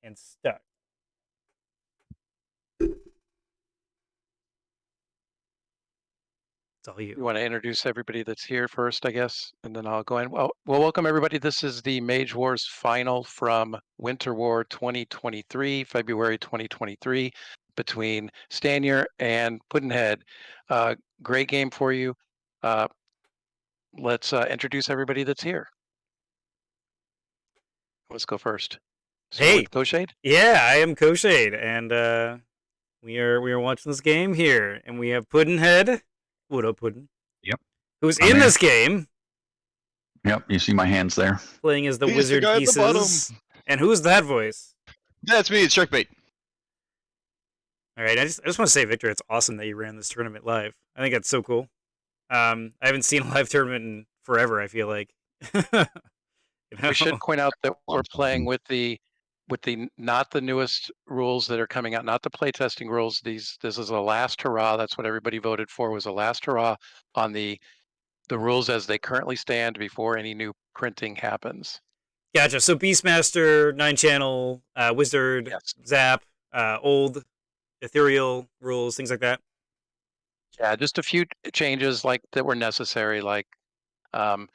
and stuck. It's all you. You want to introduce everybody that's here first, I guess, and then I'll go in. Well, welcome everybody. This is the Mage Wars final from Winter War 2023, February 2023, between Stanyer and Puddnhead. Great game for you. Let's introduce everybody that's here. Let's go first. So Hey, with Koshade? yeah, I am Koshade, and we are watching this game here, and we have Puddnhead. What up, Puddin? Yep. Who's I'm in here. this game, Yep, you see my hands there. playing as the He's the wizard guy at the bottom. pieces. And who's that voice? That's me, it's Sharkbait. All right, I just want to say, Victor, it's awesome that you ran this tournament live. I think that's so cool. I haven't seen a live tournament in forever, I feel like. We should point out that we're playing with the not the newest rules that are coming out, not the playtesting rules. This is a last hurrah. That's what everybody voted for, was a last hurrah on the rules as they currently stand before any new printing happens. Gotcha. So Beastmaster, 9-channel, Wizard, Yes. Zap, old, ethereal rules, things like that. Yeah, just a few changes like that were necessary, like eye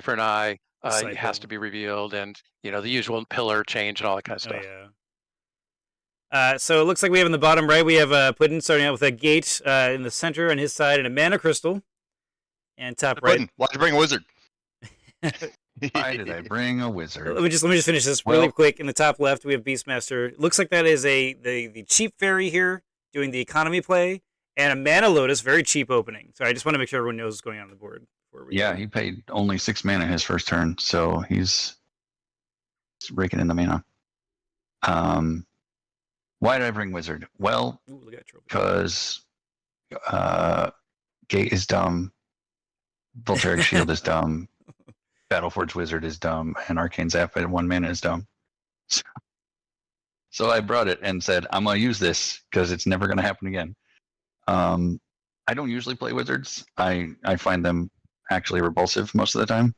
for an eye. It has to be revealed, and the usual pillar change and all that kind of stuff. Oh, yeah. So it looks like we have in the bottom right, we have Puddin starting out with a gate in the center on his side and a mana crystal. And top right. Puddin, why'd you bring a wizard? Why did I bring a wizard? Let me just finish this really quick. In the top left, we have Beastmaster. It looks like that is the cheap fairy here doing the economy play, and a mana lotus, very cheap opening. So I just want to make sure everyone knows what's going on the board. Yeah, he paid only 6 mana his first turn, so he's raking in the mana. Why did I bring wizard? Well, because Gate is dumb, Voltaic Shield is dumb, Battleforge Wizard is dumb, and Arcane Zap at 1 mana is dumb. So I brought it and said, I'm going to use this because it's never going to happen again. I don't usually play wizards. I find them actually repulsive most of the time.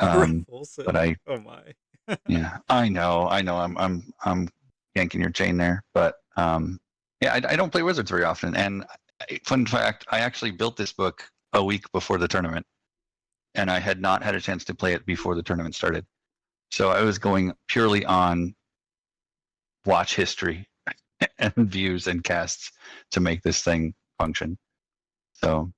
Repulsive? But oh my. Yeah, I know. I'm yanking your chain there, but yeah, I don't play wizards very often. And fun fact, I actually built this book a week before the tournament, and I had not had a chance to play it before the tournament started. So I was going purely on watch history and views and casts to make this thing function. So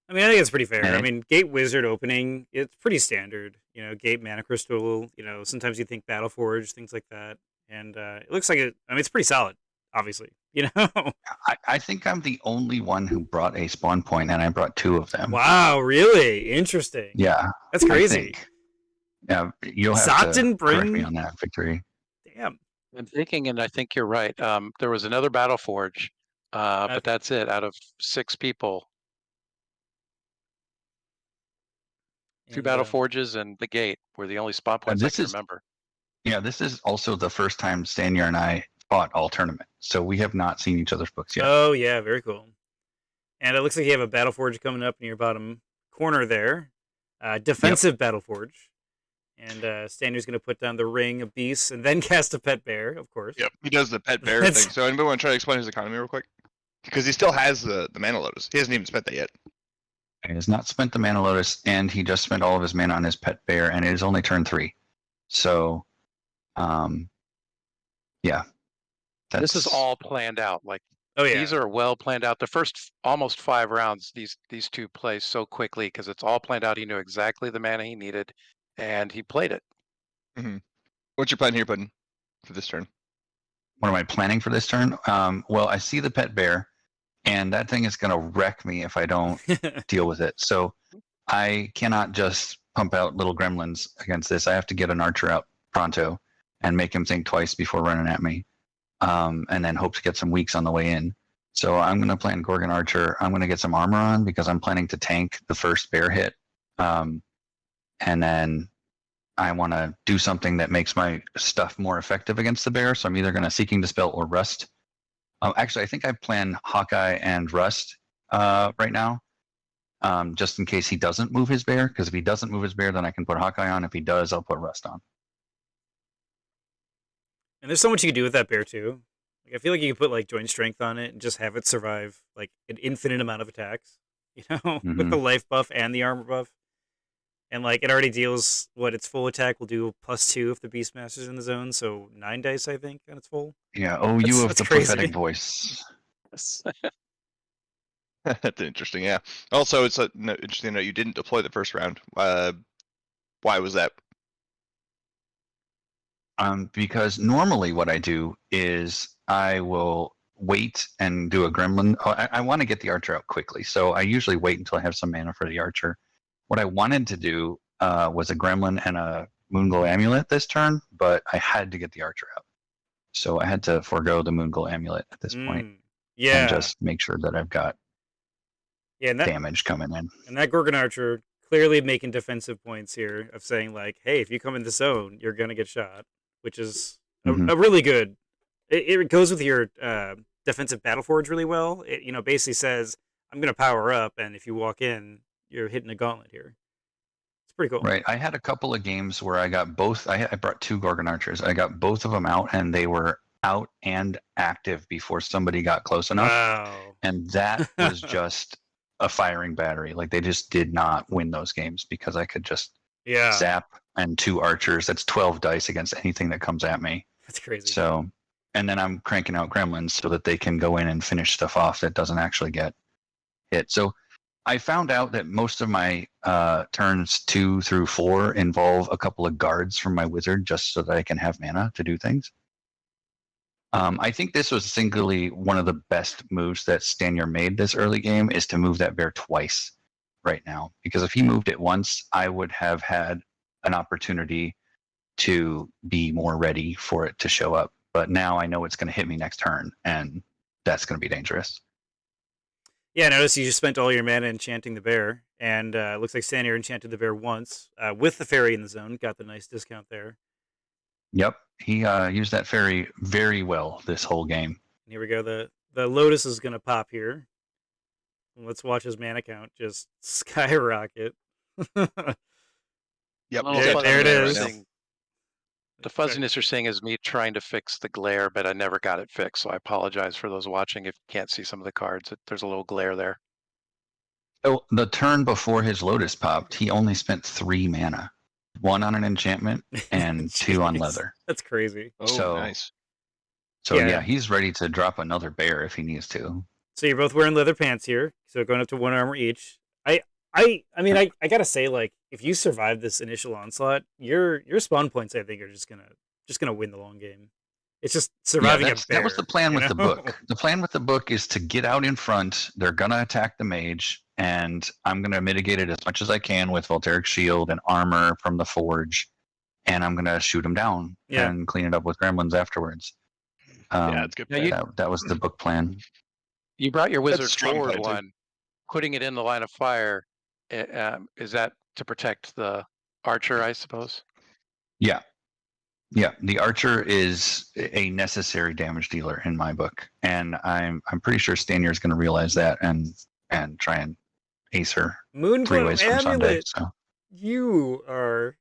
I mean, I think it's pretty fair. I mean, Gate Wizard opening, it's pretty standard. Gate Mana Crystal, sometimes you think Battleforge, things like that. And it looks like it's pretty solid, obviously. I think I'm the only one who brought a spawn point, and I brought 2 of them. Wow, really? Interesting. Yeah. That's crazy. Yeah, you'll have to correct me on that, Victory. Damn. I'm thinking, and I think you're right. There was another Battleforge, but that's it out of 6 people. 2 Battleforges and the Gate were the only spot points I can remember. Yeah, this is also the first time Stanyer and I fought all tournament, so we have not seen each other's books yet. Oh, yeah, very cool. And it looks like you have a Battleforge coming up in your bottom corner there. Defensive Battleforge. And Stanyer's going to put down the Ring of Beasts and then cast a Pet Bear, of course. Yep, he does the Pet Bear thing. So anybody want to try to explain his economy real quick? Because he still has the Mana Lotus. He hasn't even spent that yet. He has not spent the Mana Lotus, and he just spent all of his mana on his Pet Bear, and it is only turn 3. So, yeah. This is all planned out. These are well planned out. The first almost 5 rounds, these 2 play so quickly because it's all planned out. He knew exactly the mana he needed, and he played it. Mm-hmm. What's your plan here, Puddin, for this turn? What am I planning for this turn? Well, I see the Pet Bear, and that thing is going to wreck me if I don't deal with it. So I cannot just pump out little gremlins against this. I have to get an archer out pronto and make him think twice before running at me, and then hope to get some weaks on the way in. So I'm going to plan Gorgon Archer. I'm going to get some armor on because I'm planning to tank the first bear hit. And then I want to do something that makes my stuff more effective against the bear. So I'm either going to Seeking Dispel or Rust. Actually, I think I plan Hawkeye and Rust right now, just in case he doesn't move his bear. Because if he doesn't move his bear, then I can put Hawkeye on. If he does, I'll put Rust on. And there's so much you can do with that bear too. Like I feel like you can put like joint strength on it and just have it survive like an infinite amount of attacks. You know, with the life buff and the armor buff. And like it already deals what its full attack will do +2 if the Beastmaster's in the zone, so 9 dice I think on its full. Yeah. Oh, you have the prophetic voice. That's interesting. Yeah. Also, it's interesting that you didn't deploy the first round. Why was that? Because normally what I do is I will wait and do a gremlin. Oh, I want to get the archer out quickly, so I usually wait until I have some mana for the archer. What I wanted to do was a gremlin and a Moonglow Amulet this turn, but I had to get the archer out. So I had to forego the Moonglow Amulet at this point. Yeah. And just make sure that I've got and damage coming in. And that Gorgon Archer clearly making defensive points here of saying like, hey, if you come in the zone, you're going to get shot, which is a really good... It goes with your defensive Battle Forge really well. It basically says, I'm going to power up, and if you walk in, you're hitting a gauntlet here. It's pretty cool. Right. I had a couple of games where I got both. I brought 2 Gorgon Archers. I got both of them out, and they were out and active before somebody got close enough. Wow. And that was just a firing battery. Like they just did not win those games because I could just zap and 2 archers. That's 12 dice against anything that comes at me. That's crazy. So, and then I'm cranking out gremlins so that they can go in and finish stuff off that doesn't actually get hit. So I found out that most of my turns 2 through 4 involve a couple of guards from my wizard just so that I can have mana to do things. I think this was singularly one of the best moves that Stanyer made this early game is to move that bear twice right now. Because if he moved it once, I would have had an opportunity to be more ready for it to show up. But now I know it's going to hit me next turn, and that's going to be dangerous. Yeah, notice you just spent all your mana enchanting the bear, and it looks like Stanyer enchanted the bear once with the fairy in the zone. Got the nice discount there. Yep, he used that fairy very well this whole game. And here we go. The Lotus is going to pop here. And let's watch his mana count just skyrocket. Yep, there it is. Right, the fuzziness you're seeing is me trying to fix the glare, but I never got it fixed. So I apologize for those watching if you can't see some of the cards. There's a little glare there. So the turn before his Lotus popped, he only spent 3 mana. 1 on an enchantment and 2 on leather. That's crazy. Oh, nice. So yeah, he's ready to drop another bear if he needs to. So you're both wearing leather pants here, so going up to 1 armor each. I mean, I gotta say, like, if you survive this initial onslaught, your spawn points, I think, are just gonna win the long game. It's just surviving a bear. That was the plan with the book. The plan with the book is to get out in front. They're gonna attack the mage, and I'm gonna mitigate it as much as I can with Voltaic Shield and armor from the forge, and I'm gonna shoot them down and clean it up with gremlins afterwards. That's good. That was the book plan. You brought your wizard forward one, putting it in the line of fire. Is that to protect the archer, I suppose? Yeah. Yeah, the archer is a necessary damage dealer in my book, and I'm pretty sure Stanyer is going to realize that and try and ace her 3 ways from Sunday. So. You are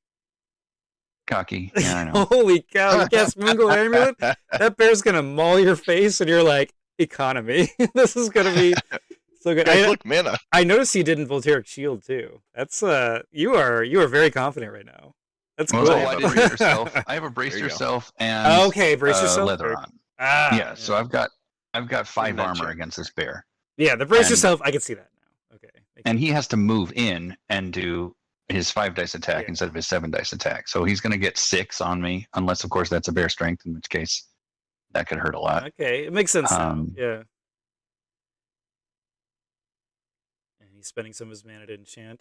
cocky. Yeah, I know. Holy cow! You cast Moonglow Amulet. That bear's going to maul your face, and you're like, economy. This is going to be so good. Look, mana. I noticed you did Voltaic Shield too. That's you are very confident right now. That's cool. I have a brace yourself and brace yourself leather on. So I've got 5 armor against this bear. Yeah, the brace yourself. I can see that now. Okay. And he has to move in and do his 5 dice attack instead of his 7 dice attack. So he's going to get 6 on me, unless of course that's a bear strength, in which case that could hurt a lot. Okay, it makes sense now. Yeah. And he's spending some of his mana to enchant.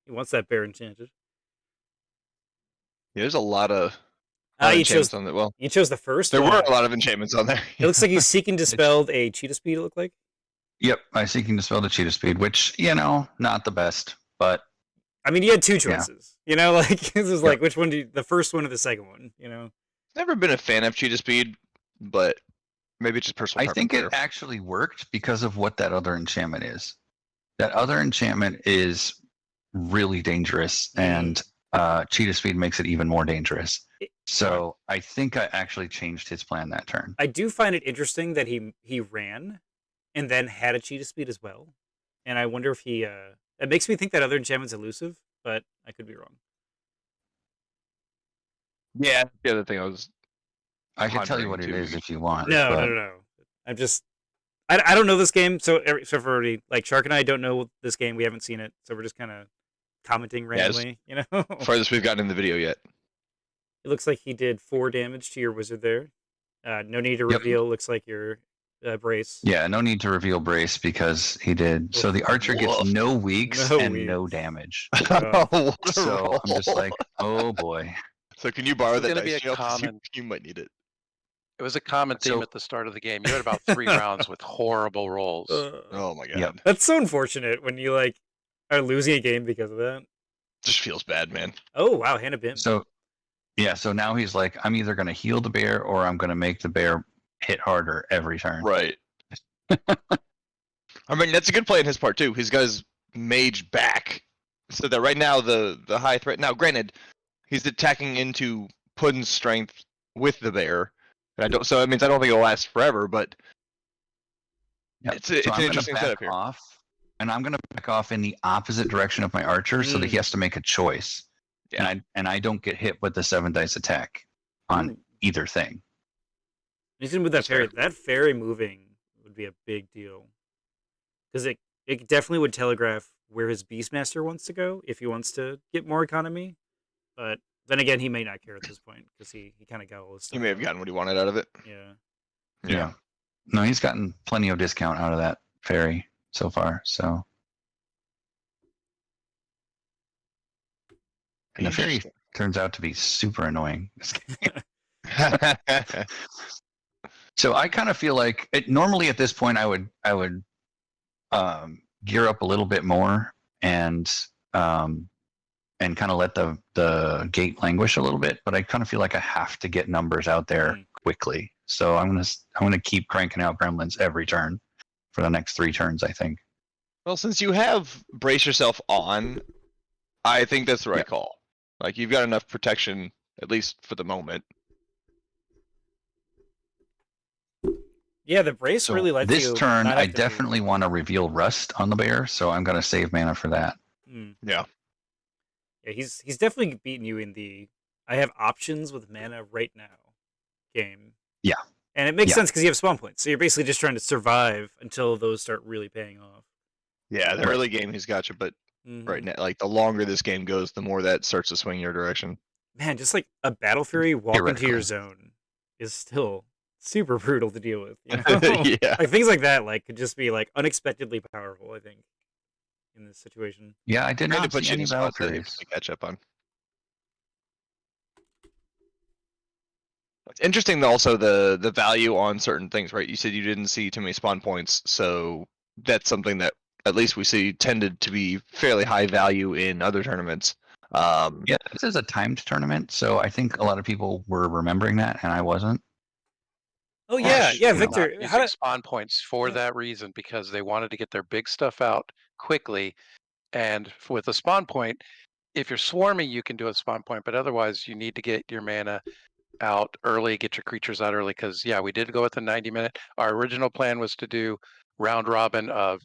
He wants that bear enchanted. Yeah, there's a lot of enchantments on there. Well, you chose the first. There were a lot of enchantments on there. It looks like you Seek and Dispelled a cheetah speed. It looked like. Yep, I Seek and Dispelled a cheetah speed, which not the best, but I mean, you had 2 choices. Yeah. Like this is like which one the first one or the second one? Never been a fan of cheetah speed, but maybe it's just personal. I think it actually worked because of what that other enchantment is. That other enchantment is really dangerous, and cheetah speed makes it even more dangerous. So I think I actually changed his plan that turn. I do find it interesting that he ran and then had a cheetah speed as well. And I wonder if he it makes me think that other enchantment's elusive, but I could be wrong. Yeah, the other thing I can tell you what it is if you want. No. I'm just I don't know this game, so for already like Shark and I don't know this game. We haven't seen it, so we're just kind of commenting randomly, you know. Farthest we've gotten in the video yet. It looks like he did 4 damage to your wizard there. No need to reveal. Looks like your brace. Yeah, no need to reveal brace because he did. So the archer gets no weaks and no damage. So I'm just like, oh boy. So can you borrow that? It's going to be a common. You might need it. It was a common theme at the start of the game. You had about 3 rounds with horrible rolls. Oh my god. Yep. That's so unfortunate when you like are losing a game because of that. Just feels bad, man. Oh wow, Hannah Bim. So yeah, so now he's like, I'm either going to heal the bear or I'm going to make the bear hit harder every turn. Right. I mean, that's a good play on his part too. He's got his mage back, so that right now the high threat. Now, granted, he's attacking into Puddn's strength with the bear. And so it means I don't think it'll last forever, but it's an interesting setup here. And I'm going to back off in the opposite direction of my archer so that he has to make a choice. Yeah. And I don't get hit with the 7 dice attack on either thing. Even with that fairy, that fairy moving would be a big deal. Because it definitely would telegraph where his Beastmaster wants to go if he wants to get more economy. But then again, he may not care at this point because he kind of got all his stuff. He may have gotten what he wanted out of it. Yeah. No, he's gotten plenty of discount out of that fairy so far. So. And the fairy turns out to be super annoying. So I kind of feel like normally at this point I would gear up a little bit more and kind of let the gate languish a little bit, but I kind of feel like I have to get numbers out there quickly. So I'm gonna keep cranking out gremlins every turn for the next 3 turns, I think. Well, since you have brace yourself on, I think that's the right call. Like, you've got enough protection, at least for the moment. Yeah, the brace really lets you. This turn, I definitely want to reveal Rust on the bear, so I'm going to save mana for that. Yeah. Yeah, he's definitely beating you in the I have options with mana right now game. Yeah. And it makes sense because you have spawn points. So you're basically just trying to survive until those start really paying off. Yeah, the early game he's got you, but right now, like the longer this game goes, the more that starts to swing your direction. Man, just like a Battle Fury walk into your zone is still super brutal to deal with. You know? Yeah. Like things like that could just be like unexpectedly powerful, I think, in this situation. Yeah, I did not see any Battle Furies to catch up on. It's interesting also the value on certain things, right? You said you didn't see too many spawn points, so that's something that at least we see tended to be fairly high value in other tournaments. Yeah, this is a timed tournament, so I think a lot of people were remembering that, and I wasn't. Oh yeah, Victor. How did spawn points for that reason? Because they wanted to get their big stuff out quickly, and with a spawn point, if you're swarming, you can do a spawn point, but otherwise, you need to get your mana out early, get your creatures out early. Because we did go with the 90-minute. Our original plan was to do round robin of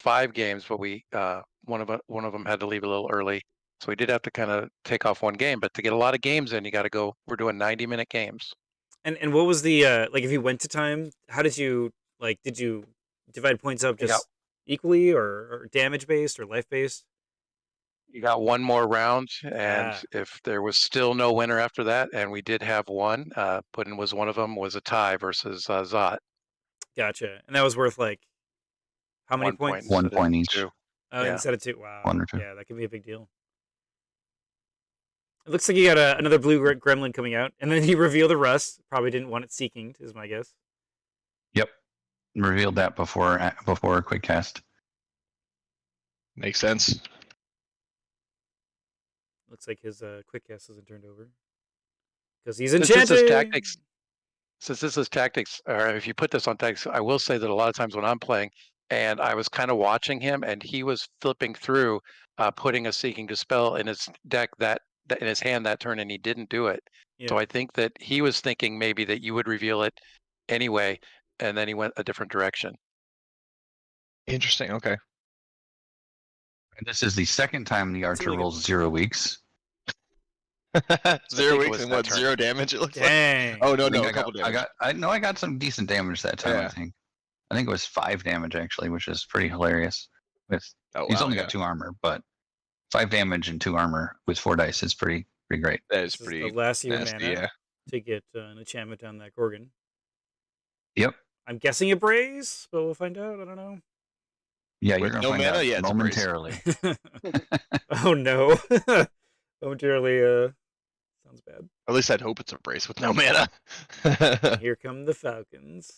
5 games, but we one of them had to leave a little early, so we did have to kind of take off 1 game. But to get a lot of games in, you got to go. We're doing 90-minute games. And what was the like if you went to time? How did you did you divide points up just equally or damage based or life based? You got 1 more round, and if there was still no winner after that, and we did have one, Puddin was one of them, was a tie versus Zot. Gotcha, and that was worth how many points? 1 point each. 2. Instead of 2. Wow. 1 or 2. Yeah, that can be a big deal. It looks like you got another blue gremlin coming out, and then you reveal the Rust. Probably didn't want it seeking, is my guess. Yep, revealed that before a quick cast. Makes sense. Looks like his quick cast isn't turned over because he's enchanted. Since this is tactics, or if you put this on tactics, I will say that a lot of times when I'm playing, and I was kind of watching him, and he was flipping through, putting a Seeking Dispel in his deck that in his hand that turn, and he didn't do it. Yeah. So I think that he was thinking maybe that you would reveal it anyway, and then he went a different direction. Interesting. Okay. And this is the second time the archer really good rolls point. 0 weeks. 0 it weeks was and that what? turn. 0 damage. It looks like. Dang. Oh no, I think no, I a couple got, damage. I got some decent damage that time. Yeah. I think it was 5 damage actually, which is pretty hilarious. With Oh he's wow, only yeah. got 2 armor, but 5 damage and 2 armor with 4 dice is pretty great. That is This is pretty the last of your nasty. mana Yeah. to get an enchantment on that Gorgon. Yep. I'm guessing a brace, but we'll find out. I don't know. Yeah, With you're gonna no find mana? out Yeah, it's a brace. momentarily. Oh no. Momentarily sounds bad. At least I'd hope it's a brace with no mana. Here come the Falcons.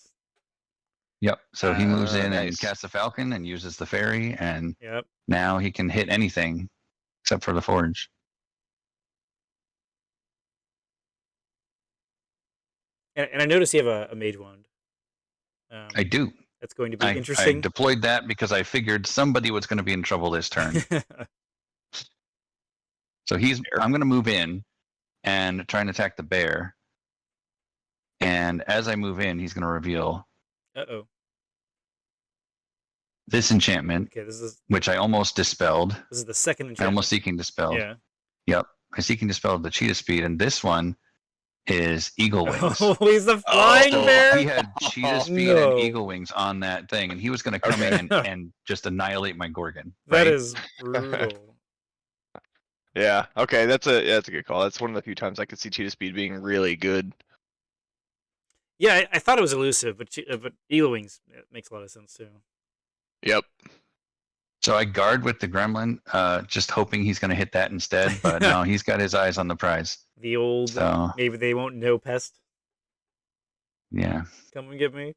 Yep. So he moves in and Nice. casts the Falcon and uses the fairy, and Yep. now he can hit anything except for the forge. And I noticed you have a mage wand. I do. That's going to be I interesting. deployed that because I figured somebody was going to be in trouble this turn. So I'm going to move in and try and attack the bear. And as I move in, he's going to reveal Uh-oh. this enchantment, Okay, this is which I almost dispelled. the second I enchantment. almost Seeking Dispelled. Yeah. Yep. I Seeking Dispelled the cheetah speed, and this one is Eagle Wings. Oh, he's the flying So bear. he had cheetah speed No. and eagle wings on that thing, and he was going to come in and just annihilate my Gorgon. That right? is brutal. Yeah. Okay. That's a good call. That's one of the few times I could see cheetah speed being really good. Yeah, I thought it was elusive, but Eagle Wings makes a lot of sense too. Yep. So I guard with the gremlin, just hoping he's going to hit that instead. But no, he's got his eyes on the prize. The old So maybe they won't know pest. yeah. Come and get me.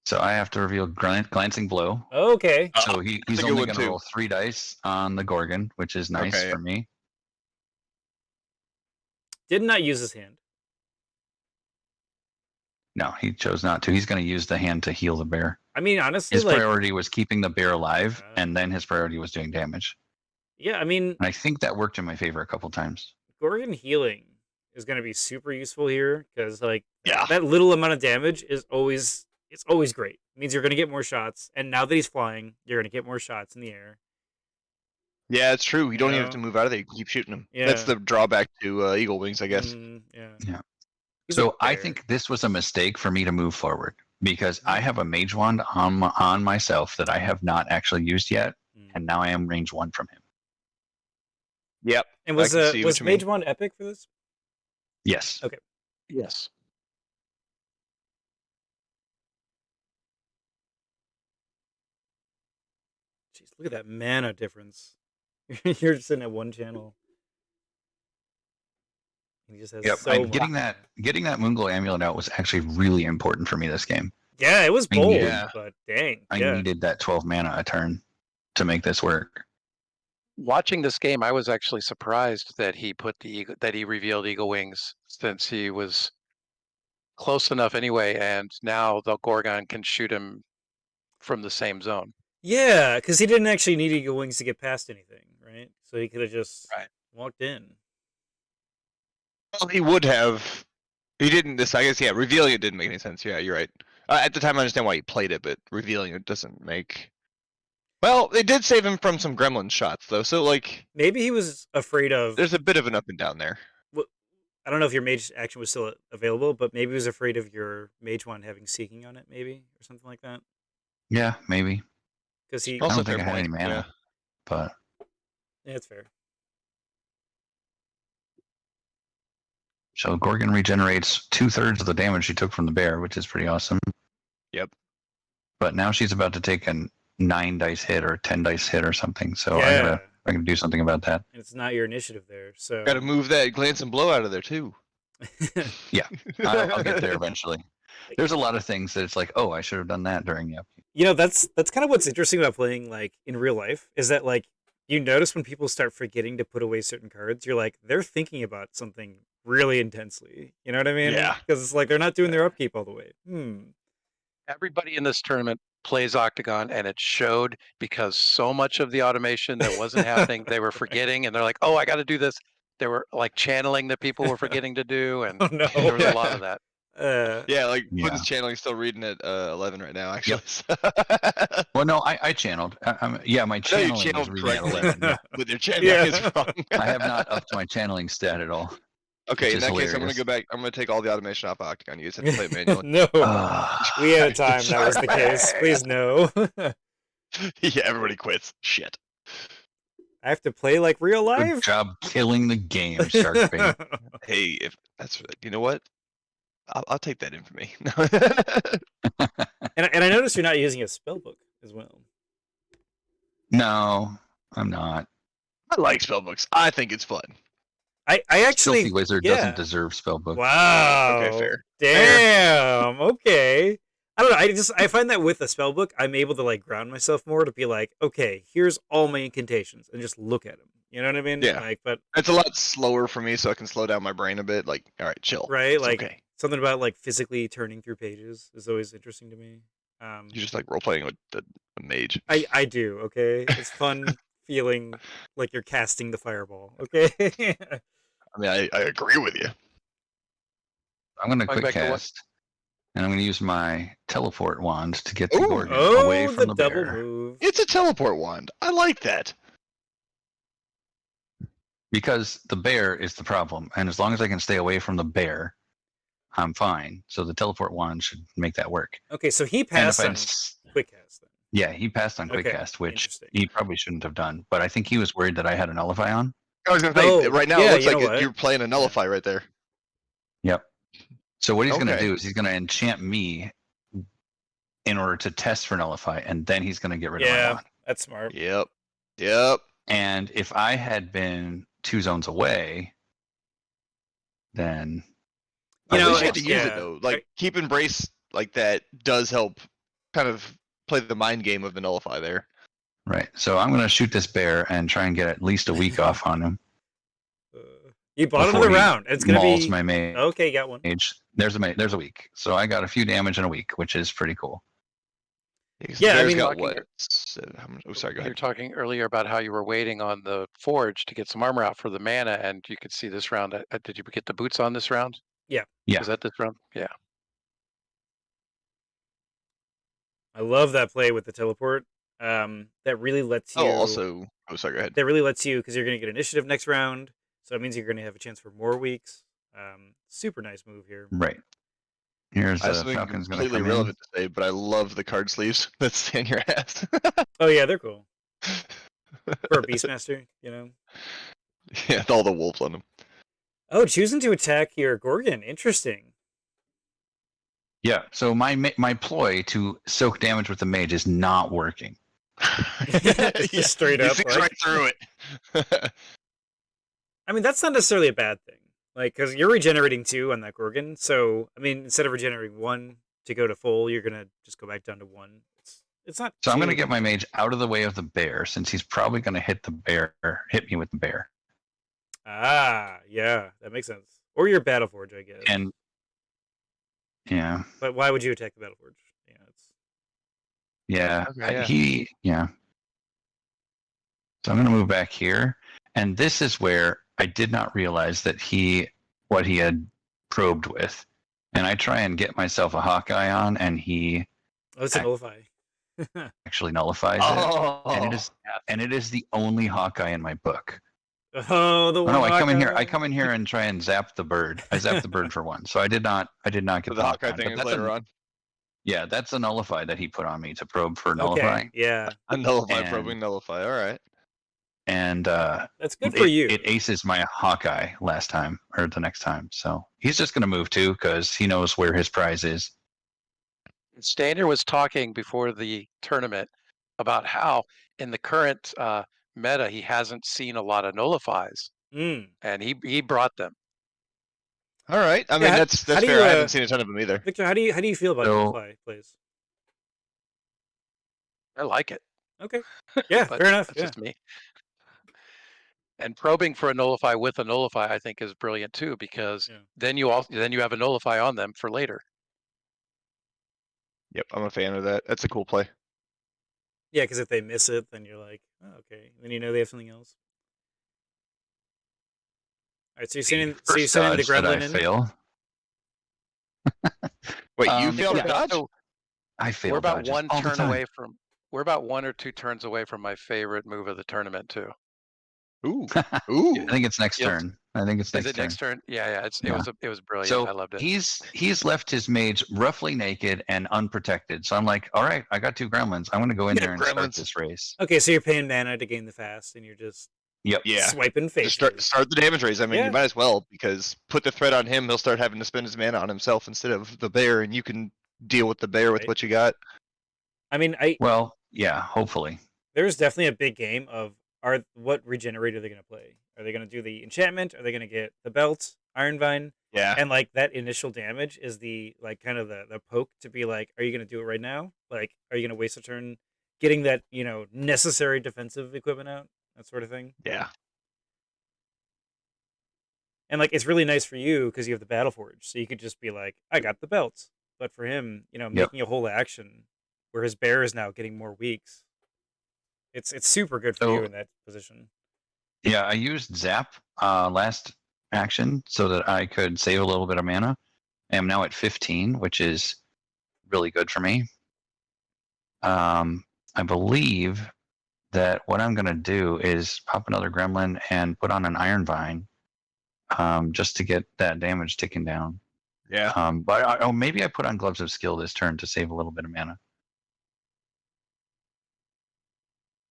So I have to reveal glancing blow. Okay. So That's he's a good only one, going to too. roll 3 dice on the Gorgon, which is nice Okay, for me. Did not use his hand. No, he chose not to. He's going to use the hand to heal the bear. I mean, honestly, His like, priority was keeping the bear alive, and then his priority was doing damage. yeah, I mean, And I think that worked in my favor a couple times. Gorgon healing is going to be super useful here because, like, Yeah. that little amount of damage is always great. It means you're going to get more shots, and now that he's flying, you're going to get more shots in the air. Yeah, it's true. You don't even Yeah. have to move out of there. You can keep shooting them. Yeah. That's the drawback to Eagle Wings, I guess. Yeah. Yeah. He's a So I bear. think this was a mistake for me to move forward because I have a mage wand on myself that I have not actually used yet, and now I am range 1 from him. Yep. And I was can see what was you Mage mean. Wand epic for this? Yes. Okay. Yes. Jeez, look at that mana difference. You're sitting at one channel. He just has Yep. so And much. getting that Moonglow amulet out was actually really important for me this game. Yeah, it was I bold, needed- but dang. I yeah. needed that 12 mana a turn to make this work. Watching this game, I was actually surprised that he revealed Eagle Wings, since he was close enough anyway, and now the Gorgon can shoot him from the same zone. Yeah, because he didn't actually need Eagle Wings to get past anything, right? So he could have just walked in. Well, he would have. He didn't. I guess, yeah, revealing it didn't make any sense. Yeah, you're right. At the time, I understand why he played it, but revealing it doesn't make. Well, they did save him from some gremlin shots, though. So, like, Maybe he was afraid of. there's a bit of an up and down there. I don't know if your mage action was still available, but maybe he was afraid of your mage wand having seeking on it, maybe, or something like that. Yeah, maybe. Because he. I Also, don't think I fair had any point, mana, but Yeah, it's fair. so Gorgon regenerates 2/3 of the damage she took from the bear, which is pretty awesome. Yep. But now she's about to take a 9 dice hit or a 10 dice hit or something. So Yeah. I gotta do something about that. And it's not your initiative there, so. Got to move that glance and blow out of there too. I'll get there eventually. There's a lot of things that it's like, oh, I should have done that during the upkeep. You know, that's kind of what's interesting about playing, like, in real life, is that, like, you notice when people start forgetting to put away certain cards, you're like, they're thinking about something really intensely. You know what I mean? Yeah. Because it's like they're not doing their upkeep all the way. Everybody in this tournament plays Octagon, and it showed because so much of the automation that wasn't happening, they were forgetting, and they're like, "Oh, I got to do this." They were like channeling that people were forgetting to do, and Oh no. there was a lot of that. Yeah, like Yeah. Puddn's channeling still reading at 11 right now, actually. Well, no, I channeled. Yeah, my I know you channeling was channeled reading at correctly. 11. Yeah. But your channeling Yeah. is wrong. I have not upped my channeling stat at all. Okay, which in is that case, I'm gonna hilarious. go back. I'm gonna take all the automation off Octagon. You just have to play it manually. No. Ah. We had a time that was the case. Sharkbait. Please no. Yeah, everybody quits. Shit. I have to play like real Good life. job killing the game, Sharkbait. Hey, if that's you know what, I'll take that infamy. And I noticed you're not using a spellbook as well. No, I'm not. I like spellbooks. I think it's fun. I actually Filthy Wizard yeah. doesn't deserve spellbook. Wow. Okay, fair. Damn. Okay. I don't know. I find that with a spellbook, I'm able to like ground myself more to be like, okay, here's all my incantations and just look at them. You know what I mean? Yeah. Like, but It's a lot slower for me, so I can slow down my brain a bit. Like, all right, chill. right, It's like okay. something about like physically turning through pages is always interesting to me. You just like role playing with a mage. I do. Okay, it's fun feeling like you're casting the fireball. Okay. I mean, I agree with you. I'm going to Going quick back to what- cast, and I'm going to use my teleport wand to get the Ooh. Gorgon Oh, away from the double bear. move. It's a teleport wand. I like that. Because the bear is the problem, and as long as I can stay away from the bear, I'm fine. So the teleport wand should make that work. Okay, so he And if passed I, on quick cast then. yeah, he passed on quick Okay, cast, which interesting. he probably shouldn't have done. But I think he was worried that I had a nullify on. I was gonna say, Oh, right now yeah, it looks you like know what? you're playing a nullify right there. Yep. So what he's going to Okay. do is he's going to enchant me in order to test for nullify, and then he's going to get rid of my Yeah, wand. that's smart. Yep. Yep. And if I had been 2 zones away, then You At know, least you have to use yeah. it though. Like keep embrace like that does help kind of play the mind game of the nullify there. right. So I'm going to shoot this bear and try and get at least a week off on him. You bought before another he round. It's gonna mauls be my mage. okay. Got one. There's a week. So I got a few damage in a week, which is pretty cool. Yeah, I Bear's mean- got Talking- what? Oh, sorry. Go You were ahead. talking earlier about how you were waiting on the forge to get some armor out for the mana, and you could see this round. Did you get the boots on this round? Yeah. Was that this round? Yeah. I love that play with the teleport. That really lets you. Oh, also. Oh, sorry. Go ahead. That really lets you because you're gonna get initiative next round, so it means you're gonna have a chance for more weeks. Super nice move here. Right. Here's I have the something Falcon's going to completely come in. relevant to say, but I love the card sleeves that Stanyer has. Oh yeah, they're cool for a Beastmaster. You know. Yeah, with all the wolves on them. Oh, choosing to attack your Gorgon. Interesting. Yeah. So my ploy to soak damage with the mage is not working. Just straight He up, sees like- right through it. I mean, that's not necessarily a bad thing. Like, because you're regenerating 2 on that Gorgon. So, I mean, instead of regenerating 1 to go to full, you're going to just go back down to 1. It's not So I'm going to too- get my mage out of the way of the bear since he's probably going to hit me with the bear. Ah, yeah, that makes sense. Or your Battleforge, I guess. And yeah, But why would you attack the Battleforge? Yeah, it's... Okay, yeah. So I'm going to move back here. And this is where I did not realize that what he had probed with. And I try and get myself a Hawkeye on, and he Oh, it's a nullify. actually nullifies it. Oh, And it is the only Hawkeye in my book. Oh, the Oh, one. no, I come in here. Hawkeye. I come in here and try and zap the bird. I zap the bird for 1. So I did not get the Hawkeye but thing is that's later a, on. Yeah, that's a nullify that he put on me to probe for Okay, nullifying. yeah, A nullify, And- probing nullify. All right. And that's good for you. It aces my Hawkeye last time or the next time. So he's just going to move too because he knows where his prize is. Stanyer was talking before the tournament about how in the current meta he hasn't seen a lot of nullifies, Mm. and he brought them. All right. I Yeah, mean, how- that's how do fair. you, I haven't seen a ton of them either. Victor, how do you feel about So- nullify plays? I like it. Okay, yeah, But fair enough. that's Yeah. just me. And probing for a nullify with a nullify, I think, is brilliant too, because Yeah. then you have a nullify on them for later. Yep, I'm a fan of that. That's a cool play. Yeah, because if they miss it, then you're like, oh, okay. Then you know they have something else. All right, so you're sending the Dodge that I gremlin in. fail. Wait, you failed yeah, a dodge? So I fail we're about dodges one all the turn time. away from. We're about 1 or 2 turns away from my favorite move of the tournament too. Ooh. I Ooh. think it's next Yep. turn. I think it's Is next it turn. next turn? Yeah. It Yeah. was brilliant. So I loved it. he's left his mage roughly naked and unprotected. So I'm like, all right, I got 2 gremlins. I'm going to go in Yeah, there and start gremlins. this race. Okay, so you're paying mana to gain the fast, and you're just Yep. Yeah. swiping faces. Just start the damage raise. I mean, Yeah. you might as well, because put the threat on him, he'll start having to spend his mana on himself instead of the bear, and you can deal with the bear with Right. what you got. I mean, Well, yeah, hopefully. there's definitely a big game of what regenerator they're going to play. Are they going to do the enchantment? Are they going to get the belt, Iron Vine? Yeah. And like that initial damage is the like kind of the poke to be like, are you going to do it right now? Like, are you going to waste a turn getting that, necessary defensive equipment out? That sort of thing. Yeah. And like it's really nice for you because you have the Battle Forge, so you could just be like, I got the belt. But for him, making a whole action where his bear is now getting more weeks. It's super good for So- you in that position. Yeah, I used Zap last action so that I could save a little bit of mana. I am now at 15, which is really good for me. I believe that what I'm going to do is pop another gremlin and put on an Iron Vine just to get that damage ticking down. Yeah. But maybe I put on Gloves of Skill this turn to save a little bit of mana.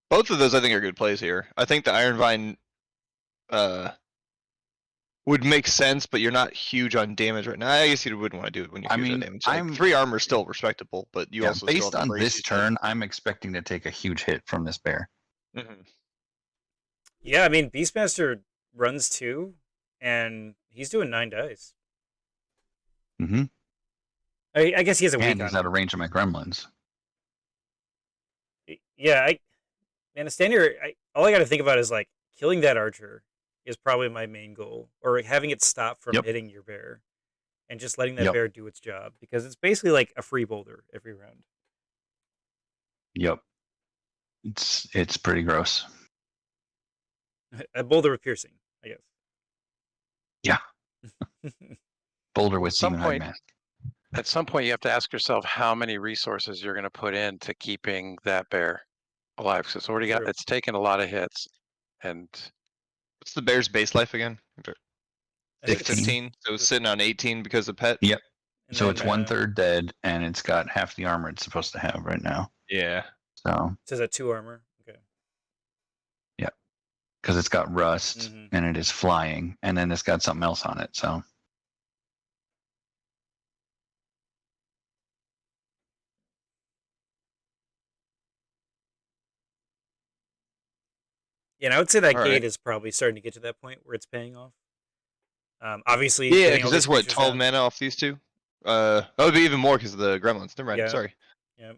Both of those I think are good plays here. I think the Iron Vine would make sense, but you're not huge on damage right now. I guess you wouldn't want to do it when you're huge on damage. Like, 3 armor is still respectable, but you also still based have the on brace this you said. turn, I'm expecting to take a huge hit from this bear. Mhm. Yeah, I mean, Beastmaster runs 2, and he's doing 9 dice. Mm-hmm. I guess he has a week And on he's out him. of range of my gremlins. Yeah, a Stanyer, all I got to think about is like killing that archer is probably my main goal, or having it stop from Yep. hitting your bear, and just letting that Yep. bear do its job, because it's basically like a free boulder every round. Yep. It's pretty gross. A boulder with piercing, I guess. Yeah. Boulder with At some Demon Hide point- Mask. At some point, you have to ask yourself how many resources you're going to put into keeping that bear alive. Because True. it's taken a lot of hits, and What's the bear's base life again? I think it's 15. So it's sitting on 18 because of pet. Yep. and So then, it's 1/3 dead, and it's got half the armor it's supposed to have right now. Yeah. So It says at 2 armor. Okay. because it's got rust Mhm. and it is flying, and then it's got something else on it. So Yeah, and I would say that All gate right. is probably starting to get to that point where it's paying off. Obviously, Yeah, getting all because that's these what, creatures 12 out. mana off these 2? That would be even more because of the gremlins. Never mind. Yeah. Sorry. Yeah.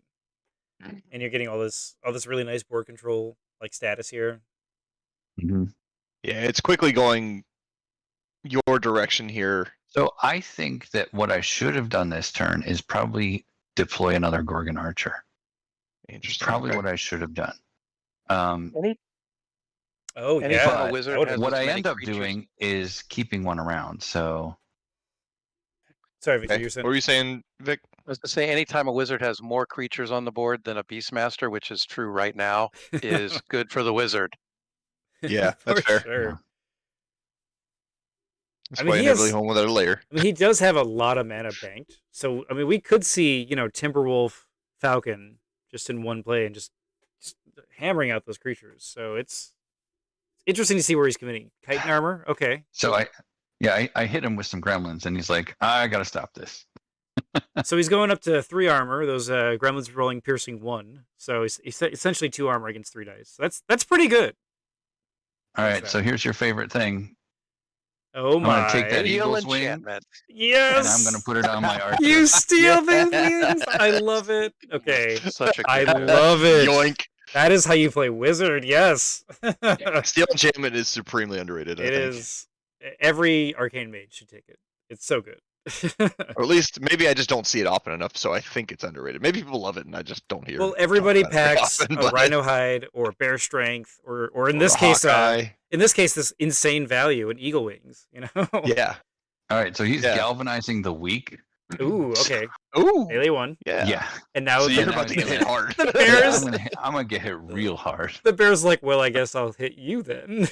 And you're getting all this really nice board control like status here. mhm. Yeah, it's quickly going your direction here. So I think that what I should have done this turn is probably deploy another Gorgon Archer. Interesting. Probably Okay. what I should have done. Oh Anytime yeah, a but wizard that would've- has what as I many end up creatures- doing is keeping one around. So Sorry, Victor, Okay. you're saying. What were you saying, Vic? I was to say, anytime a wizard has more creatures on the board than a Beastmaster, which is true right now, is good for the wizard. Yeah, that's For fair. Sure. Yeah. That's I mean, why he you never has- leave home without a layer. I mean, he does have a lot of mana banked. So, I mean, we could see, Timberwolf, Falcon just in one play and just hammering out those creatures. So it's interesting to see where he's committing. Chitin armor, okay. So I hit him with some gremlins, and he's like, I gotta stop this. So he's going up to 3 armor. Those gremlins rolling piercing 1. So he's essentially 2 armor against 3 dice. So that's pretty good. All Thanks, right, so here's your favorite thing. Oh I'm my! gonna take that Heal eagle's wing, enchantment. Yes. and I'm gonna put it on my archer. You steal the wings. I love it. Okay, Such a I good move. love it. Yoink. That is how you play wizard. Yes. Steel enchantment is supremely underrated. I It think. is. Every arcane mage should take it. It's so good. Or at least maybe I just don't see it often enough, so I think it's underrated. Maybe people love it and I just don't hear. Well, talk everybody about it very packs often, a but- rhino hide or bear strength or in or this a case, Hawkeye. this insane value in eagle wings. You know. Yeah. All right, so he's Yeah. galvanizing the weak. Ooh. Okay. Ooh. Melee 1. Yeah. And now So the, you're about to get hit hard. the Yeah, bears. I'm gonna get hit real hard. The bear's like, well, I guess I'll hit you then.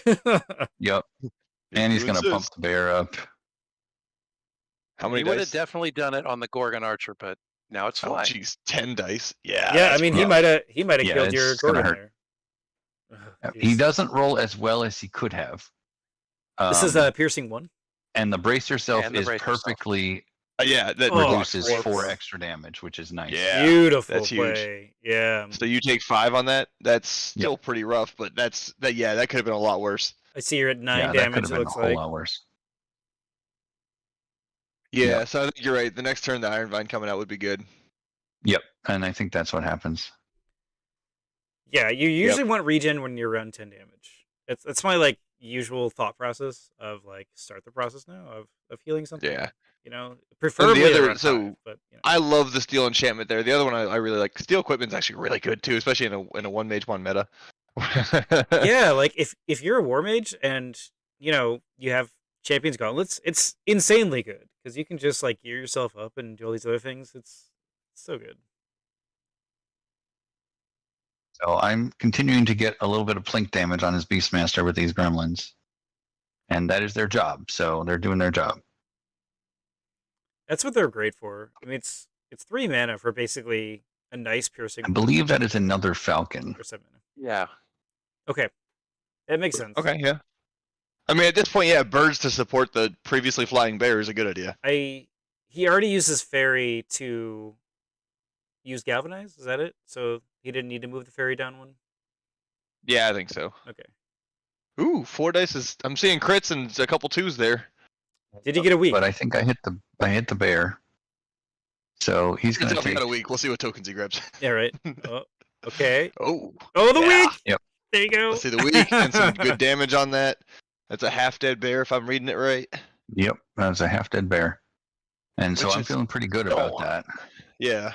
Yep. And he's You gonna pump insist. the bear up. How many He would have dice? definitely done it on the Gorgon Archer, but now it's Oh, flying. jeez, 10 dice. Yeah. Yeah, I that's mean, rough. he might have Yeah, killed your it's gonna Gorgon hurt. there. Yep. He doesn't roll as well as he could have. This is piercing 1. And the brace yourself And the is brace yourself. perfectly Yeah, that Oh, reduces great. 4 extra damage, which is nice. Yeah. Beautiful that's huge. play. Yeah. So you take 5 on that. That's still pretty rough, but that could have been a lot worse. I see you're at 9 Yeah, that could damage, have it been a looks whole like. lot worse. Yeah, Yep. so I think you're right. The next turn, the Iron Vine coming out would be good. Yep, and I think that's what happens. Yeah, you usually want regen when you're around 10 damage. That's my like usual thought process of like start the process now of healing something. Yeah. You know, preferably other- around so 5, but you know. I love the steel enchantment there. The other one I really like. Steel equipment's actually really good too, especially in a one mage one meta. Yeah, like if you're a war mage and you know you have champions gauntlets, it's insanely good because you can just like gear yourself up and do all these other things. It's so good. So I'm continuing to get a little bit of plink damage on his Beastmaster with these gremlins. And that is their job, so they're doing their job. That's what they're great for. I mean, it's 3 mana for basically a nice piercing. I believe that is another Falcon. Or 7 mana. Yeah. Okay, that makes sense. Okay, yeah. I mean, at this point, yeah, birds to support the previously flying bear is a good idea. He already uses fairy to use galvanize. Is that it? So he didn't need to move the fairy down 1. Yeah, I think so. Okay. Ooh, 4 dice is. I'm seeing crits and a couple 2s there. Did he get a weak? But I think I hit the bear. So he's He's gonna definitely take. got a week. We'll see what tokens he grabs. Yeah, right. Oh, okay. Oh, Oh, the yeah. weak. Yep. There you go. Let's see the week and some good damage on that. That's a half dead bear if I'm reading it right. Yep, that's a half dead bear. And so Which I'm is- feeling pretty good about Oh. that. Yeah.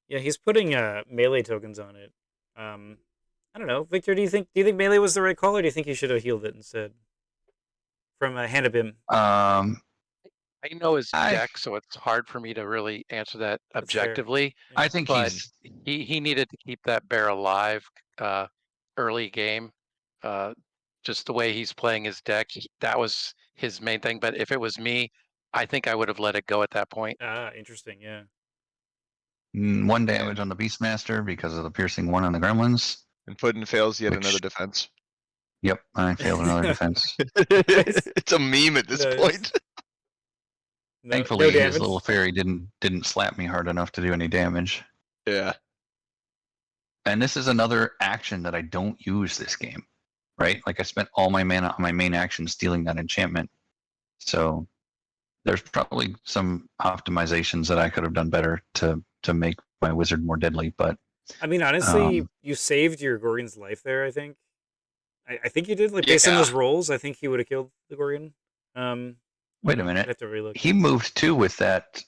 Yeah, he's putting melee tokens on it. I don't know, Victor. Do you think melee was the right call, or do you think you should have healed it instead? From Hannibim. I know his I- deck, so it's hard for me to really answer that That's fair. objectively. I think But he's he needed to keep that bear alive early game. Just the way he's playing his deck, that was his main thing. But if it was me, I think I would have let it go at that point. Interesting. Yeah. 1 damage on the Beastmaster because of the piercing 1 on the gremlins. And Puddin fails yet Which- another defense. Yep, I failed another defense. It's a meme at this Nice. point. No, Thankfully, no his damage. little fairy didn't slap me hard enough to do any damage. Yeah. And this is another action that I don't use this game, right? Like I spent all my mana on my main action stealing that enchantment. So there's probably some optimizations that I could have done better to make my wizard more deadly. But I mean, honestly, you saved your Gorgon's life there. I think. I think you did. Like based on Yeah. those rolls, I think he would have killed the Gorgon. wait a I'd minute, have to relook. he moved 2 with that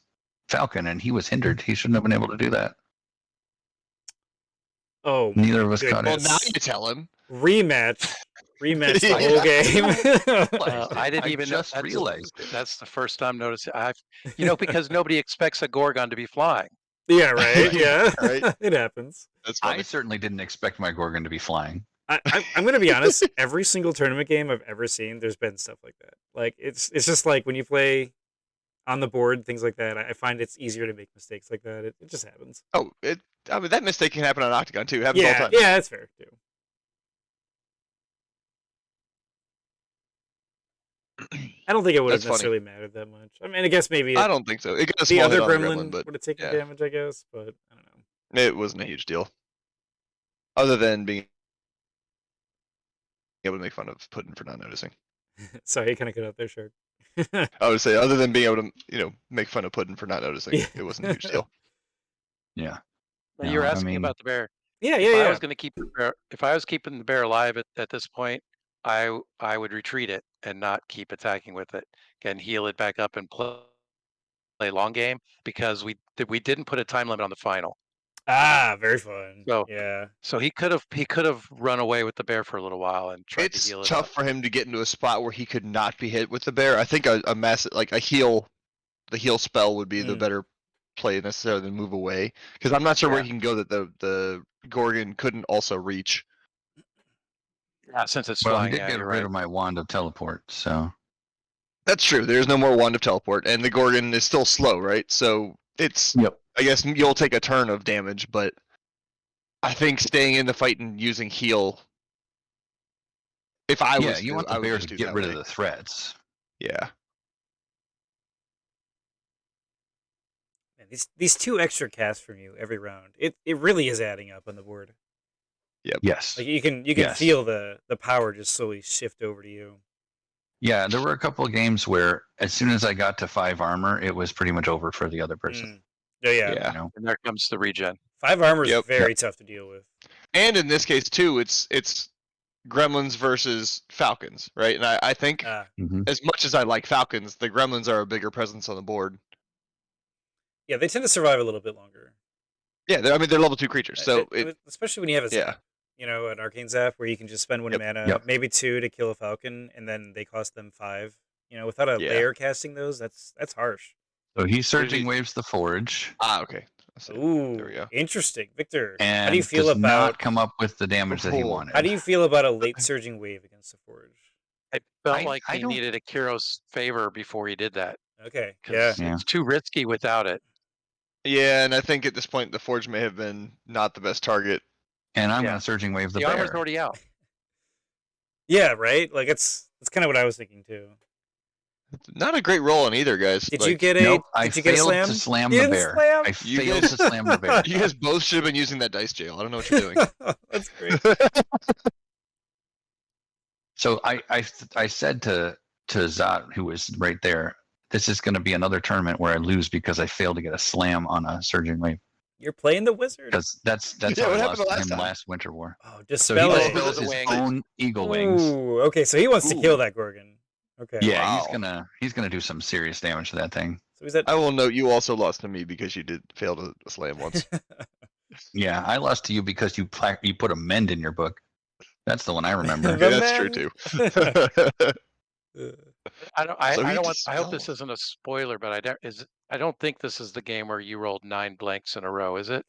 Falcon, and he was hindered. He shouldn't have been able to do that. Oh, Neither of us goodness. caught Well, it. now you tell him. rematch the Yeah. whole game. I didn't I even know. just realized it. That's the first time noticing. Because nobody expects a Gorgon to be flying. Yeah, right. Right, Yeah, right. it happens. That's I funny. certainly didn't expect my Gorgon to be flying. I'm gonna be honest. Every single tournament game I've ever seen, there's been stuff like that. Like it's just like when you play on the board, things like that. I find it's easier to make mistakes like that. It just happens. Oh, I mean, that mistake can happen on Octagon too. It happens all the Yeah, time. yeah, that's fair too. I don't think it would have That's funny. necessarily mattered that much. I mean, I guess maybe I don't think so. It got a the small other hit on the gremlin but would have taken yeah. damage, I guess, but I don't know. it wasn't a huge deal. Other than being able to make fun of Puddin for not noticing. Sorry, kind of cut out there, Shark. I would say, other than being able to, make fun of Puddin for not noticing, Yeah. it wasn't a huge deal. Yeah. Now, you're No, I asking mean- about the bear. Yeah, If I yeah, was going to keep the bear, if I was keeping the bear alive at this point, I would retreat it and not keep attacking with it. Again, heal it back up and play play long game because we didn't put a time limit on the final. Very fun. So yeah. So he could have run away with the bear for a little while and tried to It's heal it tough up. for him to get into a spot where he could not be hit with the bear. I think a massive like a heal, the heal spell would be the better play necessarily than move away, because I'm not sure where he can go that the Gorgon couldn't also reach. Yeah, since it's Well, flying. he did get rid of my wand of teleport, so. That's true. There's no more wand of teleport, and the Gorgon is still slow, right? So it's. Yep. I guess you'll take a turn of damage, but I think staying in the fight and using heal. If I was, you want the I would bear just to do get that rid way. of the threats. Yeah. Man, these 2 extra casts from you every round. It really is adding up on the board. Yep. Yes. Like you can Yes. feel the power just slowly shift over to you. Yeah, there were a couple of games where as soon as I got to 5 armor, it was pretty much over for the other person. Oh yeah. Yeah. You know? And there comes the regen. 5 armor is Yep. very tough to deal with. And in this case too, it's Gremlins versus Falcons, right? And I think as much as I like Falcons, the Gremlins are a bigger presence on the board. Yeah, they tend to survive a little bit longer. Yeah, they're level 2 creatures, so especially when you have a zap, an Arcane Zap where you can just spend 1 mana, maybe 2 to kill a Falcon, and then they cost them 5. Without a layer casting those, that's harsh. So he's Surging Waves the Forge. Okay. Ooh, there we go. Interesting, Victor. And how do you feel does about not come up with the damage that he wanted? How do you feel about a late Surging Wave against the Forge? I felt like he needed a Kyros favor before he did that. Okay, it's too risky without it. Yeah, and I think at this point the Forge may have been not the best target. And I'm going to Surging Wave the bear. armor's already out. Yeah, right. Like that's kind of what I was thinking too. Not a great roll on either, guys. Did you get a? Nope, did you get a slam? to slam You the didn't bear. slam? I failed to slam the bear. You guys both should have been using that dice jail. I don't know what you're doing. That's great. So I said to Zot, who was right there, this is going to be another tournament where I lose because I failed to get a slam on a Surging Wave. You're playing the wizard. Because that's Yeah, how what I happened lost last him time? last Winter War. Oh, So dispel he it. built his wings. own eagle wings. Ooh, okay, so he wants to kill that Gorgon. Okay. Yeah, Wow. he's gonna do some serious damage to that thing. So he's at. I will note you also lost to me because you did fail to slam once. Yeah, I lost to you because you put a mend in your book. That's the one I remember. The Yeah, that's true too. I hope this isn't a spoiler, but I don't think this is the game where you rolled 9 blanks in a row, is it?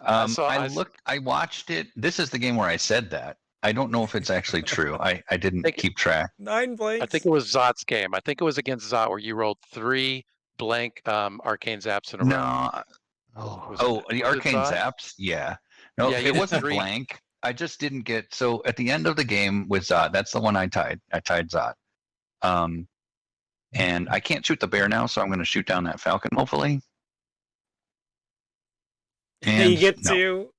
I watched it. This is the game where I said that. I don't know if it's actually true. I didn't keep track. 9 blanks. I think it was Zot's game. I think it was against Zot where you rolled 3 blank Arcane Zaps in a row. No. The Arcane Zaps? Yeah. No, it wasn't blank. I just didn't get. So at the end of the game with Zot, that's the one I tied. I tied Zot. And I can't shoot the bear now, so I'm going to shoot down that Falcon, hopefully. And you get to.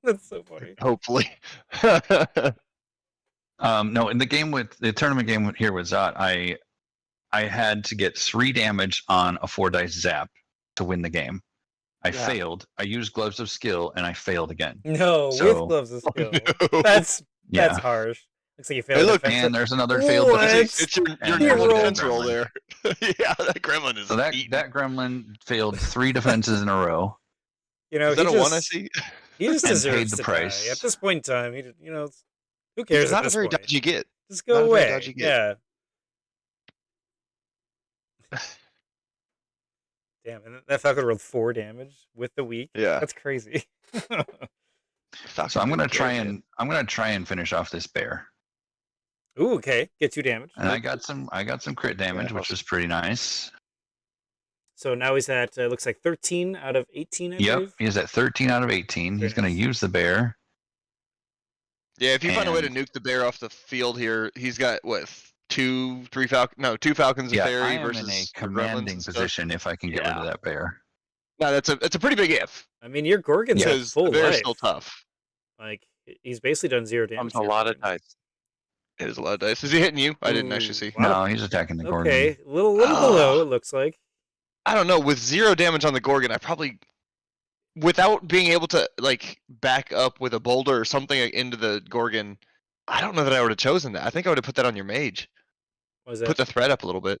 That's so funny. Hopefully. No, in the tournament game here with Zot, I had to get 3 damage on a 4 dice zap to win the game. I failed. I used Gloves of Skill, and I failed again. No, with Gloves of Skill. No. That's harsh. Looks like you failed. Hey, look, and there's another failed defense. It's your normal defense roll there. Yeah, that gremlin is. So that gremlin failed 3 defenses in a row. Is that a 1 I see? He just And deserves paid the to price. die. At this point in time, who cares? It's at not a this very point? dodgy get. Just go Not a very away. dodgy get. Yeah. Damn, and that Falcon rolled 4 damage with the weak. Yeah. That's crazy. So I'm gonna try and finish off this bear. Ooh, okay. Get 2 damage. And I got some crit damage, which was pretty nice. So now he's at looks like 13 out of 18. I believe. He's at 13 out of 18. He's gonna use the bear. Yeah, if you find a way to nuke the bear off the field here, he's got what 2 Falcons and Fairy I am versus in a your gremlins commanding and stuff. position if I can get rid of that bear. No, that's a pretty big if. I mean, your Gorgon's at Because full the bear's life. still tough. Like he's basically done 0 damage. A lot of dice. It is a lot of dice. Is he hitting you? I didn't actually see. No, he's attacking the Gorgon. Okay, a little below it looks like. I don't know. With 0 damage on the Gorgon, I probably, without being able to like back up with a boulder or something into the Gorgon, I don't know that I would have chosen that. I think I would have put that on your mage. What was that? Put the threat up a little bit.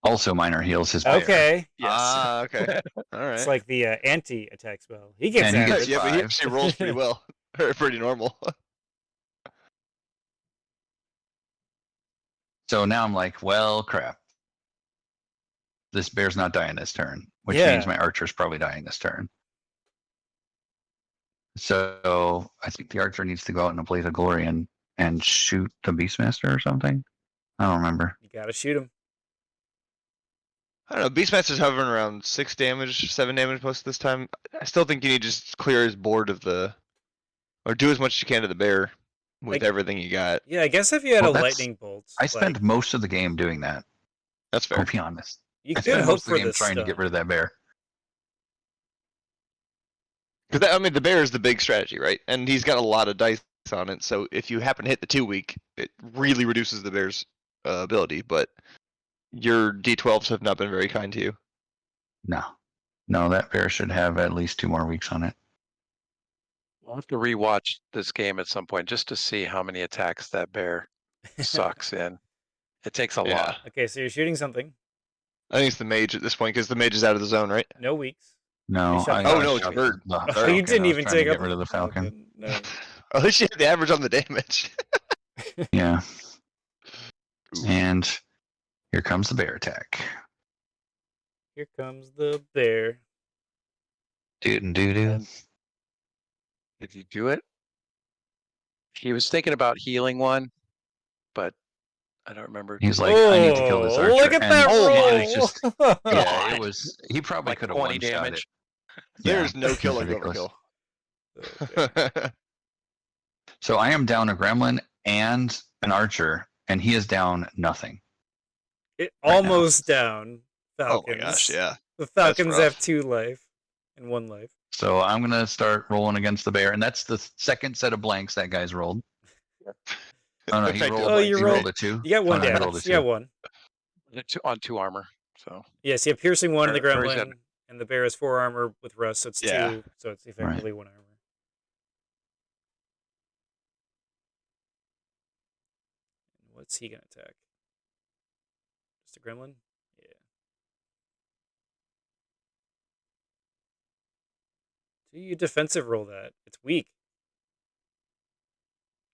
Also, minor heals his bear. Okay. Yes. Ah, okay. All right. It's like the anti-attack spell. He gets And he average. gets Yeah, but he 5. actually rolls pretty well. Or pretty normal. So now I'm like, well, crap. This bear's not dying this turn, which Yeah. means my archer's probably dying this turn. So I think the archer needs to go out in a blaze of glory and shoot the Beastmaster or something. I don't remember. You gotta shoot him. I don't know. Beastmaster's hovering around 6 damage, 7 damage most of this time. I still think you need to just clear his board of the, or do as much as you can to the bear with Like- everything you got. Yeah, I guess if you had Well, a that's- lightning bolt, I like, spent most of the game doing that. That's fair. I'll be honest. you I could spent hope most of for the game this trying to stuff. get rid of that bear. Because I mean, the bear is the big strategy, right? And he's got a lot of dice on it. So if you happen to hit the 2 week, it really reduces the bear's ability. But your D12s have not been very kind to you. No, that bear should have at least 2 more weeks on it. We'll have to rewatch this game at some point just to see how many attacks that bear sucks in. It takes a lot. Okay, so you're shooting something. I think it's the mage at this point because the mage is out of the zone, right? No weeks. No, You shot I the got Oh, no, shot it's bird. the Oh, you falcon. didn't I was even trying to take get up rid of the falcon. No. At least you had the average on the damage. Yeah, Ooh. and here comes the bear attack. Here comes the bear. Doo doo doo. And did you do it? He was thinking about healing one, but I don't remember. He's like, I need to kill this archer. Look at and that oh roll! my, it's just- Yeah, God. it was. He probably Like could have 20 one-shot it. damage. There's Yeah, no kill like ridiculous. overkill. So I am down a gremlin and an archer, and he is down nothing. It Right now. almost down. Oh Falcons. my gosh, yeah. The Falcons rough. have 2 life and 1 life. So I'm gonna start rolling against the bear, and that's the second set of blanks that guy's rolled. Oh no, he Effective rolled. Oh, he you rolled rolled- a 2. You got 1 Oh, no, he rolled a damage. You got 2. 1. On 2 armor. So Yes, you have piercing 1 in the Or is that- gremlin, and the bear has 4 armor with rust, so it's Yeah. 2. So it's effectively 1 armor. What's he gonna attack? Just a gremlin? Yeah. Do you defensive roll that? It's weak.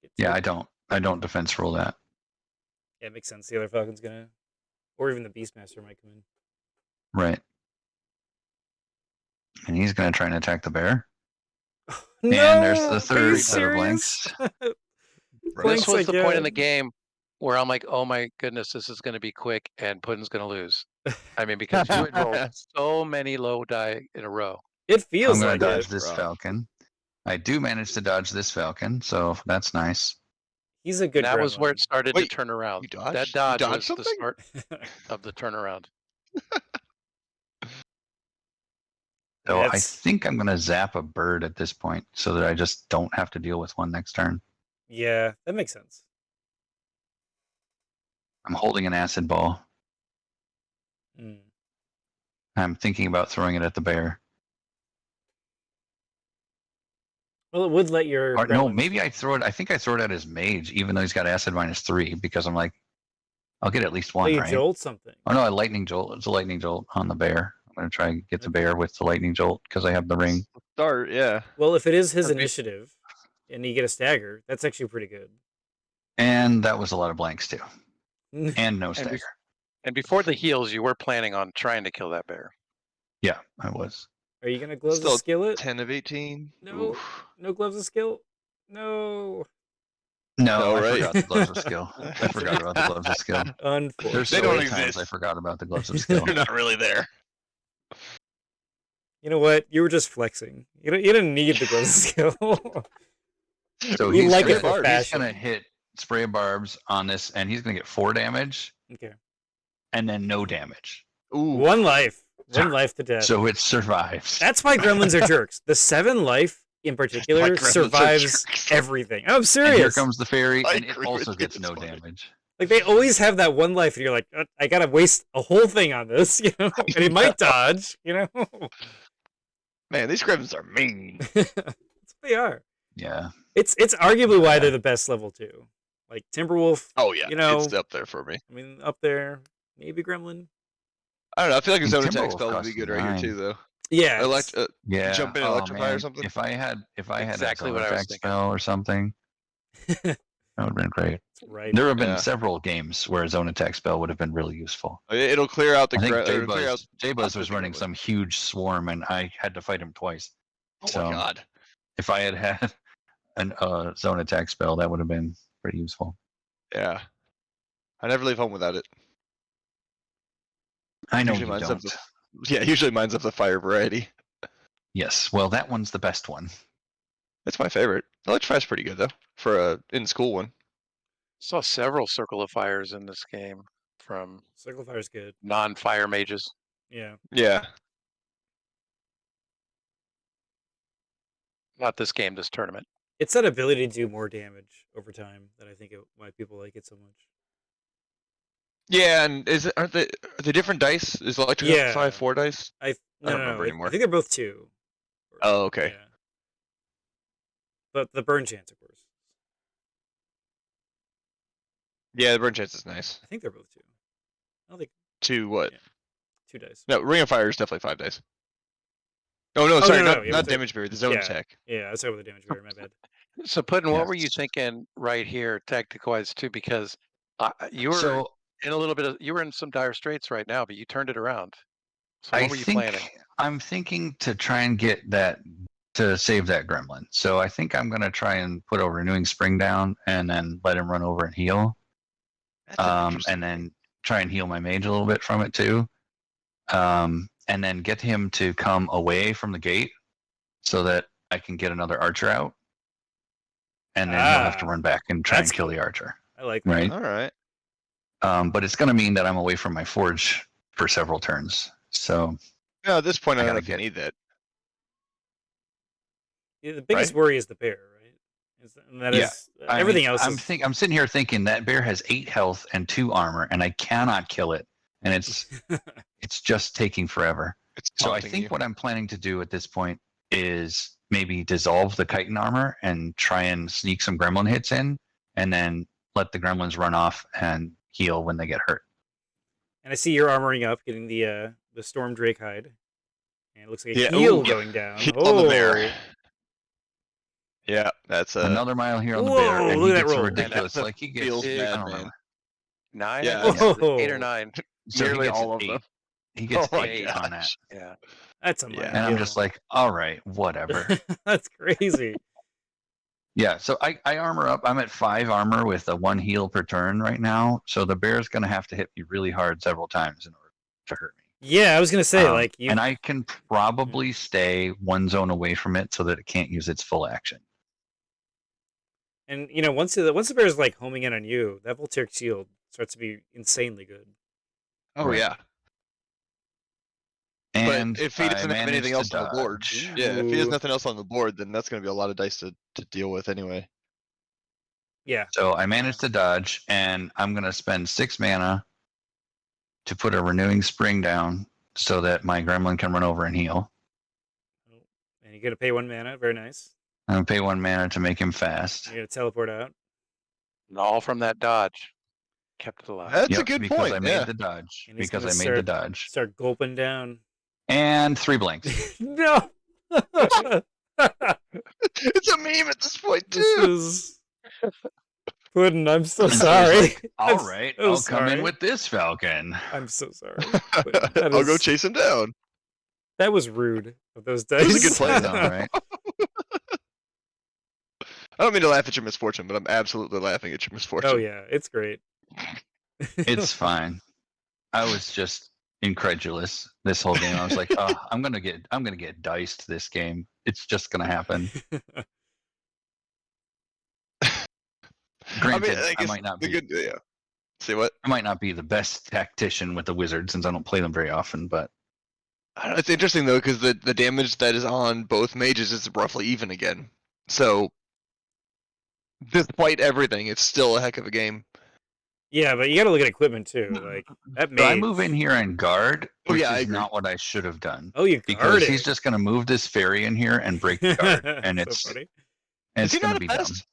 Get Yeah, two. I don't defense roll that. Yeah, it makes sense. The other Falcon's gonna, or even the Beastmaster might come in. Right. And he's gonna try and attack the bear. No, And there's the are you third set of serious? blanks. Blanks this was the point in the again. game where I'm like, oh my goodness, this is going to be quick and Puddin's going to lose. I mean, because you had rolled so many low die in a row. It feels I'm gonna like dodge it. this Rough. falcon. I do manage to dodge this falcon, so that's nice. He's a good. That was where it gremlin. started to Wait, turn around. you dodged? That You dodge dodged was something? the start of the turnaround. So I That's- think I'm gonna zap a bird at this point, so that I just don't have to deal with one next turn. Yeah, that makes sense. I'm holding an acid ball. Mm. I'm thinking about throwing it at the bear. Well, it would let your. Or, no, gremlins- maybe I throw it. I think I throw it at his mage, even though he's got acid -3, because I'm like, I'll get at least Oh, one, you right? jolt something. Oh no, a lightning jolt. It's a lightning jolt on the bear. I'm gonna try and get the bear with the lightning jolt because I have the ring. Start, yeah. Well, if it is his Okay. initiative, and you get a stagger, that's actually pretty good. And that was a lot of blanks too, Are and no And, stagger. and before the heals, you were planning on trying to kill that bear. Yeah, I was. you gonna gloves Still a skillet? 10 of 18. No. Oof. No gloves of skill. No. No, No, I right. forgot the gloves of skill. I forgot about the gloves of skill. Unfortunately. There's They so don't many times exist. I forgot about the gloves of skill. They're not really there. You know what? You were just flexing. You didn't need the gloves of skill. So You he's like gonna, it for he's fashion. gonna hit spray of barbs on this, and he's gonna get 4 damage, Okay. and then no damage. Ooh. 1 life. 1 life to death. So it survives. That's why gremlins are jerks. The 7 life in particular gremlins are survives jerks. everything. I'm And here serious. comes the fairy, I and it agree also with gets you, no it's funny. damage. Like they always have that 1 life, and you're like, I gotta waste a whole thing on this, you know. And he might dodge, you know. Man, these gremlins are mean. That's what they are. Yeah. It's arguably why they're the best level 2. Like Timberwolf, Oh yeah, You know- it's up there for me. I mean, up there, maybe Gremlin. I don't know. I feel like a And zone attack Timberwolf spell would be costs good right here 9. too, though. Yeah. Yeah. Jump in and electrify or something. If I had Exactly a what zone I was attack thinking. spell or something, that would have been great. Right. There have been Yeah. several games where a zone attack spell would have been really useful. It'll clear out the. I think it'll clear out J-Buzz was the running gremlin. some huge swarm, and I had to fight him twice. Oh So my god. if I had had a zone attack spell, that would have been pretty useful. Yeah. I never leave home without it. I know Usually you mine's of don't. usually mine's of the fire variety. Yes, well, that one's the best one. That's my favorite. Electrify's pretty good though for a in-school one. Saw several Circle of Fires in this game from Circle of Fire's good. non-fire mages. Yeah. Yeah. Not this game, this tournament. It's that ability to do more damage over time that I think why people like it so much. Yeah, and are they different dice? Is Electrify Yeah. 4 dice? I don't remember anymore. I think they're both 2. Oh, okay. Yeah. But the burn chance, of course. Yeah, the burn chance is nice. I think they're both 2. I don't think 2 what? Yeah. 2 dice. No, Ring of Fire is definitely 5 dice. Oh no, sorry, no, not yeah, damage barrier, the zone yeah. attack. Yeah, I was talking about the damage barrier. My bad. So, Puddin, what were you Yes. thinking right here, tactical-wise, too? Because you were in a little bit of, you were in some dire straits right now, but you turned it around. So, what were you planning? I'm thinking to try and get that to save that gremlin. So I think I'm going to try and put a renewing spring down and then let him run over and heal. And then try and heal my mage a little bit from it too. And then get him to come away from the gate so that I can get another archer out. And then he'll have to run back and try and kill the archer. I like that. Right? All right. But it's going to mean that I'm away from my forge for several turns. So Yeah, at this point, I gotta don't think I need that. Yeah, the biggest worry is the bear, right? And that is everything else. I'm sitting here thinking that bear has 8 health and 2 armor, and I cannot kill it, and it's just taking forever. So I think what I'm planning to do at this point is maybe dissolve the chitin armor and try and sneak some gremlin hits in, and then let the gremlins run off and heal when they get hurt. And I see you're armoring up, getting the Storm Drake hide, and it looks like a heal going down. On the bear. Yeah, that's another mile here on the bear, and look he at that gets roll. ridiculous. Like he gets, I don't know, 9, Yeah, 8 or 9. so he nearly gets all of 8. them. He gets Oh my 8 on that. Yeah. That's a minor And I'm just like, all right, whatever. That's crazy. Yeah, so I armor up. I'm at 5 armor with a 1 heal per turn right now. So the bear's going to have to hit me really hard several times in order to hurt me. Yeah, I was going to say, and I can probably stay 1 zone away from it so that it can't use its full action. And, once the bear's, like, homing in on you, that Voltaic shield starts to be insanely good. Oh, yeah. And but if he doesn't have anything else on the board, if he has nothing else on the board, then that's going to be a lot of dice to deal with anyway. Yeah. So I managed to dodge, and I'm going to spend 6 mana to put a renewing spring down so that my gremlin can run over and heal. And you're going to pay 1 mana. Very nice. I'm going to pay 1 mana to make him fast. You're going to teleport out. And all from that dodge. Kept it alive. That's a good because point. I made the dodge. Because I made the dodge. Start gulping down. And 3 blanks. No! It's a meme at this point, too. This is... Puddin, I'm so sorry. All right, I'll come in with this falcon. I'm so sorry. I'll go chase him down. That was rude of those dice. It was a good play, though, right? I don't mean to laugh at your misfortune, but I'm absolutely laughing at your misfortune. Oh yeah, it's great. It's fine. I was just incredulous this whole game. I was like, oh, I'm gonna get diced this game. It's just gonna happen. Granted, I might not be. Say what? I might not be the best tactician with the wizard since I don't play them very often, but it's interesting though because the damage that is on both mages is roughly even again. So despite everything, it's still a heck of a game. Yeah, but you got to look at equipment too. Like that mage. I move in here and guard, which I is agree. not what I should have done. Oh, you because he's just going to move this fairy in here and break the guard, and so it's funny. and it's Is he going not to a be dumb. pest?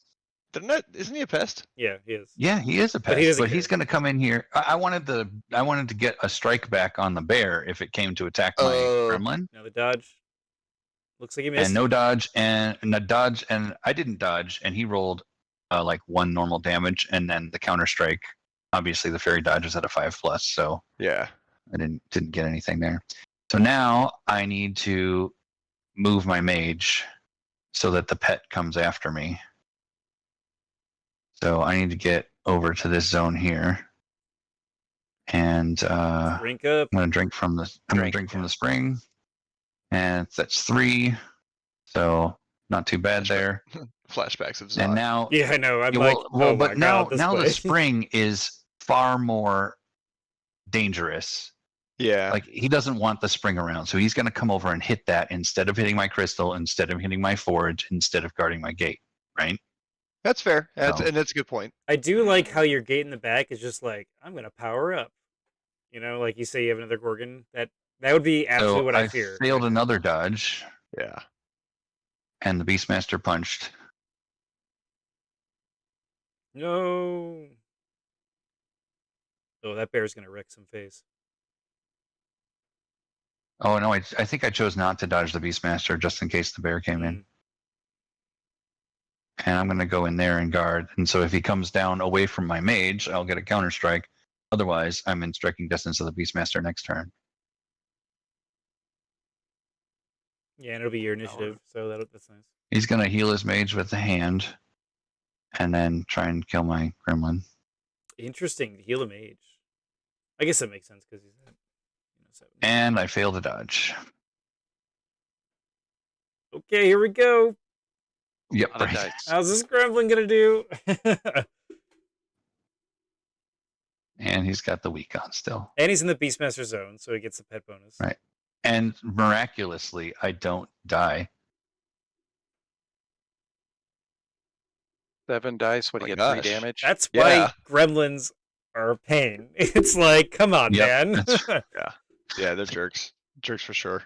They're not. Isn't he a pest? Yeah, he is. Yeah, he is a But he pest, doesn't but he's care. going to come in here. I wanted to get a strike back on the bear if it came to attack my Oh. gremlin. Now the dodge. Looks like he missed. And no dodge, and no dodge, and I didn't dodge, and he rolled like 1 normal damage, and then the counter strike. Obviously, the fairy dodge is at a 5+, so Yeah. I didn't get anything there. So now I need to move my mage so that the pet comes after me. So I need to get over to this zone here, and Drink up. I'm gonna drink from the spring, and that's 3. So not too bad there. Flashbacks of Zod. And now, Yeah, I know. I'm yeah, like, well, oh but my now God, this the play. spring is far more dangerous. Yeah. Like he doesn't want the spring around, so he's gonna come over and hit that instead of hitting my crystal, instead of hitting my forge, instead of guarding my gate. Right? That's fair. So- And that's a good point. I do like how your gate in the back is just like, I'm gonna power up. You know, like you say you have another Gorgon. That would be absolutely So what I fear. failed another dodge, Yeah. and the Beastmaster punched. No. Oh, that bear's gonna wreck some face. Oh no, I think I chose not to dodge the Beastmaster just in case the bear came in. And I'm gonna go in there and guard. And so if he comes down away from my mage, I'll get a counter strike. Otherwise, I'm in striking distance of the Beastmaster next turn. Yeah, and it'll be your initiative, so that's nice. He's gonna heal his mage with the hand, and then try and kill my gremlin. Interesting. Heal a mage. I guess that makes sense because he's at 7. And I failed to dodge. Okay, here we go. Yep. On a Right. dice. How's this gremlin gonna do? And he's got the weak on still. And he's in the Beastmaster zone, so he gets the pet bonus. Right. And miraculously, I don't die. 7 dice. What do My you get? 3 gosh. damage. That's Yeah. why gremlins are a pain. It's like, come on, Yep, man. that's- Yeah, they're jerks. Jerks for sure.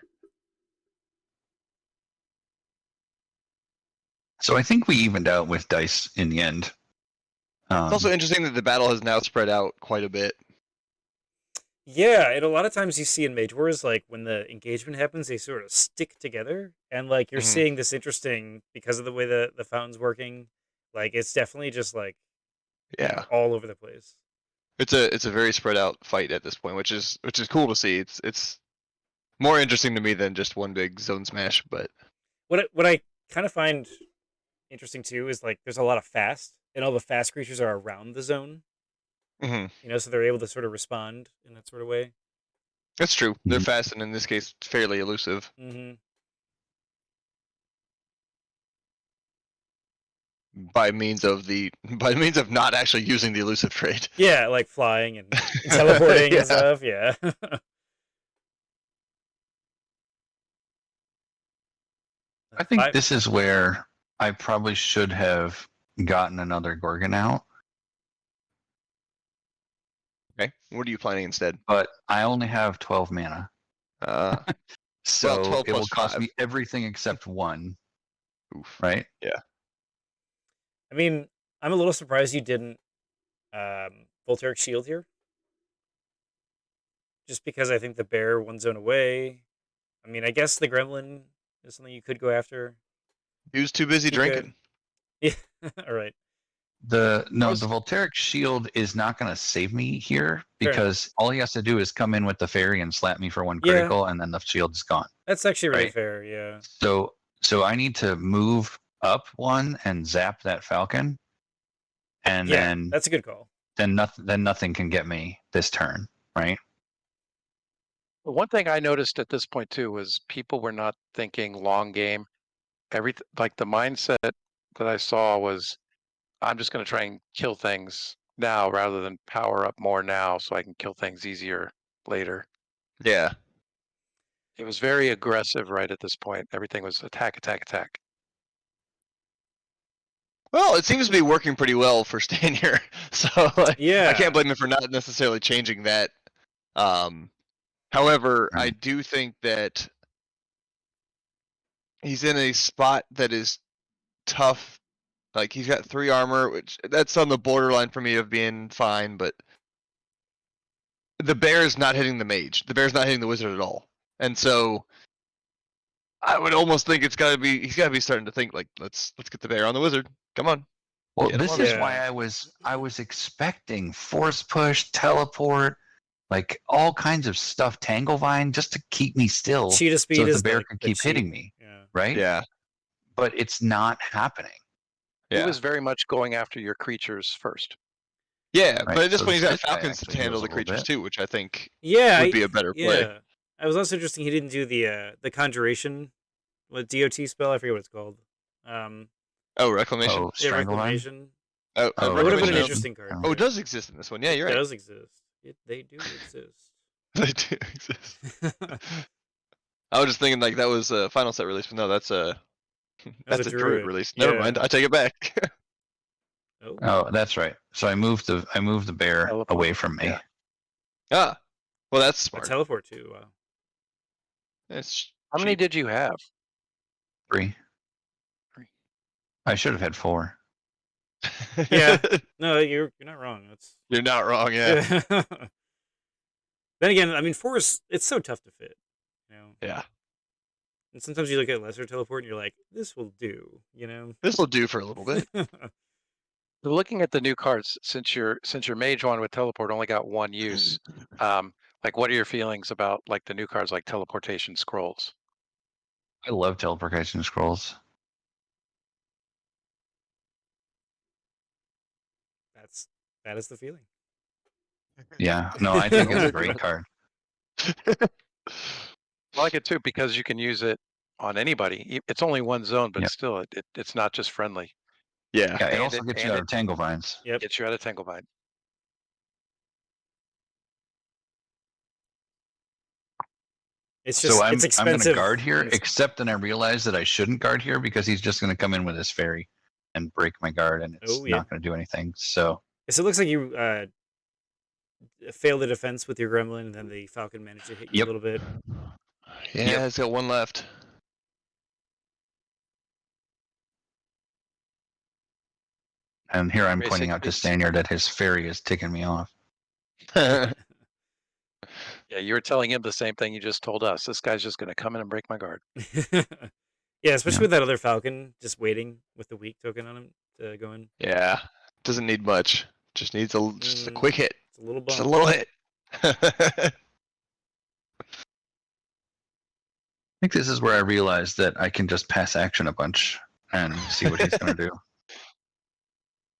So I think we evened out with dice in the end. It's also interesting that the battle has now spread out quite a bit. Yeah, and a lot of times you see in Mage Wars, like when the engagement happens, they sort of stick together, and like you're Mhm. seeing this interesting because of the way the fountain's working. Like it's definitely just like Yeah. all over the place. It's a very spread out fight at this point, which is cool to see. It's more interesting to me than just one big zone smash, but What I kind of find interesting too is like there's a lot of fast, and all the fast creatures are around the zone. Mhm. You know, so they're able to sort of respond in that sort of way. That's true. They're Mhm. fast and in this case fairly elusive Mm-hmm. by means of not actually using the elusive trait. Yeah, like flying and teleporting Yeah. and stuff. Yeah. I think Five- this is where I probably should have gotten another Gorgon out, Okay. What are you planning instead? but I only have 12 mana. So 12 it will plus cost 5. me everything except 1, Oof. right? I mean, I'm a little surprised you didn't Voltaic Shield here. Just because I think the bear one zone away. I mean, I guess the gremlin is something you could go after. He was too busy You could. drinking. Yeah. All right. The Was- Voltaic Shield is not going to save me here Fair because all he has to do is come in with the fairy and slap me for 1 Yeah. critical, and then the shield is gone. That's actually really Right. fair. Yeah. So I need to move up 1 and zap that falcon, and Yeah. That's a good call. then nothing can get me this turn, right? But one thing I noticed at this point too was people were not thinking long game. Like the mindset that I saw was, I'm just going to try and kill things now rather than power up more now so I can kill things easier later. Yeah. It was very aggressive right at this point. Everything was attack, attack, attack. Well, it seems to be working pretty well for Stanyer. So Yeah. I can't blame him for not necessarily changing that. However, I Right. do think that he's in a spot that is tough Like he's got 3 armor, which that's on the borderline for me of being fine, but the bear is not hitting the mage. The bear's not hitting the wizard at all. And so I would almost think he's gotta be starting to think like, let's get the bear on the wizard. Come on. Well, Get him this on is there. why I was expecting force push, teleport, like all kinds of stuff, Tanglevine, just to keep me still, Cheetah speed so that is the bear like can the keep cheat. hitting me, Yeah. right? Yeah. But it's not happening. He Yeah. was very much going after your creatures first. Yeah, Right, but at this so point he's this got guy falcons to actually handle heals the a little creatures bit. too, which I think Yeah, would be a better play. Yeah, it was also interesting. He didn't do the conjuration, what DOT spell? I forget what it's called. Oh, reclamation. Oh, Yeah, Strangleline? reclamation. Oh, Oh, It would have been an reclamation. interesting card. Oh, Oh, yeah. it does exist in this one. Yeah, you're It right. does exist. They do exist. They do exist. I was just thinking like that was a final set release, but no, that's a That's that's a a druid druid. release. Never Yeah. mind. I take it back. Oh, Oh, that's right. So I moved the bear Teleport. away from me. Yeah. Ah, well, that's a smart. teleport too. Wow. It's How many cheap. did you have? 3. 3. I should have had 4. Yeah. No, you're not wrong. That's You're not wrong. Yeah. Then again, I mean, force. It's so tough to fit. You know. Yeah. And sometimes you look at lesser teleport and you're like, this will do. You know. This will do for a little bit. So looking at the new cards, since your mage one with teleport only got 1 use, like what are your feelings about like the new cards like teleportation scrolls? I love teleportation scrolls. That is the feeling. Yeah, no, I think it's a great card. I like it too because you can use it on anybody. It's only 1 zone, but Yep. still, it's not just friendly. Yeah. Yeah, it And also it- gets you and out of Tanglevines. Yep. Gets you out of Tanglevine. It's just So I'm it's going expensive. to guard here, and it's- except then I realize that I shouldn't guard here because he's just going to come in with his fairy and break my guard, and it's Oh, yeah. not going to do anything. So So it looks like you failed the defense with your gremlin, and then the falcon managed to hit you Yep. a little bit. Yeah. Yep. It's got 1 left. and here I'm pointing out to Basically- Stanyer that his fairy is ticking me off. Yeah, you were telling him the same thing you just told us. This guy's just going to come in and break my guard. Yeah, especially Yeah. with that other falcon just waiting with the weak token on him to go in. Yeah. Doesn't need much. Just needs just a quick hit. It's a little Just a bump. little hit. I think this is where I realized that I can just pass action a bunch and see what he's going to do.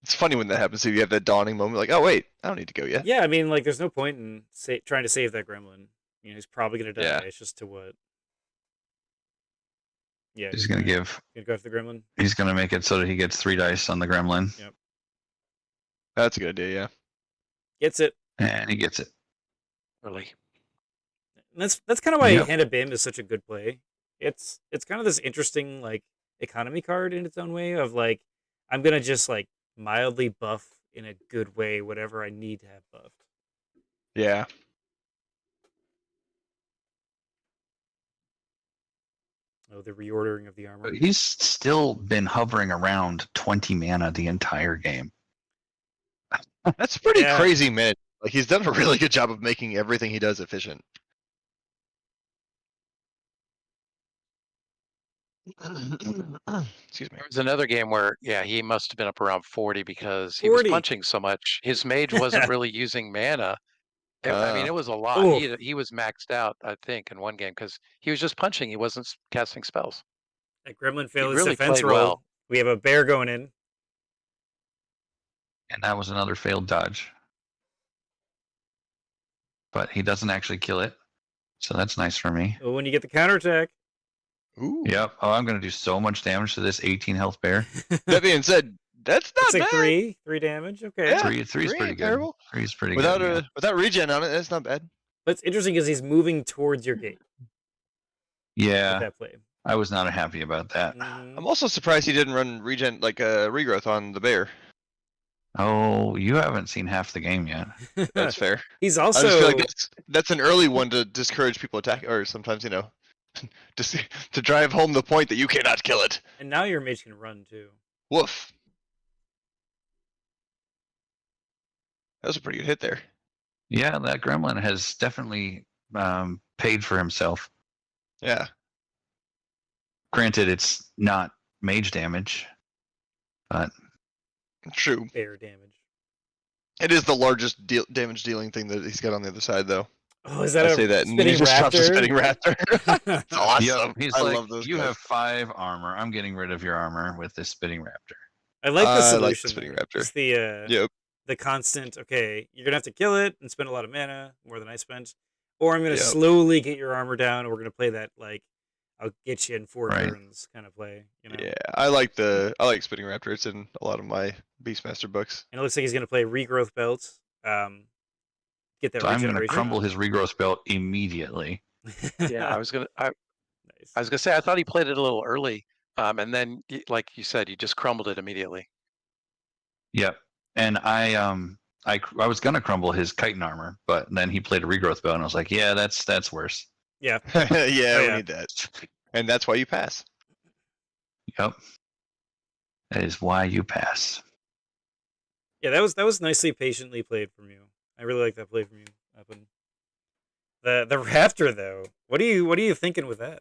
It's funny when that happens. If you have that dawning moment, like, oh wait, I don't need to go yet. Yeah, I mean, like, there's no point in trying to save that gremlin. You know, he's probably gonna die. Yeah. It's just to what? Yeah, He's going to gonna go after the gremlin. He's going to make it so that he gets 3 dice on the gremlin, That's a good idea. Yeah. Gets it. and he gets it. Really. And that's kind of why Yep. Hand of Bim is such a good play. It's kind of this interesting like economy card in its own way of like I'm gonna just like mildly buff in a good way whatever I need to have buffed. Yeah. Oh, the reordering of the armor. But he's still been hovering around 20 mana the entire game. That's pretty Yeah. crazy, man. Like he's done a really good job of making everything he does efficient. Excuse me. There was another game where, yeah, he must have been up around 40 because he 40. was punching so much. His mage wasn't really using mana. I mean, Ah. it was a lot. Ooh. He was maxed out, I think, in one game because he was just punching. He wasn't casting spells. That gremlin failed its really defense played roll. well. We have a bear going in. And that was another failed dodge. But he doesn't actually kill it. So that's nice for me. Oh, when you get the counterattack. Ooh. Yep. Oh, I'm going to do so much damage to this 18 health bear. That being said, that's not It's like bad. three damage. Okay. Yeah. Three's three pretty ain't good. terrible. Three's pretty Without good. without regen on it, that's not bad. But it's interesting because he's moving towards your gate Yeah, with that play. I was not happy about that. Mhm. I'm also surprised he didn't run regen like regrowth on the bear. Oh, you haven't seen half the game yet. That's fair. He's I just also feel like that's an early one to discourage people attack, or sometimes just to drive home the point that you cannot kill it. and now your mage can run too. Woof. That was a pretty good hit there. Yeah, that gremlin has definitely paid for himself. Yeah. Granted, it's not mage damage, but True. Bear damage. It is the largest damage dealing thing that he's got on the other side, though. Oh, is that I a say that, and he spinning just drops a raptor? spinning raptor. It's awesome. He's I like, love those you guys. have 5 armor. I'm getting rid of your armor with this spitting raptor. I like the I solution. like the spinning there. raptor. Just the Yep. the constant. Okay, you're gonna have to kill it and spend a lot of mana, more than I spent, or I'm gonna Yep. slowly get your armor down, and we're gonna play that like I'll get you in 4 Right. turns kind of play. You know. Yeah, I like spinning raptor. It's in a lot of my Beastmaster books. And it looks like he's gonna play regrowth belt. Get that So I'm going to regeneration. crumble his regrowth belt immediately. Yeah, I was gonna Nice. say I thought he played it a little early, and then like you said, you just crumbled it immediately. Yep. And I was going to crumble his chitin armor, but then he played a regrowth belt, and I was like, yeah, that's worse. Yeah. Yeah, we yeah. need that, and that's why you pass. Yep. That is why you pass. Yeah, that was nicely patiently played from you. I really like that play from you, Evan. The raptor though, what are you thinking with that?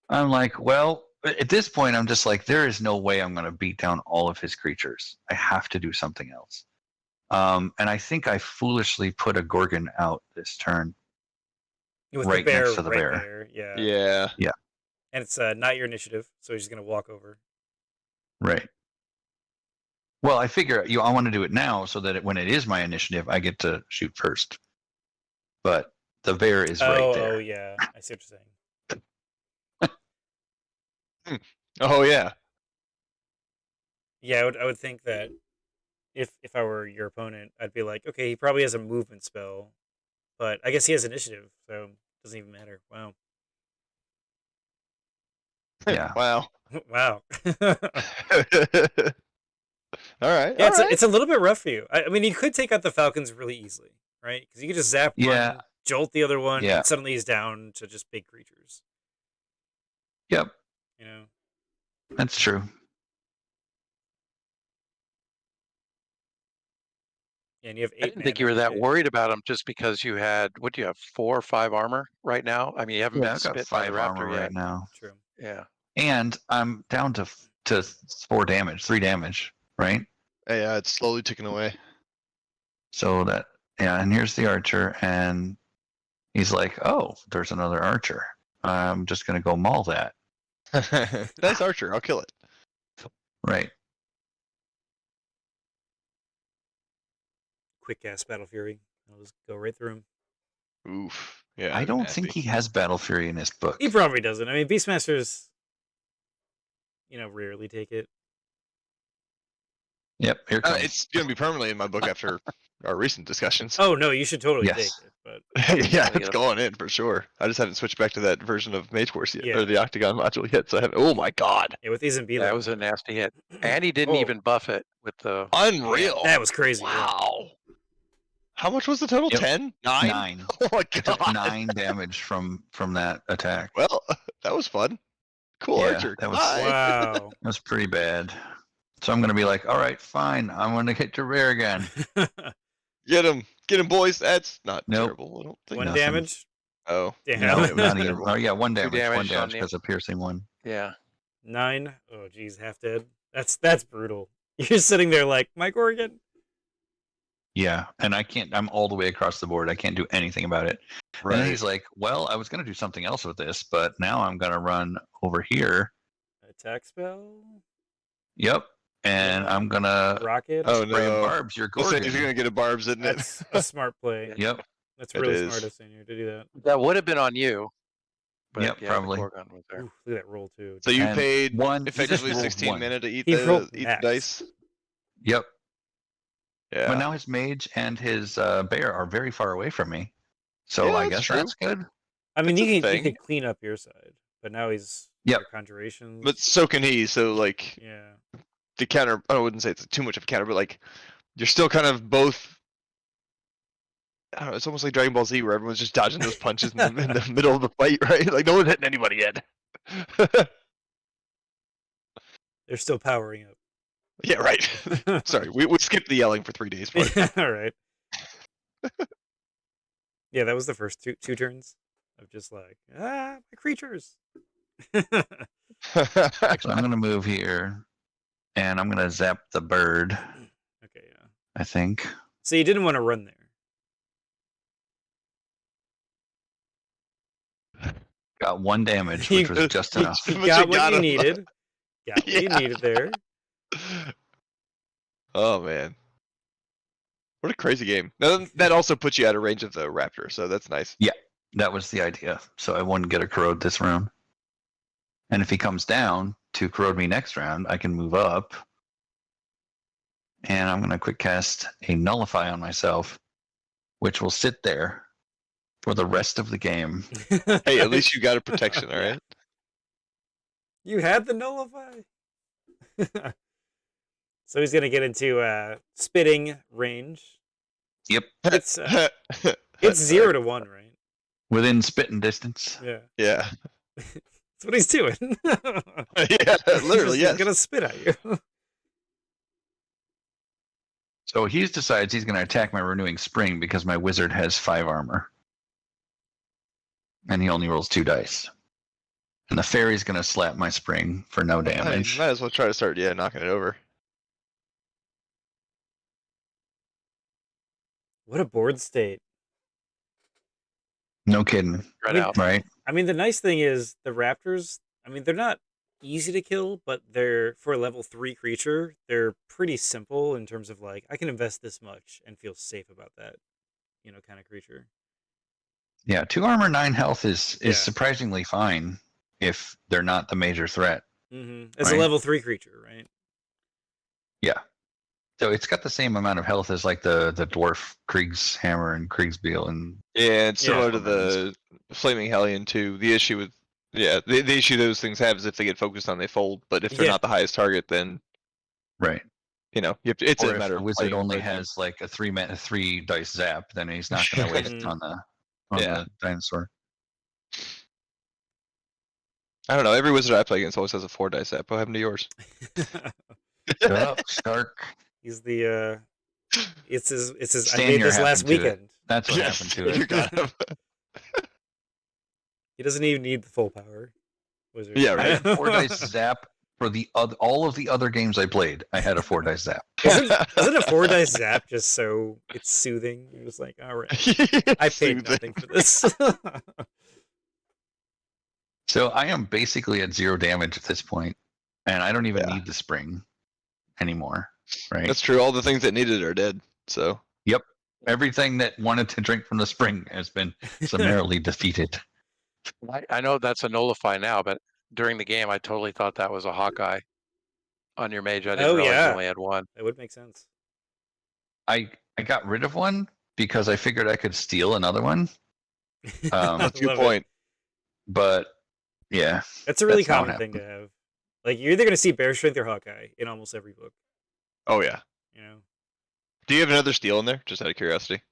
I'm like, well, at this point, I'm just like, there is no way I'm going to beat down all of his creatures. I have to do something else. And I think I foolishly put a Gorgon out this turn. With Right the bear, next to the right bear. there, yeah. Yeah. And it's not your initiative, so he's just gonna walk over. Right. Well, I figure I want to do it now so that when it is my initiative, I get to shoot first. But the bear is right there. Oh yeah, I see what you're saying. Oh yeah. Yeah, I would think that if I were your opponent, I'd be like, okay, he probably has a movement spell, but I guess he has initiative, so it doesn't even matter. Wow. Yeah. Wow. Wow. All right. Yeah, all right. it's a little bit rough for you. I mean, you could take out the Falcons really easily, right? Because you could just zap Yeah. one, jolt the other one, Yeah. and suddenly he's down to just big creatures. Yep. You know? That's true. Yeah, and you have 8 I didn't think you were that worried about him just because you had, what do you have, 4 or 5 armor right now? I mean, you haven't Yeah, been I've got spit by the 5 raptor armor yet. right now. True. Yeah. And I'm down to 4 damage, 3 damage, right? Yeah, it's slowly ticking away. So and here's the archer, and he's like, oh, there's another archer. I'm just going to go maul that. That's Archer. I'll kill it. Right. Quick ass Battle Fury. I'll just go right through him. Oof. Yeah. I don't nasty. think he has Battle Fury in his book. He probably doesn't. I mean, Beastmasters, rarely take it. Yep, here comes. It's gonna be permanently in my book after our recent discussions. Oh no, you should totally Yes. take it. But Yeah, it's going in for sure. I just haven't switched back to that version of Mage Force yet, Yeah. or the Octagon module yet. So I haven't. Oh my god, yeah, with these and That was a nasty hit. And he didn't Oh. even buff it with the. unreal! that was crazy. yeah. Wow. How much was the total? Yep. 10? 9. Oh my I took god. 9 damage from that attack. Well, that was fun. Cool Yeah, Archer. that was- Bye. Wow. That was pretty bad. So I'm going to be like, all right, fine. I'm going to hit your bear again. Get him, boys. That's not Nope. terrible. I don't think. One Nothing. damage. Oh, Damn. No, it was not even. terrible. Oh, yeah, 1 damage. 1 damage on damage the- because of piercing 1. Yeah. 9. Oh geez, half dead. That's brutal. You're sitting there like Mike Oregon. Yeah, and I can't. I'm all the way across the board. I can't do anything about it. And then he's like, well, I was going to do something else with this, but now I'm going to run over here. Attack spell. Yep. And I'm going to Rocket. Oh spray no. barbs your Let's say Gorgon. if you're gonna get a barbs, isn't it? That's a smart play. Yep. That's It really is. smart of Stanyer to do that. That would have been on you. But Yep, yeah, probably. The Gorgon was there. Ooh, look at that roll too. So you And paid one- he effectively just rolled 16 one. mana to eat He the rolled eat the dice. Yep. Yeah. But now his mage and his bear are very far away from me. So Yeah, I that's guess true. that's good. I mean, That's a you thing. can clean up your side, but now he's Yep. your conjurations. But so can he. So like yeah, the counter. I wouldn't say it's too much of a counter, but like you're still kind of both. I don't know. It's almost like Dragon Ball Z, where everyone's just dodging those punches in the middle of the fight, right? Like no one's hitting anybody yet. they're still powering up. Yeah, right. Sorry, we skipped the yelling for 3 days. All right. Yeah, that was the first two turns of just like, my creatures. So I'm going to move here, and I'm going to zap the bird. Okay, yeah. I think. So you didn't want to run there. Got 1 damage, which was just enough. You got what you needed. Got what you needed there. Oh man, what a crazy game! That also puts you out of range of the raptor, so that's nice. Yeah, that was the idea. So I wouldn't get a corrode this round. And if he comes down to corrode me next round, I can move up. And I'm going to quick cast a nullify on myself, which will sit there for the rest of the game. Hey, at least you got a protection, all right? You had the nullify. So he's going to get into spitting range. Yep. It's 0 to 1, right? Within spitting distance. Yeah. Yeah. That's what he's doing. Yeah, literally, yes. He's going to spit at you. So he decides he's going to attack my renewing spring because my wizard has 5 armor. And he only rolls 2 dice. And the fairy's going to slap my spring for no damage. Might as well try to start, knocking it over. What a board state. No kidding. Right? I mean, the nice thing is the raptors, I mean, they're not easy to kill, but they're, for a level 3 creature, they're pretty simple in terms of like, I can invest this much and feel safe about that, kind of creature. Yeah, 2 armor, 9 health is surprisingly fine if they're not the major threat. Mm-hmm. As a level 3 creature, right? Yeah. So it's got the same amount of health as like the dwarf Krieg's Hammer and Kriegsbeil and it's similar to the Flaming Hellion too. The issue with the issue those things have is if they get focused on, they fold. But if they're not the highest target, then right. You have to, it's or a matter if of the wizard only has like a 3 dice zap, then he's not going to waste on the dinosaur. I don't know. Every wizard I play against always has a 4 dice zap. What happened to yours? Shut up, Shark. He's the it's his Stanyer I made this last weekend. That's what happened to it. You got him. He doesn't even need the full power. Wizard. Yeah, right. I had 4 dice zap for all of the other games I played. I had a 4 dice zap. Isn't a 4 dice zap just so it's soothing? You're just like, all right, I paid nothing for this. So I am basically at 0 damage at this point, and I don't even need the spring anymore. Right? That's true. All the things that needed are dead. So. Yep. Everything that wanted to drink from the spring has been summarily defeated. I know that's a nullify now, but during the game, I totally thought that was a Hawkeye on your mage. I didn't realize you only had 1. That would make sense. I got rid of 1 because I figured I could steal another one. That's a good point. But yeah, that's a really common thing to have. Like you're either going to see Bear Strength or Hawkeye in almost every book. Oh yeah. Do you have another steal in there? Just out of curiosity.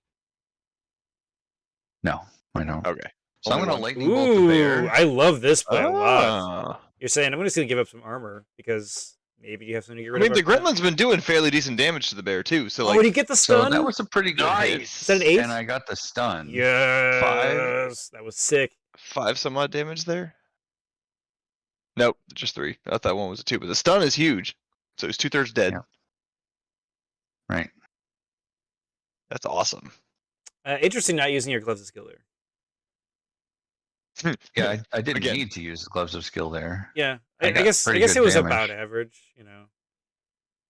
No, I don't. Okay. So I'm going to lightning bolt the bear. I love this play a lot. You're saying I'm just going to give up some armor because maybe you have something to get rid of. I mean, the Gremlin's been doing fairly decent damage to the bear too. So would he get the stun? So that was a pretty good hit. Is that an 8? And I got the stun. Yes. 5. That was sick. 5 some odd damage there. Nope, just 3. I thought that one was a 2, but the stun is huge. So he's 2/3 dead. Yeah. Right. That's awesome. Interesting not using your gloves of skill there. Yeah, I didn't need to use the gloves of skill there. Yeah, I guess it was about average,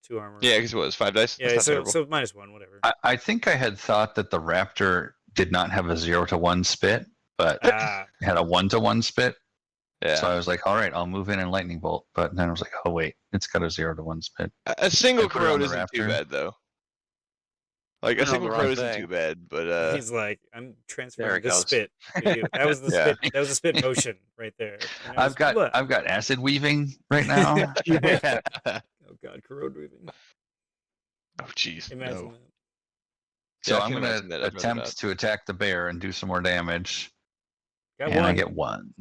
2 armor. Yeah, because it was 5 dice. Yeah, so -1, whatever. I think I had thought that the raptor did not have a 0 to 1 spit, but it had a 1 to 1 spit. Yeah. So I was like, all right, I'll move in and lightning bolt. But then I was like, oh wait, it's got a 0 to 1 spit. A single corrode isn't too bad though. Like a single corrode isn't too bad, but he's like, I'm transferring the spit. That was the spit. That was the spit motion right there. I've got acid weaving right now. Yeah. Oh god, corrode weaving. Oh jeez. Imagine that. So I'm gonna attempt to attack the bear and do some more damage. Got 1. I get 1.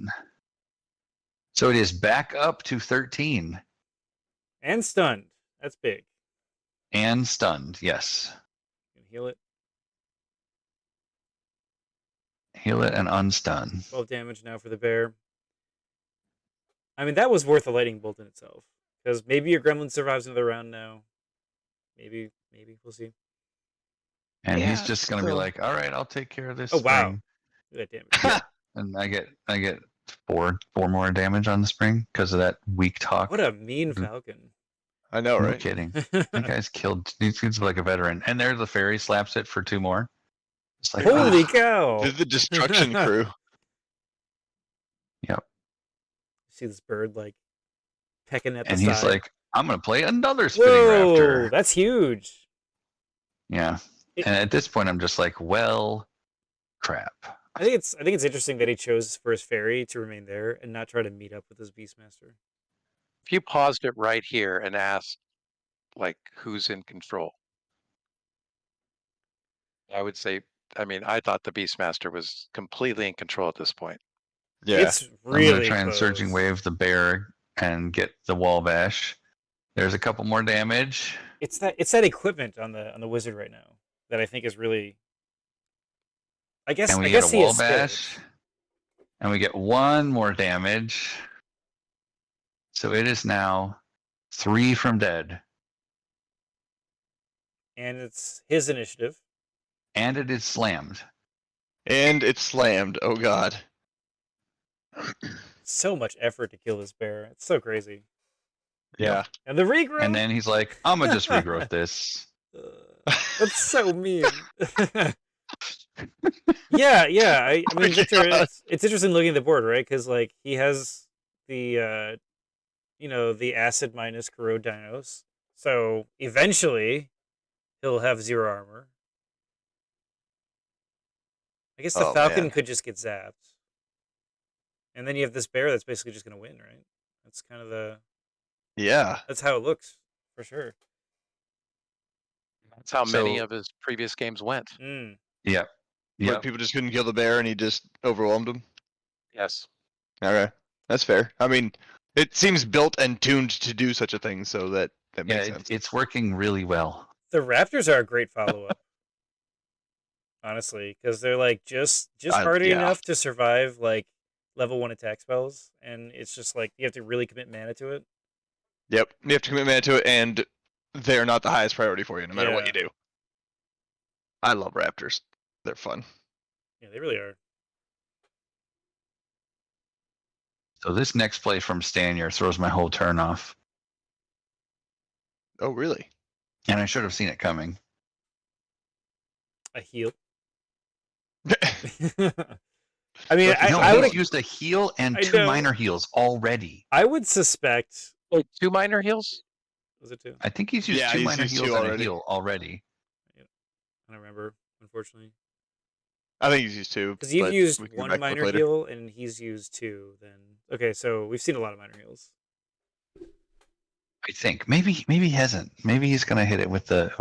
So it is back up to 13. And stunned. That's big. And stunned, yes. Can heal it. Heal it and unstun. 12 damage now for the bear. I mean, that was worth a lightning bolt in itself. Because maybe your gremlin survives another round now. Maybe. We'll see. And Yeah, he's just going to be still. like, all right, I'll take care of this Oh, wow. spring. Look at that damage. And I get four more damage on the spring because of that weak talk. What a mean falcon. I know, No right? kidding. That guy's killed. He seems like a veteran. And there's the fairy slaps it for 2 more. It's like, Holy ah. cow. This is the destruction crew. Yep. See this bird like pecking at the And side. he's like, I'm going to play another spinning whoa, raptor. that's huge. Yeah. And at this point, I'm just like, well, crap. I think it's interesting that he chose for his fairy to remain there and not try to meet up with his Beastmaster. If you paused it right here and asked, like, who's in control, I would say, I mean, I thought the Beastmaster was completely in control at this point. Yeah. It's I'm going really to try and close. Surging Wave the bear and get the wall bash. There's a couple more damage. It's that equipment on the wizard right now that I think is really. I guess And we I get guess a he wall is bash. scared. And we get 1 more damage. So it is now 3 from dead. And it's his initiative. And it is slammed. And it's slammed. Oh god. So much effort to kill this bear. It's so crazy. Yeah. And the regrowth. And then he's like, I'm going to just regrowth this. That's so mean. yeah. I mean, Victor, it's interesting looking at the board, right? Because like he has the the acid minus corrode dinos, so eventually he'll have 0 armor. I guess the falcon man. could just get zapped, and then you have this bear that's basically just going to win, right? That's kind of Yeah. that's how it looks for sure. That's how many So- of his previous games went. Mm. Yep. Like Yep. people just couldn't kill the bear and he just overwhelmed them. Yes. Okay. That's fair. I mean, it seems built and tuned to do such a thing, so that makes sense. It's working really well. The Raptors are a great follow-up, honestly, because they're like just hardy yeah. enough to survive like level 1 attack spells, and it's just like you have to really commit mana to it. Yep. You have to commit mana to it, and they're not the highest priority for you, no matter what Yeah. you do. I love raptors. They're fun. Yeah, they really are. So this next play from Stanyer throws my whole turn off. Oh, really? And I should have seen it coming. A heal. I mean, No, I he's would used a heal and I 2 know. minor heals already. I would suspect. Wait, 2 minor heals? Was it 2? I think he's used Yeah, 2 he's minor used heals 2 and a already. heal already. I don't remember, unfortunately, I think he's used 2. because you've but used we can go 1 back and look minor later. heal and he's used 2. Then okay, so we've seen a lot of minor heals. I think maybe he hasn't. Maybe he's gonna hit it with the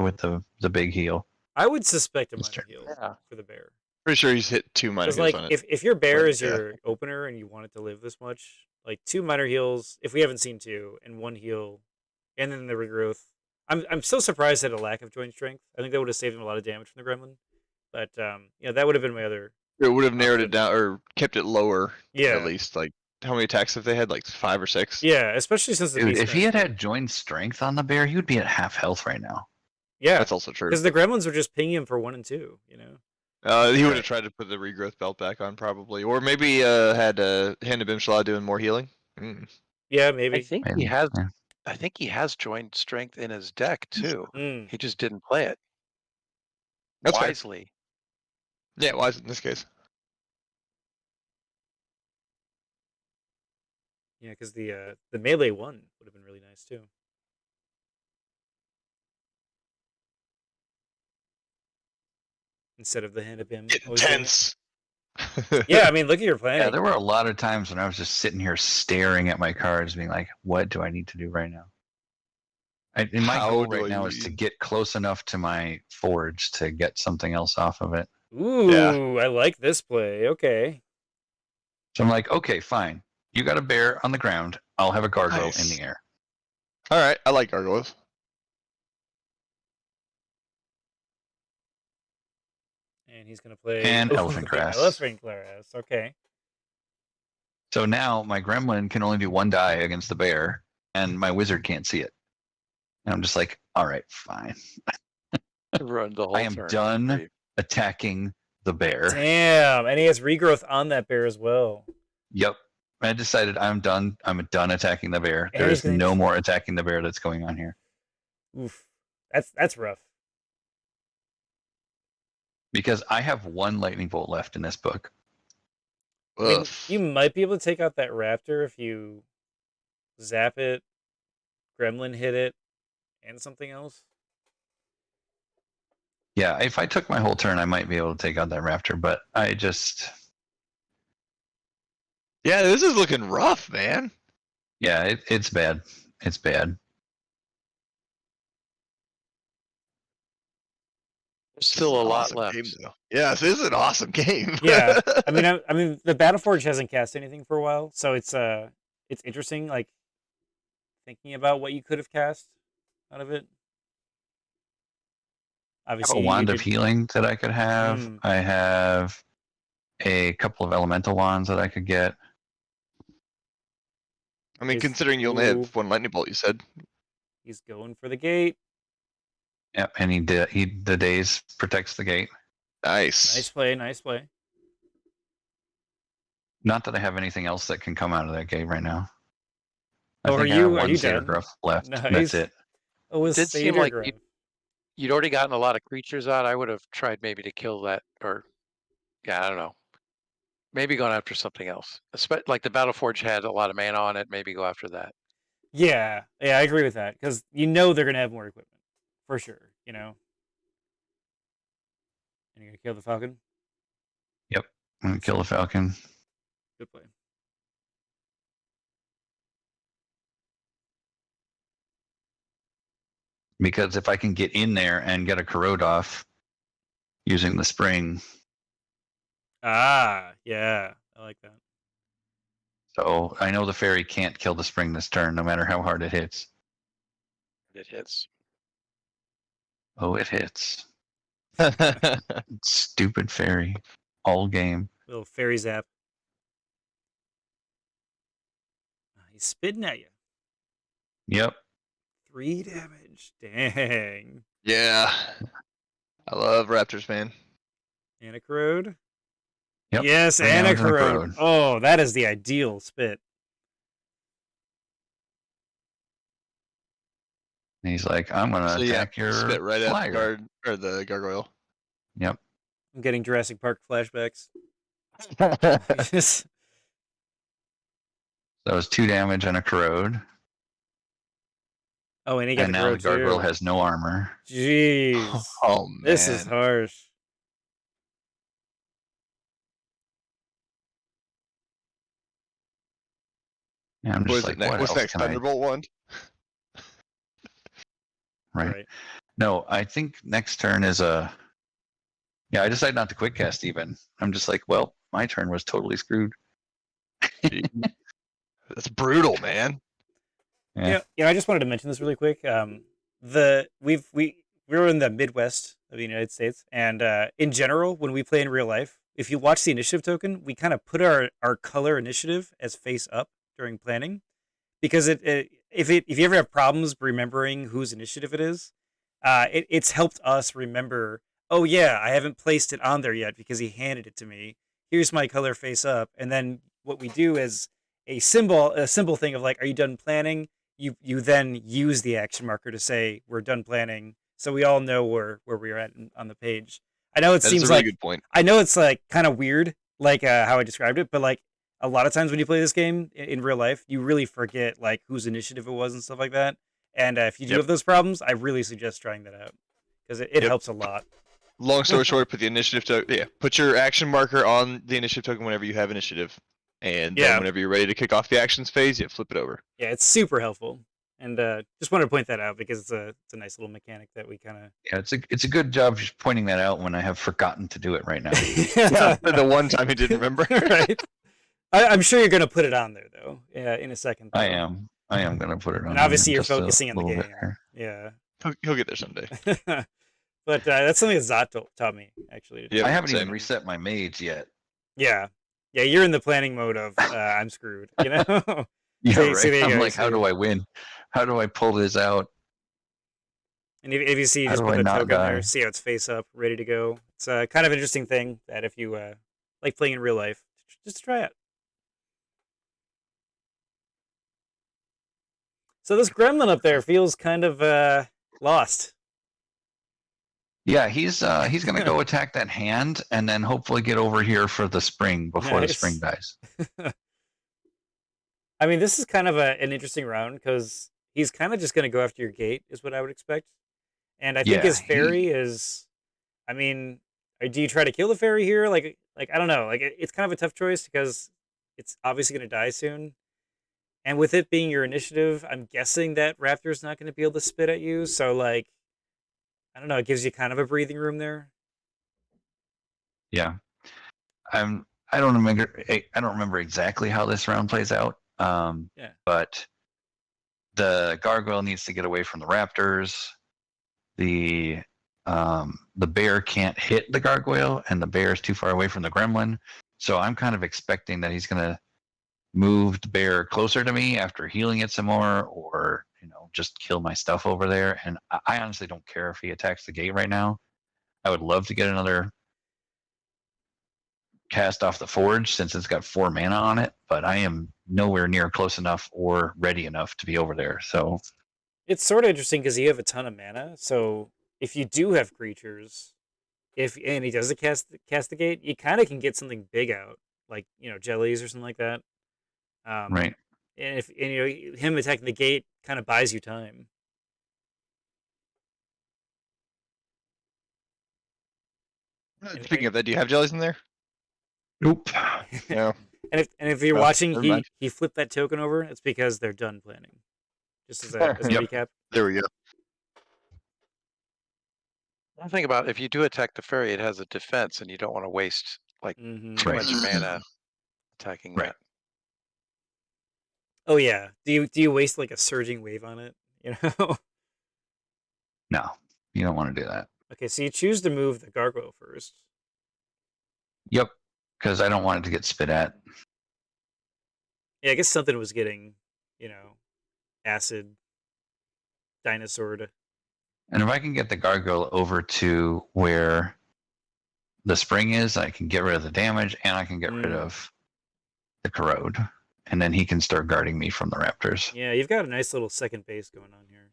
big heal. I would suspect a This minor turn. heal Yeah. for the bear. Pretty sure he's hit 2 minor Because heals like on it. if your bear But, is your opener and you want it to live this much, like 2 minor heals, if we haven't seen 2, and 1 heal, and then the regrowth. I'm so surprised at a lack of joint strength. I think that would have saved him a lot of damage from the gremlin. But that would have been my other. It would have narrowed option. it down or kept it lower Yeah, at least. Like how many attacks have they had? Like 5 or 6? yeah, especially since the Dude, if he had Beastmaster. had joined strength on the bear, he would be at half health right now. Yeah, That's also true. because the gremlins were just pinging him for 1 and 2. You know. He would Right. have tried to put the regrowth belt back on probably. Or maybe had Hand of Bimshala doing more healing. Mm. Yeah, I maybe. think Maybe, he has. yeah. I think he has joined strength in his deck too. Mm. He just didn't play it That's fair. wisely. Yeah, wise in this case. Yeah, because the melee 1 would have been really nice too. Instead of the hand of him. always doing it. Intense. Yeah, I mean, look at your planning. Yeah, there were a lot of times when I was just sitting here staring at my cards, being like, "What do I need to do right now?" And my How goal do right I now is to use- get close enough to my forge to get something else off of it. Ooh, I like this play. Okay. So I'm like, okay, fine. You got a bear on the ground. I'll have a gargoyle Nice. in the air. All right, I like gargoyles. And he's going to play... And Ooh, Elephant the Grass. Elephant Grass, okay. So now my gremlin can only do 1 die against the bear, and my wizard can't see it. And I'm just like, all right, fine. Run the whole I am turn. done Great. attacking the bear. Damn, and he has regrowth on that bear as well. Yep. I decided I'm done. I'm done attacking the bear. And There he's is gonna- no more attacking the bear that's going on here. Oof, that's rough. Because I have 1 lightning bolt left in this book. I mean, Ugh. you might be able to take out that raptor if you zap it, gremlin hit it, and something else. Yeah, if I took my whole turn, I might be able to take out that raptor, but I just... Yeah, this is looking rough, man. Yeah, it's bad. It's bad. There's still a lot Awesome left. game, though. Yes, this is an awesome game. Yeah, I mean, the Battleforge hasn't cast anything for a while, so it's interesting, like thinking about what you could have cast out of it. I have Obviously, a wand of healing that I could have. Mm. I have a couple of elemental wands that I could get. I mean, Is- considering you only Ooh. have 1 lightning bolt, you said. He's going for the gate. Yep, and the daze protects the gate. Nice. Nice play, nice play. Not that I have anything else that can come out of that gate right now. I Oh, think are I have you 1 done? Sedergruff left. Nice. That's it. Oh, it was Did seem like Sedergruff. you'd already gotten a lot of creatures out. I would have tried maybe to kill that, or yeah, I don't know. Maybe going after something else. Like the Battleforge had a lot of mana on it. Maybe go after that. Yeah, I agree with that because you know they're gonna have more equipment for sure. You know, and you're gonna kill the falcon. Yep. I'm going to kill the falcon. Good play. Because if I can get in there and get a corrode off using the spring, Ah, yeah, I like that. so I know the fairy can't kill the spring this turn, no matter how hard it hits. It hits. Oh, it hits. Stupid fairy. All game. Little fairy zap. He's spitting at you. Yep. 3 damage. Dang. Yeah. I love Raptors, man. And a corrode. Yep. Yes, 3 and a damage and a corrode. corrode. Oh, that is the ideal spit. And he's like, I'm going to So yeah, attack your spit right at the flyer. guard or the gargoyle. Yep. I'm getting Jurassic Park flashbacks. That was 2 damage and a corrode. Oh, and he got And the now the corrode gargoyle too. has no armor. Jeez. Oh man. This is harsh. And I'm What just is like, it next? what What's else next? can I... Thunderbolt one? Right. No, I think next turn is a... Yeah, I decided not to quick cast even. I'm just like, well, my turn was totally screwed. That's brutal, man. Yeah. Yeah. I just wanted to mention this really quick. We were in the Midwest of the United States, and in general, when we play in real life, if you watch the initiative token, we kind of put our color initiative as face up during planning, because if you ever have problems remembering whose initiative it is, it's helped us remember. Oh yeah, I haven't placed it on there yet because he handed it to me. Here's my color face up, and then what we do is a simple thing of like, are you done planning? You then use the action marker to say we're done planning, so we all know where we're at on the page. I know it That's seems a really like good point. I know it's like kind of weird, like how I described it, but like a lot of times when you play this game in real life, you really forget like whose initiative it was and stuff like that. And if you do Yep. have those problems, I really suggest trying that out because it Yep. helps a lot. Long story short, put the initiative token. Yeah, put your action marker on the initiative token whenever you have initiative, and Yeah. then whenever you're ready to kick off the actions phase, you flip it over. Yeah, it's super helpful, and just wanted to point that out because it's a nice little mechanic that we kind of. Yeah, it's a good job just pointing that out when I have forgotten to do it right now. Yeah, the one time he didn't remember. Right. I'm sure you're gonna put it on there though. Yeah, in a second. I though. am. I am going to put it on. And obviously there you're just a focusing on the little game. bit here. Yeah. He'll get there someday. But that's something that Zot taught me, actually. Yeah, I haven't same. even reset my mage yet. Yeah. Yeah, you're in the planning mode of I'm screwed, you know? Yeah, See, right. there you I'm go, like, how do I win? How do I pull this out? And if you see, you How just do put I the not token there, die? see how it's face up, ready to go. It's a kind of interesting thing that if you like playing in real life, just try it. So this gremlin up there feels kind of lost. Yeah, he's gonna go attack that hand and then hopefully get over here for the spring before the spring Nice. dies. I mean, this is kind of an interesting round because he's kind of just going to go after your gate, is what I would expect. And I think Yeah, his fairy is. I mean, do you try to kill the fairy here? Like I don't know. Like it's kind of a tough choice because it's obviously going to die soon. And with it being your initiative, I'm guessing that Raptor's not going to be able to spit at you. So like, I don't know. It gives you kind of a breathing room there. yeah. I don't remember exactly how this round plays out. Yeah. But the gargoyle needs to get away from the raptors. The bear can't hit the gargoyle, and the bear is too far away from the gremlin. So I'm kind of expecting that he's gonna move the bear closer to me after healing it some more, or just kill my stuff over there. And I honestly don't care if he attacks the gate right now. I would love to get another cast off the forge since it's got 4 mana on it, but I am nowhere near close enough or ready enough to be over there. So It's sort of interesting because you have a ton of mana. So if you do have creatures, and he does cast the gate, you kind of can get something big out, like jellies or something like that. right. And if him attacking the gate kind of buys you time. Speaking of that, do you have jellies in there? Nope. No. And if you're Oh, watching, never mind. he flipped that token over. It's because they're done planning. Just as a Yep. recap. There we go. One thing about if you do attack the fairy, it has a defense, and you don't want to waste like Mm-hmm. too Right. much mana attacking Right. that. Oh yeah. Do you waste like a surging wave on it? No, you don't want to do that. Okay, so you choose to move the gargoyle first. Yep, because I don't want it to get spit at. Yeah, I guess something was getting, acid, dinosaur. And if I can get the gargoyle over to where the spring is, I can get rid of the damage and I can get rid of the corrode. And then he can start guarding me from the raptors. Yeah, you've got a nice little second base going on here.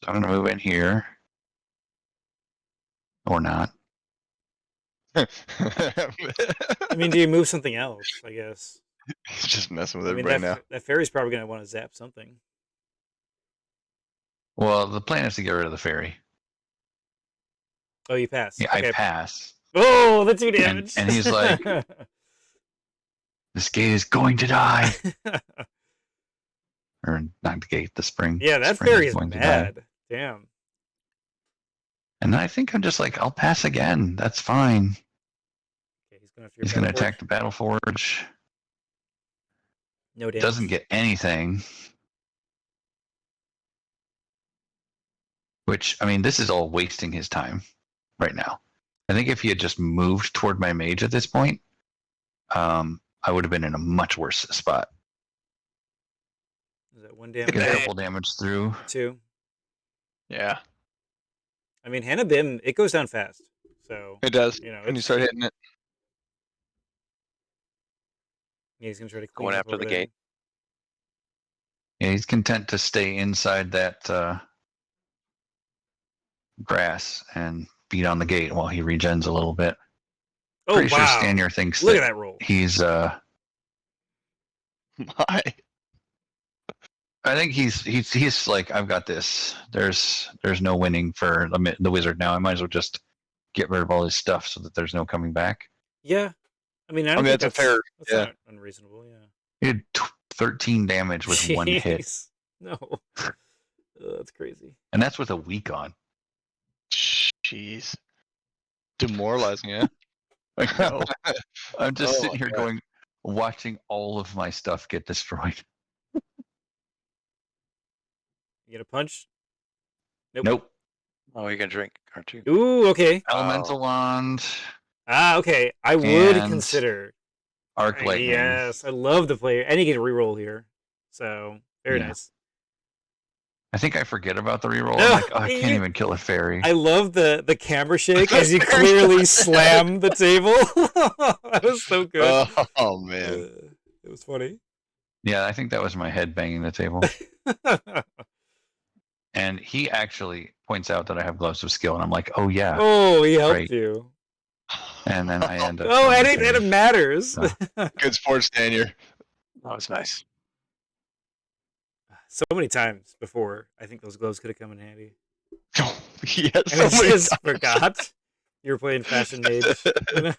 So I'm going to move in here. Or not. I mean, do you move something else, I guess? He's just messing with I mean, everybody now. that fairy's probably going to want to zap something. Well, the plan is to get rid of the fairy. Oh, you pass. Yeah, Okay. I pass. Oh, the 2 damage. And he's like, this gate is going to die. Or not the gate, the spring. Yeah, that spring fairy is going to die. mad. Damn. And I think I'm just like, I'll pass again. That's fine. Okay, He's going to attack the battle forge. No damage. Doesn't get anything. Which, I mean, this is all wasting his time right now. I think if he had just moved toward my mage at this point, I would have been in a much worse spot. Is that 1 damage? Get a couple damage through. 2. Yeah, I mean, Hannah Bim, it goes down fast. So it does. when When you start hitting it. Yeah, he's gonna try to clean Going up after over the there. gate. Yeah, he's content to stay inside that grass and beat on the gate while he regens a little bit. Oh Pretty wow! sure Stanyer thinks Look that at that roll. he's My. I think he's like, I've got this. There's no winning for the wizard now. I might as well just get rid of all his stuff so that there's no coming back. Yeah, I mean, I don't think that's a fair. That's Yeah. not unreasonable. Yeah. He had 13 damage with one hit, Jeez. No, that's crazy. and that's with a week on. Jeez. Demoralizing, yeah. I know. I'm just Oh sitting my here God. going, watching all of my stuff get destroyed. You get a punch. Nope. Oh, you can drink, aren't you? Ooh, okay. Elemental Wand. Okay. I would And consider. Arc Lightning. Yes, I love the player. And you get a reroll here. So, very Yeah. nice. I think I forget about the reroll. No, I'm like, oh, I can't even kill a fairy. I love the camera shake as you clearly slam the table. That was so good. Oh man. It was funny. Yeah, I think that was my head banging the table. And he actually points out that I have gloves of skill, and I'm like, oh yeah. Oh, he helped Right. you. And then I end up. Oh, killing and the it fairies. matters. So. Good sports, Stanyer. That was nice. So many times before, I think those gloves could have come in handy. Oh, yes, And so I many just times. forgot you were playing Fashion Mage. You know?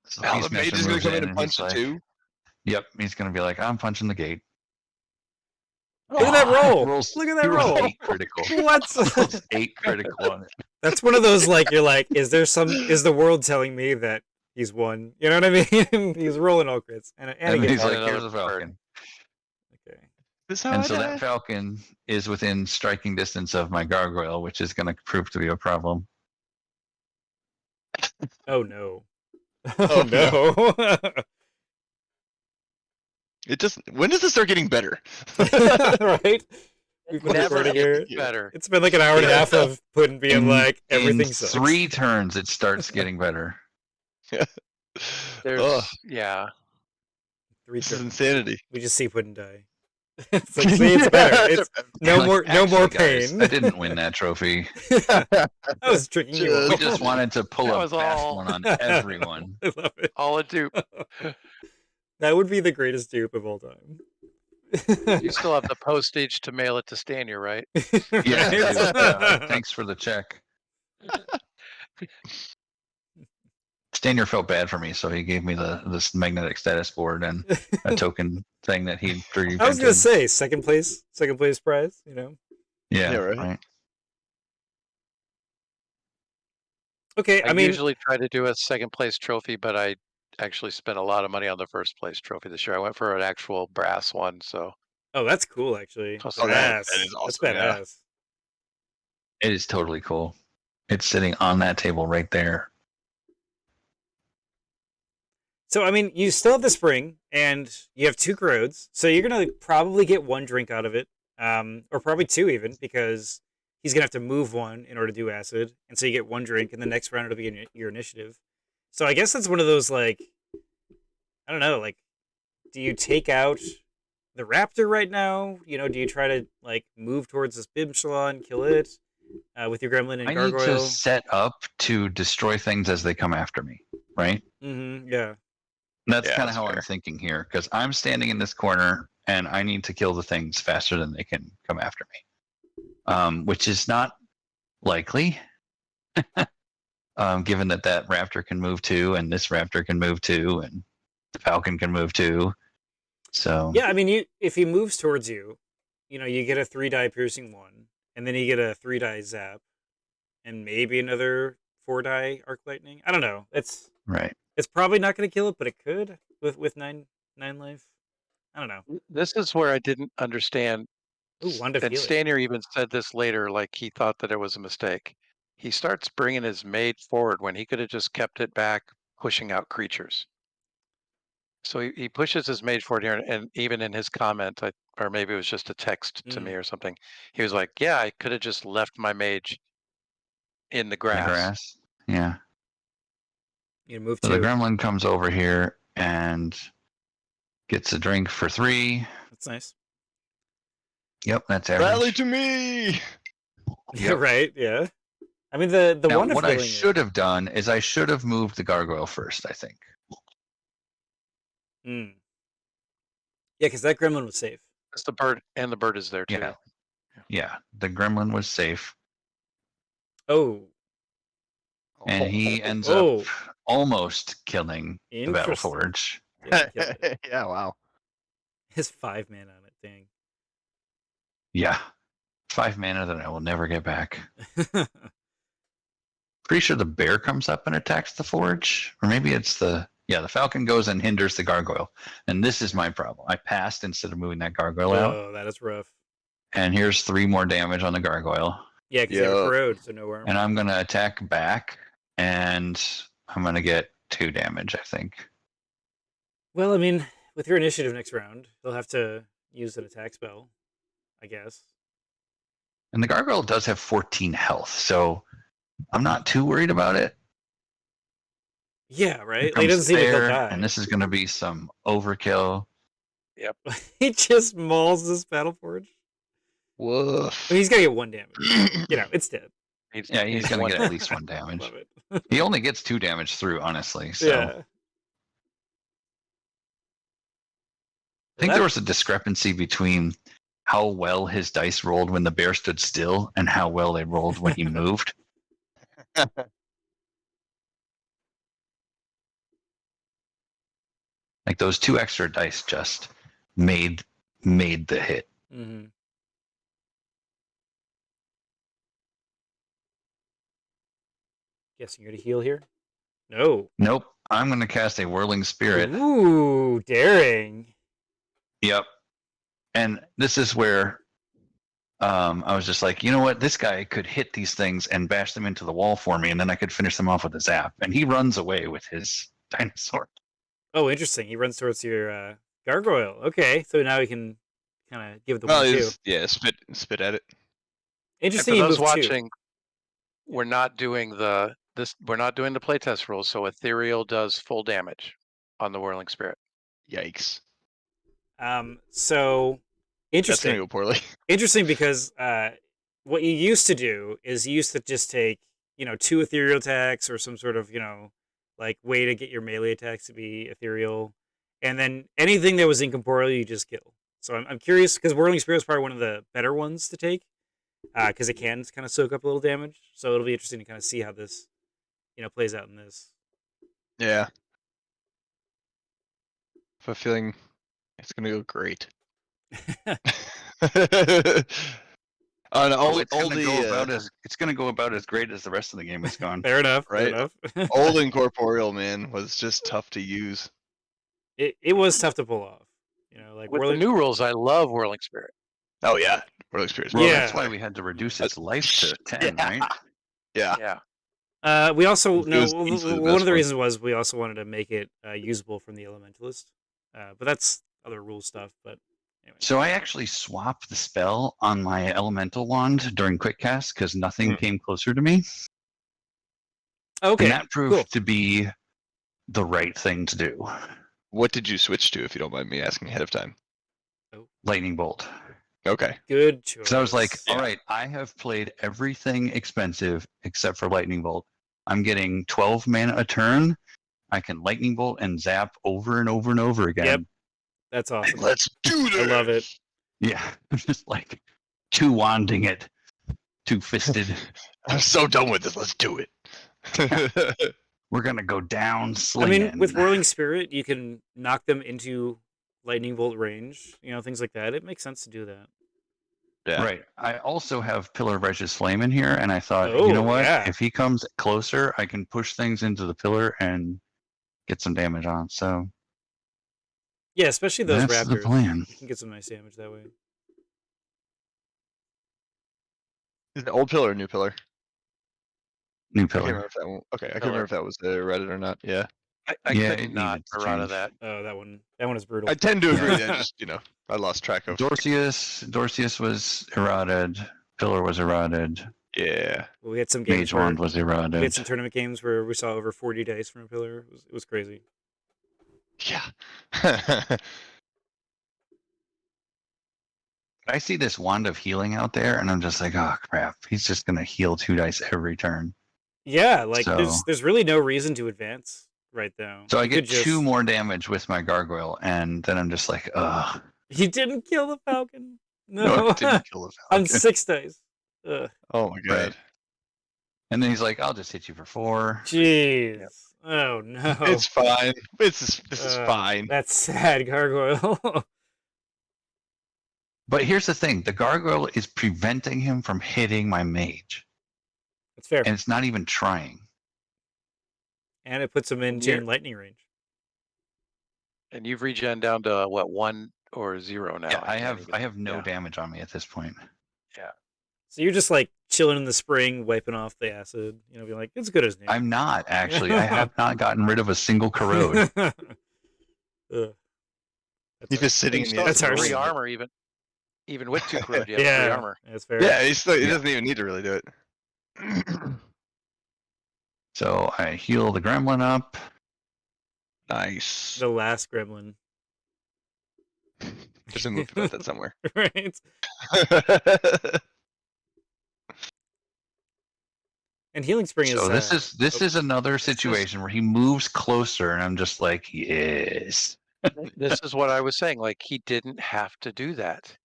So Now the Beastmaster mage is gonna moves come in in and punch he's it like, too. Yep, he's gonna be like, I'm punching the gate. Look at that roll. Rolls- Look at that he rolls roll. 8 critical. What? Rolls 8 critical on it. That's one of those like you're like, is the world telling me that he's won? You know what I mean? He's rolling all crits, and he And gets he's all- like, another here's a bird. falcon. okay. This how And I so die? that falcon is within striking distance of my gargoyle, which is going to prove to be a problem. Oh no. Oh, no. It just when does this start getting better? Right? We've been Never recording here. gets better. It's been like an hour and a half of Puddin being In- like In everything sucks. 3 turns, it starts getting better. There's Ugh, yeah. 3 this is turns. insanity. We just see Puddin die. It's like, see, it's better. It's no Like, more actually, pain. guys, I didn't win that trophy. I was tricking you. Just- We just wanted to pull That a was fast all. one on everyone. I love it. All a dupe. That would be the greatest dupe of all time. You still have the postage to mail it to Stanyer, right? Yeah, Right? dude, thanks for the check. Stanyer felt bad for me, so he gave me this magnetic status board and a token thing that he 3D I was gonna printed. say second place prize. You know. Yeah, Yeah, right. right. Okay, I I mean, usually try to do a second place trophy, but I actually spent a lot of money on the first place trophy this year. I went for an actual brass one, so oh, that's cool actually. Plus- Oh, that Badass. is That's awesome, yeah. badass. It is totally cool. It's sitting on that table right there. So I mean, you still have the spring, and you have 2 corrodes, so you're gonna probably get 1 drink out of it, or probably 2 even, because he's gonna have to move 1 in order to do acid, and so you get 1 drink, and the next round it'll be your initiative. So I guess that's one of those like, I don't know, like, do you take out the raptor right now? You know, do you try to like move towards this Bimshala and kill it with your gremlin and I need gargoyle? to set up to destroy things as they come after me, right? Mm-hmm. Yeah. That's Yeah, kind of that's how fair. I'm thinking here, because I'm standing in this corner and I need to kill the things faster than they can come after me, which is not likely, given that raptor can move too, and this raptor can move too, and the falcon can move too. So Yeah, I mean, if he moves towards you, you know, you get a 3-die piercing 1, and then you get a 3-die zap, and maybe another 4-die arc lightning. I don't know. It's right. probably not going to kill it, but it could with 9 life. I don't know. this is where I didn't understand. Ooh, Wand of And Healing. Stanyer even said this later, like he thought that it was a mistake. He starts bringing his maid forward when he could have just kept it back, pushing out creatures. So he pushes his maid forward here, and even in his comment, or maybe it was just a text to me or something, he was like, "Yeah, I could have just left my mage in the The grass." grass. Yeah. You move So 2. the gremlin comes over here and gets a drink for 3. That's nice. Yep, that's average. Rally to me. Yeah, Yep. right. Yeah. I mean, the Now, Wand of what I Healing. should have done is I should have moved the gargoyle first, I think. Yeah, because that gremlin was safe. It's the bird, and the bird is there too. Yeah. Yeah, the gremlin was safe, Oh, and he ends Oh. up almost killing the Battle Interesting. Forge. didn't kill it. Yeah, wow. His 5 man on it. Dang. Yeah. 5 mana that I will never get back. Pretty sure the bear comes up and attacks the forge. Or maybe it's the falcon goes and hinders the gargoyle. And this is my problem. I passed instead of moving that gargoyle out. Oh, that is rough. And here's 3 more damage on the gargoyle. Yeah, because you have a corrode, so no armor. And I'm going to attack back, and I'm going to get 2 damage, I think. Well, I mean, with your initiative next round, they'll have to use an attack spell, I guess. And the gargoyle does have 14 health, so I'm not too worried about it. Yeah, right? Like, it doesn't seem like he'll die. And this is going to be some overkill. Yep. He just mauls this Battleforge. Woof. I mean, he's going to get 1 damage. It's dead. He's going to get at least 1 damage. Love it. He only gets 2 damage through, honestly. So. Yeah. I think there was a discrepancy between how well his dice rolled when the bear stood still and how well they rolled when he moved. Like those 2 extra dice just made the hit. Mm-hmm. Guessing you're to heal here? No. Nope. I'm going to cast a Whirling Spirit. Ooh, daring. Yep. And this is where I was just like, you know what? This guy could hit these things and bash them into the wall for me, and then I could finish them off with a zap. And he runs away with his dinosaur. Oh, interesting. He runs towards your gargoyle. Okay, so now we can kind of give the 1-2. Yeah, spit at it. Interesting. And for those watching, we're not doing the playtest rules, so Ethereal does full damage on the Whirling Spirit. Yikes. So interesting. That's gonna go poorly. Interesting because what you used to do is you used to just take 2 ethereal attacks or some sort of like way to get your melee attacks to be ethereal, and then anything that was incorporeal you just kill. So I'm curious because Whirling Spirit is probably one of the better ones to take because it can kind of soak up a little damage. So it'll be interesting to kind of see how this plays out in this. Yeah. I have a feeling it's gonna go great. It's gonna go about as great as the rest of the game has gone. Fair enough. Right? Fair enough. Old Incorporeal, man, was just tough to use. It was tough to pull off. Like with the new rules, I love Whirling Spirit. Oh yeah, Whirling Spirit. Well, that's why we had to reduce its life to 10, right? Yeah. We also one of the one. reasons was we also wanted to make it usable from the Elementalist, but that's other rule stuff. But anyway. So I actually swapped the spell on my Elemental Wand during Quick Cast because nothing came closer to me. Okay, and that proved to be the right thing to do. What did you switch to, if you don't mind me asking ahead of time? Lightning Bolt. Okay. Good choice. So I was like, all right, I have played everything expensive except for Lightning Bolt. I'm getting 12 mana a turn. I can Lightning Bolt and zap over and over and over again. Yep. That's awesome. Let's do this. I love it. Yeah. Just like two-wanding it. Two-fisted. I'm so done with this. Let's do it. We're going to go down slinging. I mean, with Whirling Spirit, you can knock them into Lightning Bolt range, things like that. It makes sense to do that. Yeah. Right. I also have Pillar of Righteous Flame in here, and I thought, you know what? Yeah. If he comes closer, I can push things into the pillar and get some damage on. So yeah, especially those that's raptors. the plan. You can get some nice damage that way. Is it an old pillar or new pillar? New I can't pillar. remember if that one. Okay, I can't remember if that was Reddit or not. Yeah. I Yeah, could it not needed to errata change. that. Oh, that one is brutal. I tend to agree. I just, I lost track of. Dorcius was eroded. Pillar was eroded. Yeah. Well, we had some games Mage Wand was we had eroded. some tournament games where we saw over 40 dice from a pillar. It was crazy. Yeah. I see this Wand of Healing out there, and I'm just like, oh crap! He's just gonna heal 2 dice every turn. Yeah, like So- there's really no reason to advance right now. So I You get could just- 2 more damage with my Gargoyle, and then I'm just like, ugh. You didn't kill the Falcon. No, No, I didn't kill the on Falcon. 6 dice. Ugh. Oh my god. Right. And then he's like, I'll just hit you for 4. Jeez. Oh no. It's fine. This is fine. That's sad, Gargoyle. But here's the thing: the Gargoyle is preventing him from hitting my Mage, That's fair. and it's not even trying. And it puts him in chain lightning range. And you've regen down to what, one or 0 now. Yeah, I can't have even- no yeah. damage on me at this point. So you're just like chilling in the spring, wiping off the acid. You know, being like, it's good as new. I'm not actually. I have not gotten rid of a single corrode. Ugh. He's just sitting You in still the have That's three harsh. armor even with 2 corrode, you have 3 Yeah, armor. that's fair. Yeah, he Yeah. doesn't even need to really do it. So I heal the gremlin up. Nice. The last gremlin, There's a move about that somewhere. right? And healing spring is. So this is another is- situation where he moves closer, and I'm just like, yes. This is what I was saying. Like, he didn't have to do that.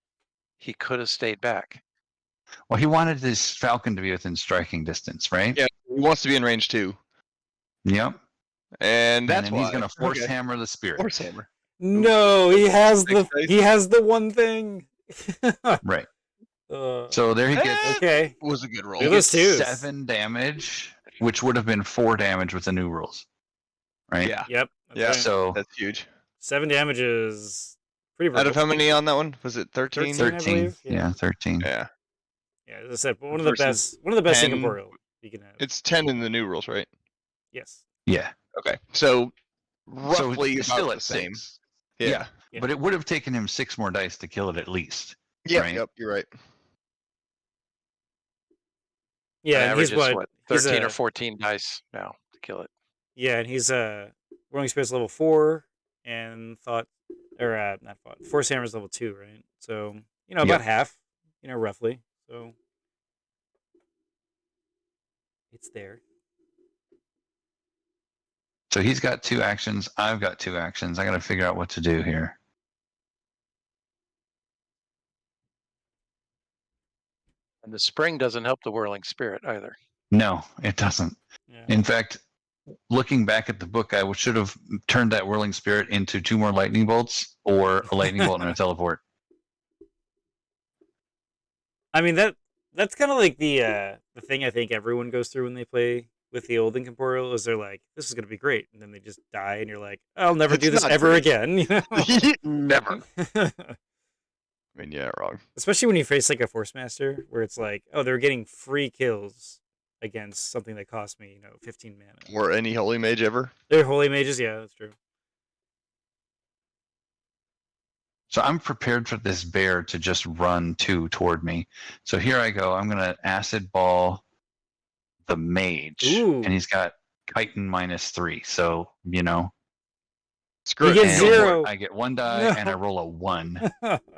He could have stayed back. Well, he wanted this falcon to be within striking distance, right? Yeah, he wants to be in range 2. Yep. And that's and then why. he's gonna force Okay. hammer the spirit. Force hammer. No, he has Six dice. he has the one thing. Right. Uh, So there he gets okay. Was a good roll. Look at those twos. 7 damage, which would have been 4 damage with the new rules. Right? Yeah. Yep. That's Yeah. right. So That's huge. 7 damage is pretty Out of brutal. how many on that one? Was it 13? 13. I 13. believe, yeah. Yeah, 13. Yeah. Yeah, as I said, one of the Versus best 10. incorporeal you can have. It's 10 in the new rules, right? Yes. Yeah. Okay. So So roughly it's about still the at same. 6. Yeah. Yeah. But it would have taken him 6 more dice to kill it at least. Yeah. Right. Yep. You're right. Yeah, On and he's average, it's what? 13 or He's 14 dice now to kill it. yeah, and he's Rolling Spirit's level 4, and not thought. Force Hammer's level 2, right? So about Yep. half, roughly. So it's there. So he's got 2 actions. I've got 2 actions. I got to figure out what to do here. And the spring doesn't help the whirling spirit either. No, it doesn't. Yeah. In fact, looking back at the book, I should have turned that whirling spirit into 2 more lightning bolts or a lightning bolt and a teleport. I mean that's kind of like the thing I think everyone goes through when they play with the old incorporeal is they're like, this is gonna be great, and then they just die, and you're like, I'll never It's do this not ever great. again. Never. I mean, yeah, wrong. Especially when you face like a Force Master, where it's like, oh, they're getting free kills against something that cost me, 15 mana. Or any holy mage ever. They're holy mages, yeah, that's true. So I'm prepared for this bear to just run 2 toward me. So here I go. I'm going to acid ball the mage. Ooh. And he's got chitin -3. So, Screw You it. get and 0. I get 1 die and I roll a 1.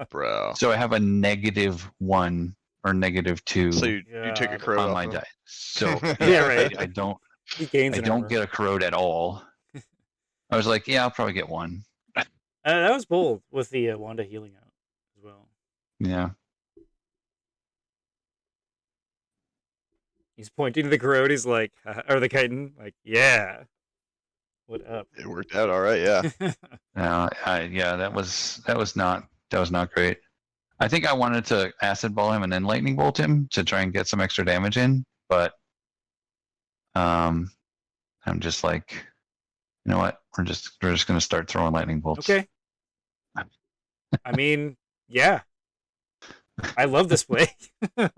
Bro. So I have a -1 or -2 So you take a God. crow on off my him. die. So Yeah, right. I don't He gains I an don't armor. get a corrode at all. I was like, yeah, I'll probably get 1. That was bold with the Wanda healing out as well. Yeah. He's pointing to the corrode. He's like, or the chitin, like, yeah. What up? It worked out all right, yeah. Yeah, that was not great. I think I wanted to acid ball him and then lightning bolt him to try and get some extra damage in, but I'm just like, you know what? We're just gonna start throwing lightning bolts. Okay. I mean, yeah. I love this play. I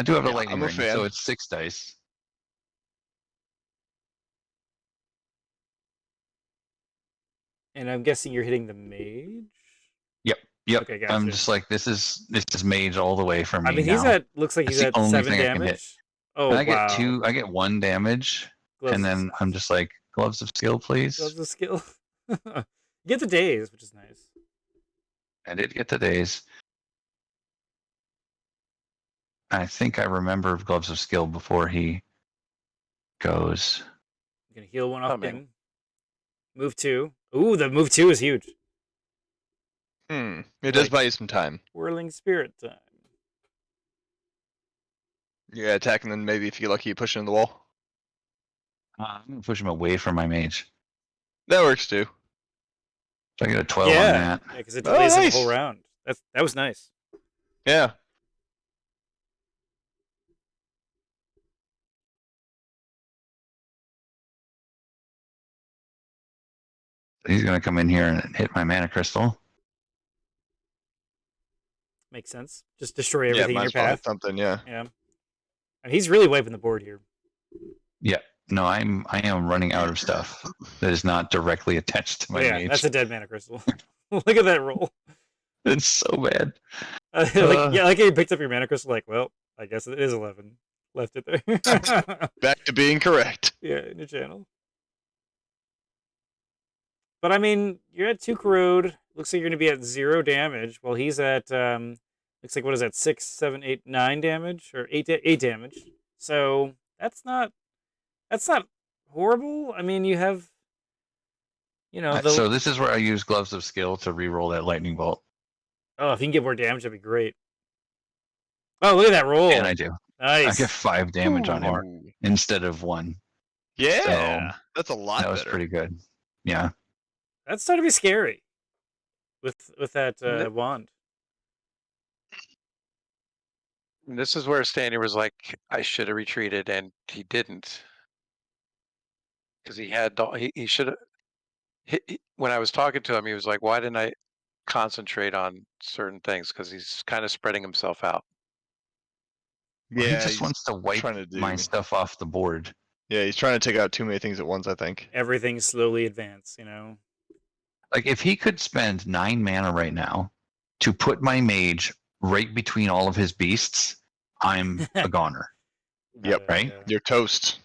do have a Yeah, lightning I'm a ring, fan. so it's 6 dice. And I'm guessing you're hitting the mage? Yep. Okay, I'm gotcha. just like, this is mage all the way for me. I mean, now. looks like he's That's at the only 7 thing I can hit. damage. Oh, And I wow. get 1 damage, Gloves and of- then I'm just like, gloves of skill, please. Gloves of skill. You get the days, which is nice. I did get the days. I think I remember gloves of skill before he goes. I'm gonna heal one off Coming. him. Move 2. Ooh, the move 2 is huge. It does buy you some time. Whirling Spirit time. Yeah, attack and then maybe if you get lucky you push it in the wall. I'm gonna push him away from my mage. That works too. So I get a 12 on Yeah, that. because it Oh, delays him the nice. whole round. That was nice. Yeah. He's going to come in here and hit my mana crystal. Makes sense. Just destroy everything in might your as well hit path. something, yeah. Yeah. And he's really wiping the board here. Yeah. No, I am running out of stuff that is not directly attached to my mage. That's a dead mana crystal. Look at that roll. It's so bad. Like you picked up your mana crystal. Like, well, I guess it is 11. Left it there. Back to being correct. Yeah, in your channel. But I mean, you're at 2 corrode. Looks like you're going to be at 0 damage, while he's at looks like, what is that, 6, 7, 8, 9 damage, or 8 damage. So that's not horrible. I mean, you have, So this is where I use Gloves of Skill to reroll that lightning bolt. Oh, if you can get more damage, that'd be great. Oh, look at that roll. And I do. Nice. I get 5 damage on him instead of 1. Yeah, So that's a lot that was better. pretty good. Yeah. That's starting to be scary with that wand. This is where Stanyer was like, I should have retreated, and he didn't. Because he had, he should have, when I was talking to him, he was like, why didn't I concentrate on certain things? Because he's kind of spreading himself out. Well, Yeah, he just wants to wipe my stuff off the board. Yeah, he's trying to take out too many things at once, I think. Everything slowly advance, Like, if he could spend 9 mana right now to put my mage right between all of his beasts, I'm a goner. Yep, right? You're toast.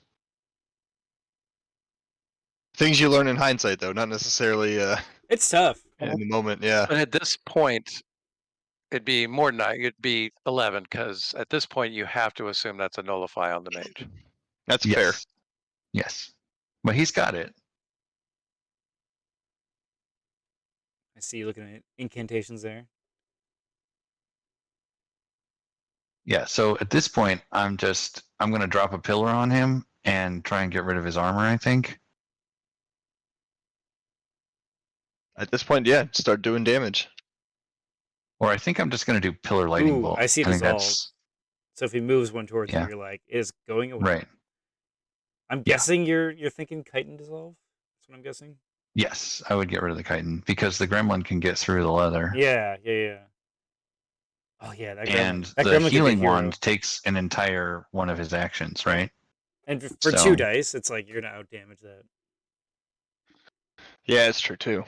Things you learn in hindsight, though, not necessarily It's tough. in the moment, yeah. But at this point, it'd be more than 9. It'd be 11, because at this point, you have to assume that's a nullify on the mage. That's fair. Yes. But he's got it. I see you looking at incantations there. Yeah, so at this point, I'm going to drop a pillar on him and try and get rid of his armor, I think. At this point, yeah, start doing damage. Or I think I'm just going to do pillar lightning bolt. I see it dissolve. So if he moves one towards you, you're like, it is going away. Right. I'm guessing you're thinking chitin dissolve? That's what I'm guessing? Yes, I would get rid of the chitin, because the gremlin can get through the leather. Yeah. Oh, yeah, that gremlin. And that the gremlin healing wand takes an entire one of his actions, right? And for 2 dice, it's like you're going to out-damage that. Yeah, it's true, too.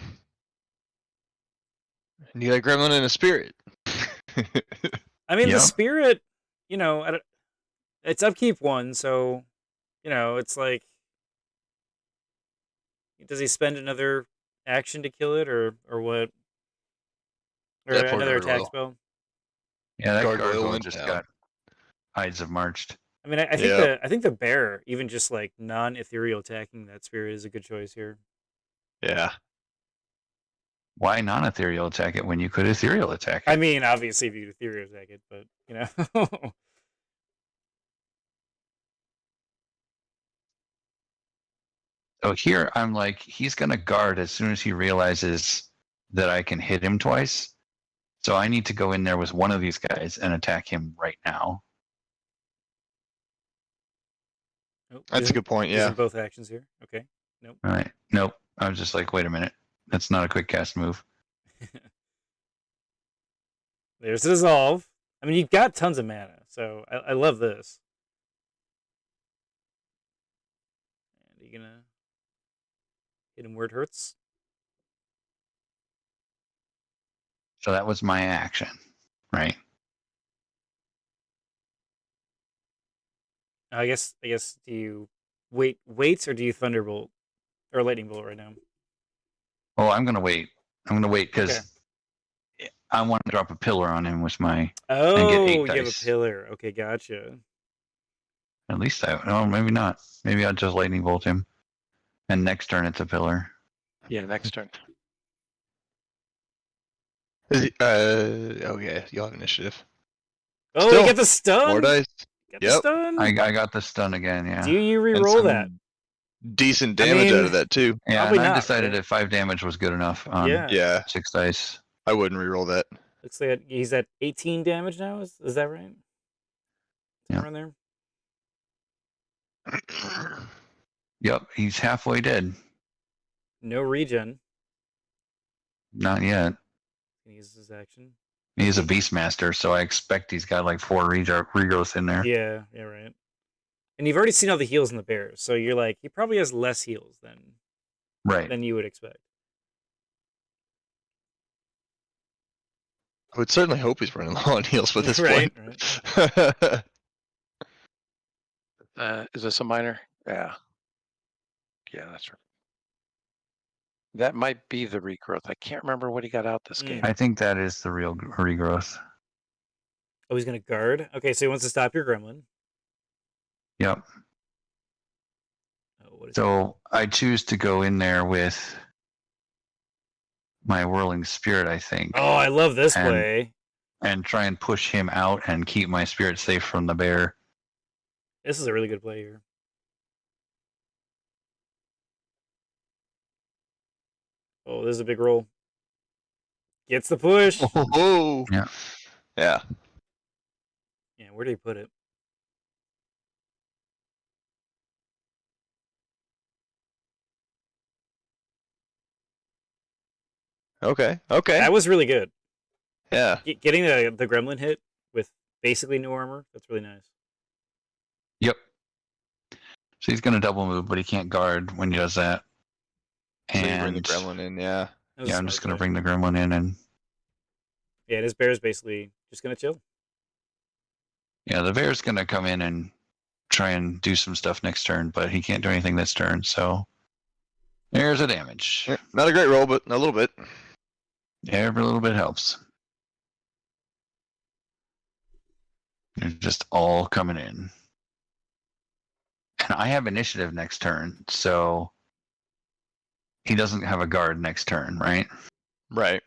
And you got a gremlin and a spirit. I mean, the spirit, it's upkeep 1, so, it's like, does he spend another action to kill it, or what? Or another attack spell? Yeah, that Gargoyle gargoyle just got Ides of Marched. I mean, I think the bear, even just like non-ethereal attacking that spirit, is a good choice here. Yeah. Why non-ethereal attack it when you could ethereal attack it? I mean, obviously, if you ethereal attack it, but So here I'm like, he's going to guard as soon as he realizes that I can hit him twice. So I need to go in there with one of these guys and attack him right now. That's a good point, yeah. Both actions here. Okay. Nope. All right. Nope. I was just like, wait a minute. That's not a quick cast move. There's the dissolve. I mean, you've got tons of mana, so I love this. And are you going to hit him where it hurts? So that was my action, right? I guess. Do you wait, or do you thunderbolt or lightning bolt right now? Oh, I'm gonna wait. Because I want to drop a pillar on him with my. Oh, and get 8 you dice. have a pillar. Okay, gotcha. At least maybe not. Maybe I'll just lightning bolt him, and next turn it's a pillar. Yeah, next turn. Okay, you'll have initiative. Oh, you get the stun? 4 dice. The stun? I got the stun again, yeah. Do you re-roll that? Decent damage out of that, too. Yeah, and I decided that 5 damage was good enough on 6 dice. I wouldn't re-roll that. Looks like he's at 18 damage now, is that right? Yeah. Around there? Yep, he's halfway dead. No regen. Not yet. He uses his action. He's a Beastmaster, so I expect he's got like 4 regrowth in there. Yeah, right. And you've already seen all the heals in the bears, so you're like, he probably has less heals than you would expect. I would certainly hope he's running low on heals for this Right, point. Is this a minor? Yeah. Yeah, that's right. That might be the regrowth. I can't remember what he got out this game. I think that is the real regrowth. Oh, he's going to guard? Okay, so he wants to stop your gremlin. Yep. Oh, what is So I choose to go in there with my whirling spirit, I think. Oh, I love this play. And try and push him out and keep my spirit safe from the bear. This is a really good play here. Oh, this is a big roll. Gets the push. Oh, yeah. Yeah. Yeah, where do you put it? Okay. That was really good. Yeah. Getting the gremlin hit with basically no armor, that's really nice. Yep. So he's going to double move, but he can't guard when he does that. So you And bring the gremlin in, yeah. Yeah, I'm just going to bring the gremlin in and... Yeah, and his bear's basically just going to chill. Yeah, the bear's going to come in and try and do some stuff next turn, but he can't do anything this turn, so... There's a damage. Yeah, not a great roll, but a little bit. Every little bit helps. They're just all coming in. And I have initiative next turn, so he doesn't have a guard next turn, right? Right.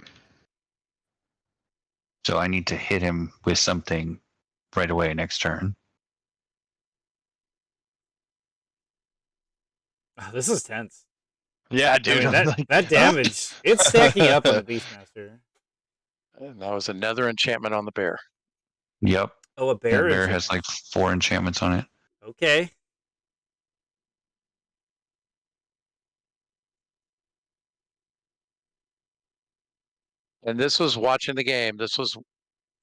So I need to hit him with something right away next turn. Oh, this is tense. Yeah, dude. I mean, that damage, it's stacking up on the Beastmaster. And that was another enchantment on the bear. Yep. Oh, a That bear? bear has like 4 enchantments on it. Okay. And this was watching the game. This was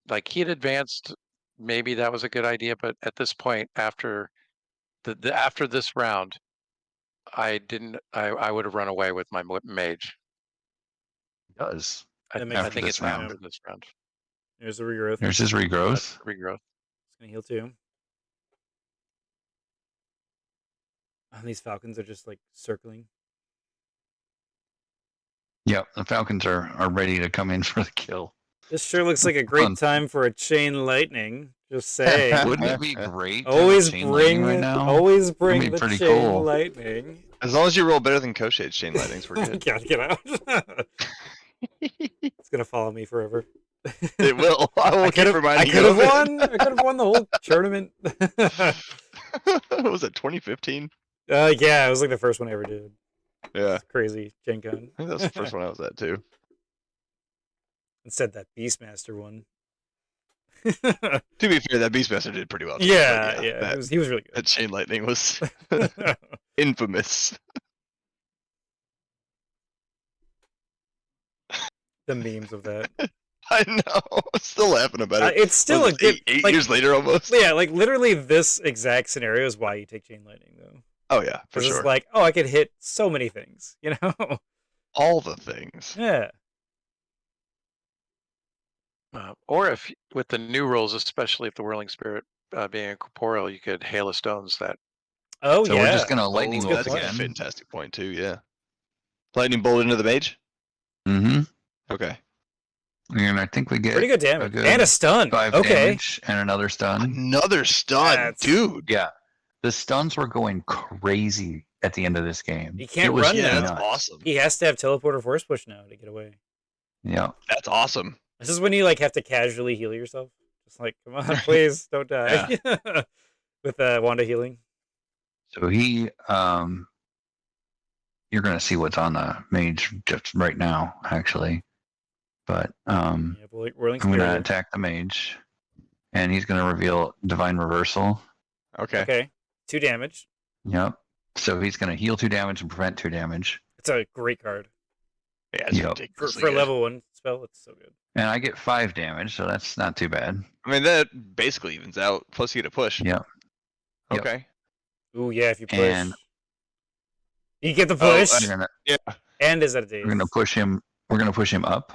like he had advanced. Maybe that was a good idea, but at this point, after after this round, I didn't. I would have run away with my mage. He does. I think it's after this round. There's the regrowth. There's his regrowth. Regrowth. It's gonna heal too. Oh, these falcons are just like circling. Yep, the falcons are ready to come in for the kill. This sure looks like a great time for a chain lightning. Just say. Wouldn't it be great? Always chain bring, right now? always bring That'd be the pretty chain cool. lightning. As long as you roll better than Koshade's chain lightnings, we're good. Gotta get out. It's gonna follow me forever. It will. I will keep reminding you. I could have won the whole tournament. What was it, 2015? Yeah, it was like the first one I ever did. Yeah. It's crazy, Gen Con. I think that was the first one I was at too. Instead, that Beastmaster one. To be fair, that Beastmaster did pretty well. Yeah. He was really good. That chain lightning was infamous. The memes of that. I know. I'm still laughing about it. It's still a good. Eight like, years later, almost. Yeah, like literally, this exact scenario is why you take chain lightning, though. Oh yeah, for sure. It's like, oh, I could hit so many things, you know. All the things. Yeah. Or if with the new rules, especially if the whirling spirit being incorporeal, you could hail of stones that. Oh so yeah. we're just gonna lightning bolt That's again. a fantastic point too. Yeah. Lightning bolt into the mage. Mm-hmm. Okay. And I think we get Pretty good damage and a stun. 5 Okay. damage and another stun. Another stun, dude. Yeah, the stuns were going crazy at the end of this game. He can't It was run now. That's nuts. awesome. He has to have teleporter force push now to get away. Yeah. That's awesome. This is when you like have to casually heal yourself. Just like, come on, please don't die. With Wanda healing. So he, you're gonna see what's on the mage just right now, actually. But Whirling I'm gonna Spirit. attack the mage, and he's gonna reveal Divine Reversal. Okay. Okay. 2 damage. Yep. So he's gonna heal 2 damage and prevent 2 damage. It's a great card. Yeah, it's Yep. ridiculously For a good. level 1 spell, it's so good. And I get 5 damage, so that's not too bad. I mean, that basically evens out. Plus, you get a push. Yep. Yep. Okay. Ooh, yeah, if you push. And You get the Oh, push. we're gonna, Yeah. And is that a daze? we're gonna push him. We're gonna push him up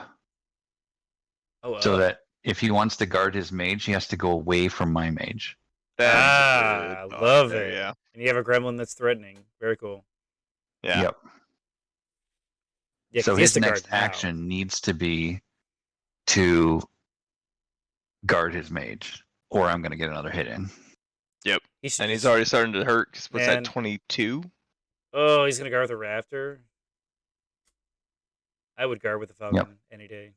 Oh, so that if he wants to guard his mage, he has to go away from my mage. That's a good love there, it. Yeah. And you have a gremlin that's threatening. Very cool. Yeah. Yep. Yeah, So 'cause he has his to guard next now. action needs to be to guard his mage, or I'm gonna get another hit in. Yep. He should And he's just- already starting to hurt. 'Cause what's Man. that? 22. Oh, he's gonna guard with a raptor. I would guard with the falcon any day.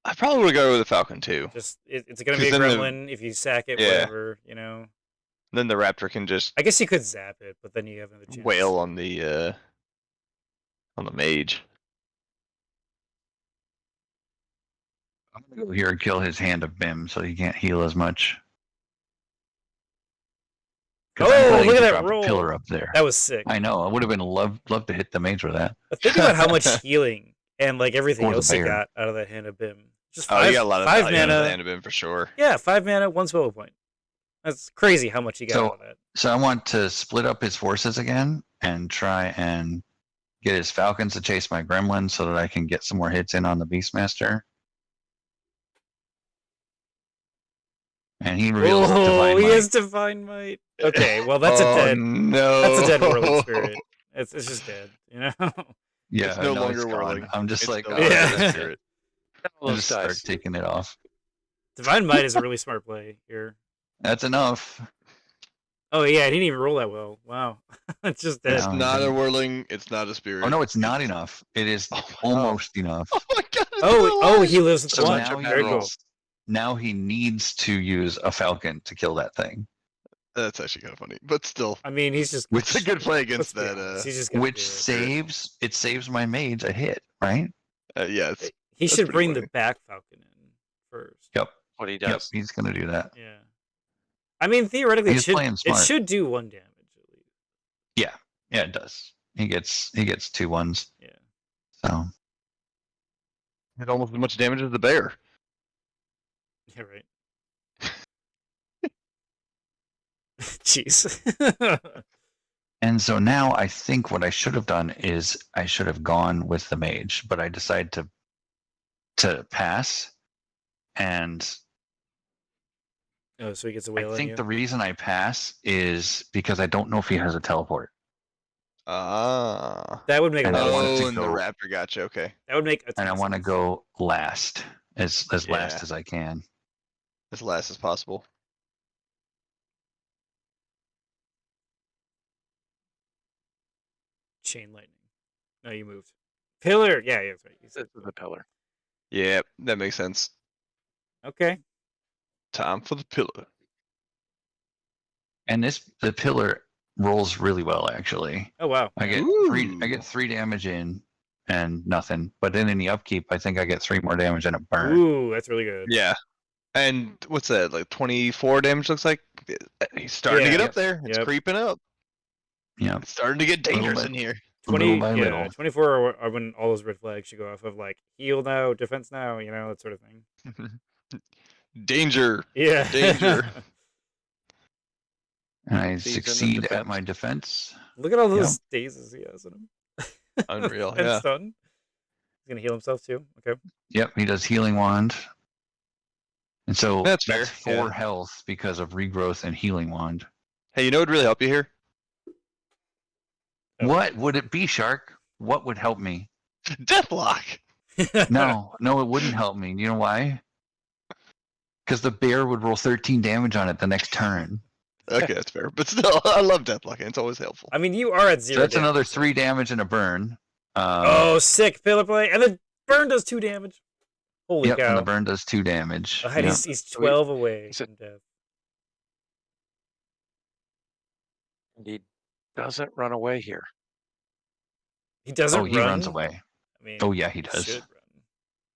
I probably would go with the Falcon too. Just it's gonna be a 'Cause then the- gremlin. If you sack it, Yeah. whatever, you know. Then the Raptor can just I guess you could zap it, but then you have another chance. wail on the mage. I'm gonna go here and kill his Hand of Bim, so he can't heal as much. 'Cause I'm Oh, planning look at to that drop a roll. pillar up there. That was sick. I know. I would have been love to hit the mage with that. But think about how much healing and like everything Or the else he bear. got out of that Hand of Bim. Just Oh, you got a lot of 5 value out of mana. the Hand of Him for sure. Yeah, 5 mana, 1 spell point. That's crazy how much he got So- out of that. So I want to split up his forces again and try and get his falcons to chase my gremlin so that I can get some more hits in on the Beastmaster. And he reveals Oh, Divine he Might. has Divine Might. Okay, well that's Oh, a dead. No. That's a dead whirling spirit. It's just dead, you know. Yeah, It's I no know longer it's gone. whirling. I'm just It's like, no oh, longer yeah. a spirit. I'll just start taking it off. Divine Might is a really smart play here. That's enough. Oh yeah, he didn't even roll that well. Wow, it's just dead. It's No, not it a didn't. whirling. It's not a spirit. Oh no, it's not enough. It is Oh my God. almost enough. Oh my god. it's Oh, still oh, alive! he lives with So one. now Very cool. he needs to use a falcon to kill that thing, That's actually kind of funny, but still, I mean, he's just. which it's a good play let's against be that. honest, he's just gonna which do it. saves my mage a hit, right? Yeah, it's He that's should pretty bring funny. the back falcon in first. Yep. What he Yep. does. He's gonna do that. Yeah. I mean, theoretically, He's playing it smart. should do 1 damage at least. Yeah, it does. He gets 2 ones. Yeah. So Hit almost as much damage as the bear. Yeah. Right. Jeez. and so now I think what I should have done is I should have gone with the mage, but I decided to pass. And Oh, so he gets a whale I on think you. the reason I pass is because I don't know if he has a teleport. Ah. That would make a And I lot of wanted sense. to Oh, and the go- raptor gotcha. Okay. That would make a ton And I of want to sense. go last, as last Yeah. as I can. As last as possible. Chain lightning. No, you moved. Pillar. Yeah, that's right. You said This is the pillar. Yeah, that makes sense. okay. Time for the pillar. And the pillar rolls really well, actually. Oh wow. I get Ooh. 3 damage in and nothing. But then in the upkeep, I think I get 3 more damage and a burn. Ooh, that's really good. Yeah. And what's that? Like 24 damage looks like? He's starting to Yeah. get up there. It's Yep. creeping up. Yeah, It's starting to get dangerous bit. in here. 20, little by yeah, little. 24 are when all those red flags should go off of like heal now, defense now, you know, that sort of thing. Danger. Yeah. Danger. And I Succeeds in the succeed at defense. my defense. Look at all those dazes he has in him. Unreal, And yeah. stun. He's gonna heal himself too. Okay. Yep, he does healing wand. And so That's fair, 4 yeah. health because of regrowth and healing wand. Hey, you know what would really help you here? Oh. What would it be, Shark? What would help me? Deathlock. No, it wouldn't help me. You know why? Because the bear would roll 13 damage on it the next turn. Okay, that's fair. But still, I love Deathlock, and it's always helpful. I mean, you are at So 0. that's damage. another 3 damage and a burn. Oh, sick pillar play, and the burn does 2 damage. Holy Yep, cow! and the burn does 2 damage. And Yep. he's 12 away Is it- from death. And he doesn't run away here. He doesn't Oh, run. he runs away. I mean, Oh, yeah, he does. should run.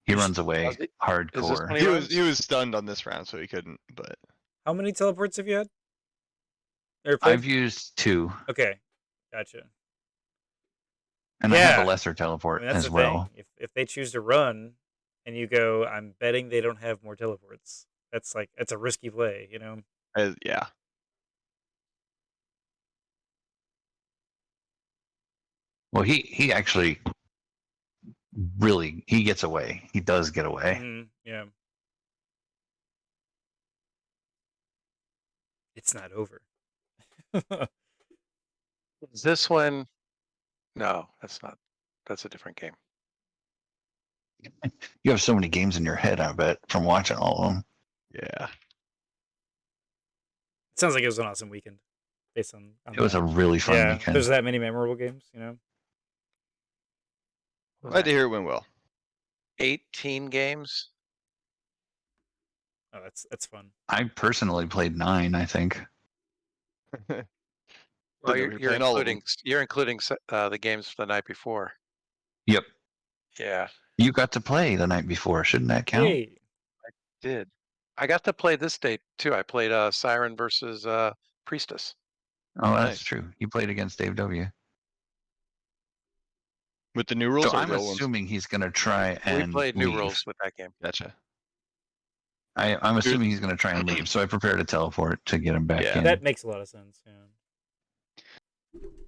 He runs away Does he? hardcore. when He runs? was stunned on this round, so he couldn't. But How many teleports have you had? Or played? I've used 2. Okay, gotcha. And I have Yeah. a lesser teleport that's as the well. thing. If they choose to run, and you go, I'm betting they don't have more teleports. That's a risky play, you know. Yeah. Well, he actually really he gets away. He does get away. Yeah. It's not over. Is this one? No, that's not. That's a different game. You have so many games in your head, I bet, from watching all of them. Yeah. It sounds like it was an awesome weekend, based on It was a really fun yeah. weekend. There's that many memorable games, you know. Glad to hear it went well. 18 games. Oh, that's fun. I personally played 9, I think. Well, Didn't know you're playing all of them. including the games the night before. Yep. Yeah, You got to play the night before. Shouldn't that count? Hey, did. I got to play this date too. I played Siren versus Priestess. Oh, that's Nice. true. You played against Dave W. With the new rules So or I'm the old ones? assuming he's going to try and We played new leave. rules with that game. Gotcha. I'm assuming he's going to try and leave. So I prepared a teleport to get him back Yeah. in. that makes a lot of sense. Yeah.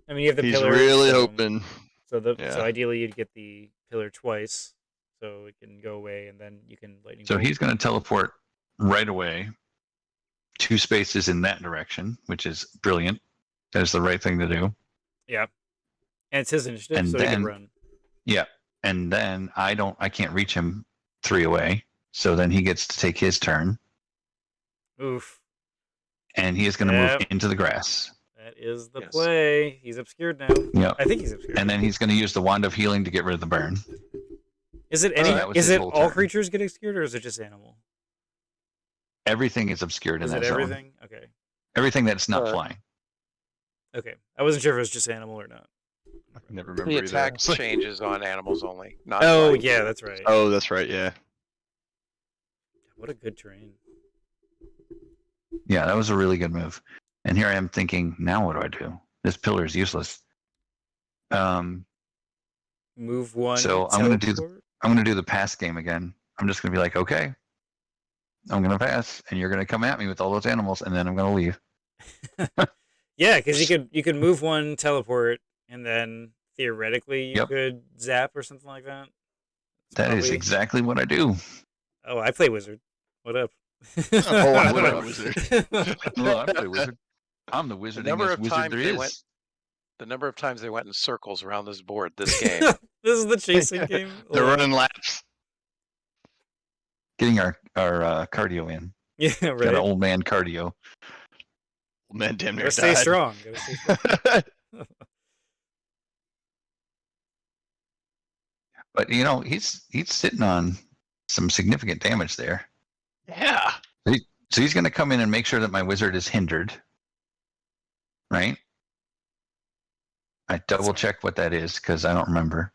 I mean, you have the He's pillars. really so, hoping. So Yeah. so ideally you'd get the pillar twice, so it can go away, and then you can lightning. So bolt. he's going to teleport right away, 2 spaces in that direction, which is brilliant. That is the right thing to do. Yeah. And it's his initiative, And so he can then- run. Yeah. And then I can't reach him 3 away. So then he gets to take his turn, Oof. and he is going to Yep. move into the grass. That is the Yes. play. He's obscured now. Yep. I think he's obscured. And then he's going to use the Wand of Healing to get rid of the burn. Is it Oh, any? that was Is his it whole all turn. creatures get obscured, or is it just animal? Everything is obscured in Is that it zone. everything? Okay. Everything that's not Uh, flying. Okay. I wasn't sure if it was just animal or not. I never remember The either. attack It's like- changes on animals only. Not Oh flying. yeah, that's right. Oh, that's right. Yeah. What a good terrain. Yeah, that was a really good move. And here I am thinking, now what do I do? This pillar is useless. Move one. So I'm gonna do teleport? I'm going to do the pass game again. I'm just going to be like, okay, I'm going to pass, and you're going to come at me with all those animals, and then I'm going to leave. Yeah, because you could move one, teleport, and then theoretically you Yep. could zap or something like that. It's That is probably- exactly what I do. Oh, I play wizard. What up? Oh, I play wizard. Well, I play wizard. I'm the wizardingest number of wizard times there they is. went- The number of times they went in circles around this board this game. This is the chasing game. They're Love it. running laps. Getting our cardio in. Yeah, Got right. an old man cardio. Man, damn near Gotta stay died. strong. Gotta stay strong. But you know, he's sitting on some significant damage there. Yeah. So he's going to come in and make sure that my wizard is hindered. Right? I double check what that is because I don't remember.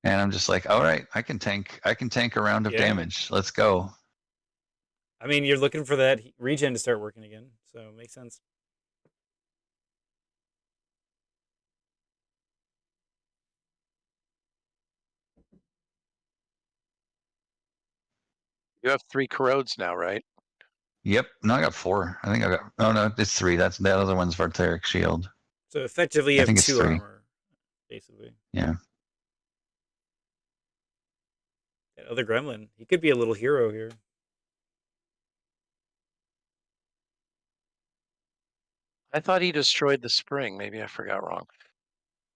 And I'm just like, all right, I can tank a round of Yeah. damage. Let's go. I mean, you're looking for that regen to start working again, so it makes sense. You have 3 corrodes now, right? Yep. No, I got 4. I think I got. Oh no, it's 3. That's the other one's Varteric Shield. So effectively, you I have think it's 2 3. armor, basically. Yeah. That other gremlin, he could be a little hero here. I thought he destroyed the spring. Maybe I forgot wrong.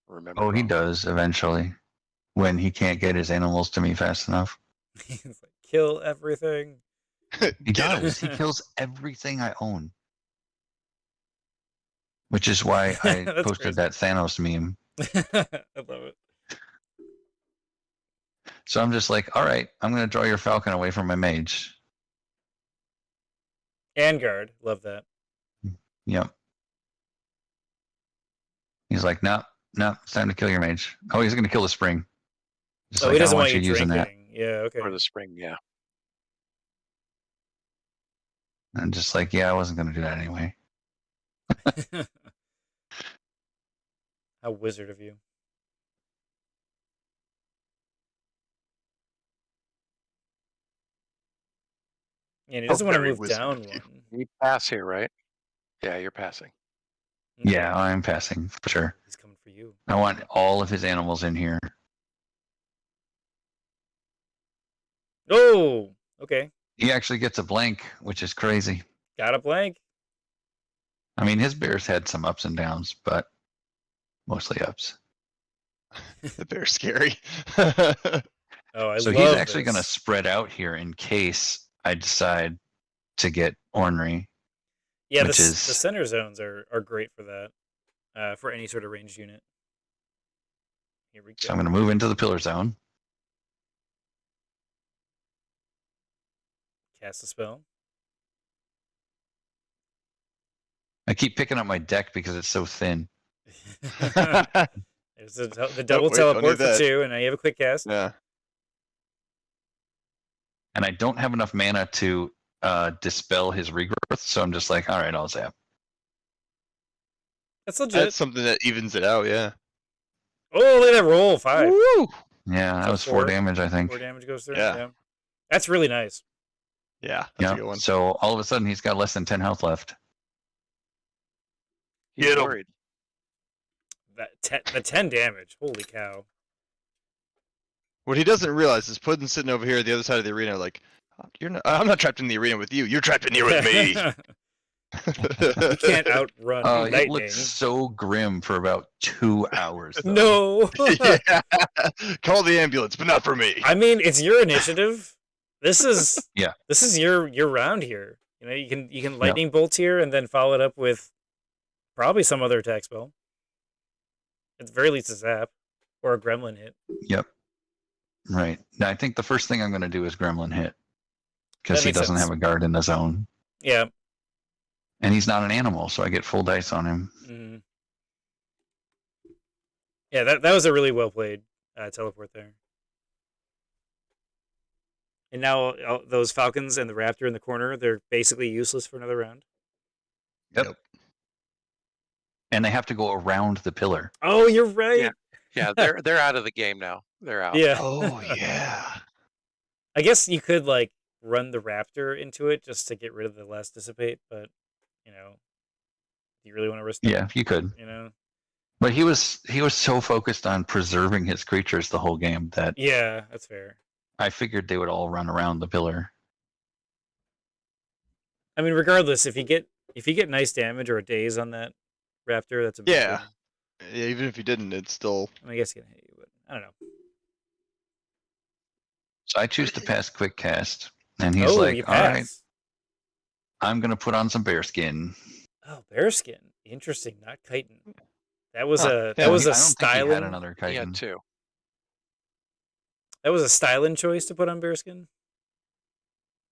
Remember? Oh, he wrong. does eventually, when he can't get his animals to me fast enough. He's like, kill everything. He Get does. He kills everything I own. Which is why I That's posted crazy. that Thanos meme. I love it. So I'm just like, all right, I'm going to draw your falcon away from my mage. And guard, love that. Yep. He's like, no, it's time to kill your mage. Oh, he's going to kill the spring. Just Oh, like, he I doesn't don't want you using that. drinking. Yeah, okay. Or the spring, yeah. I'm just like, yeah, I wasn't going to do that anyway. How wizard of you. And he doesn't want to very move wizard down of you. one. You pass here, right? Yeah, you're passing. Okay. Yeah, I'm passing for sure. He's coming for you. I want all of his animals in here. Oh, okay. He actually gets a blank, which is crazy. Got a blank. I mean, his bear's had some ups and downs, but mostly ups. The bear's scary. Oh, I So love he's actually going to this. spread out here in case I decide to get ornery. Yeah, the which is- center zones are great for that. For any sort of ranged unit. Here we go. So I'm going to move into the pillar zone. Cast a spell. I keep picking up my deck because it's so thin. There's the double wait, don't teleport do for that. 2, and now you have a quick cast. Yeah. And I don't have enough mana to dispel his regrowth, so I'm just like, all right, I'll zap. That's legit. That's something that evens it out, yeah. Oh, look at that roll. 5. Woo! Yeah, that So was 4 4 damage, I think. 4 damage goes through. Yeah. That's really nice. Yeah, that's a good Yeah. one. So all of a sudden, he's got less than 10 health left. He's Get 'em. worried. The 10 damage. Holy cow. What he doesn't realize is Puddin's sitting over here at the other side of the arena, like, I'm not trapped in the arena with you. You're trapped in here with me. You can't outrun It lightning. looked so grim for about 2 hours. Though. No. Yeah. Call the ambulance, but not for me. I mean, it's your initiative. This is Yeah. This is your round here. You know, you can lightning bolt here and then follow it up with probably some other attack spell. At the very least, a zap or a gremlin hit. Yep. Right. Now, I think the first thing I'm going to do is Gremlin hit because That he makes doesn't sense. have a guard in the zone, Yeah. and he's not an animal, so I get full dice on him. Mm-hmm. Yeah, that was a really well played teleport there. And now those falcons and the raptor in the corner, they're basically useless for another round. Yep. And they have to go around the pillar. Oh, you're right. Yeah, they're out of the game now. They're out. Yeah. Oh, yeah. I guess you could like run the raptor into it just to get rid of the last dissipate, but you know, do you really want to risk that? Yeah, you could. You know? But he was so focused on preserving his creatures the whole game that Yeah, that's fair. I figured they would all run around the pillar. I mean, regardless, if you get nice damage or a daze on that raptor, that's a big Yeah. win. Yeah, even if you didn't, it's still. I mean, I guess he can hit you, but I don't know. So I choose to pass quick cast, and he's you like, "All right, pass. I'm gonna put on some bear skin." Oh, bearskin. Interesting, not chitin. That was Huh. that was I a don't think he had styling. another He had chitin. 2. That was a styling choice to put on bearskin.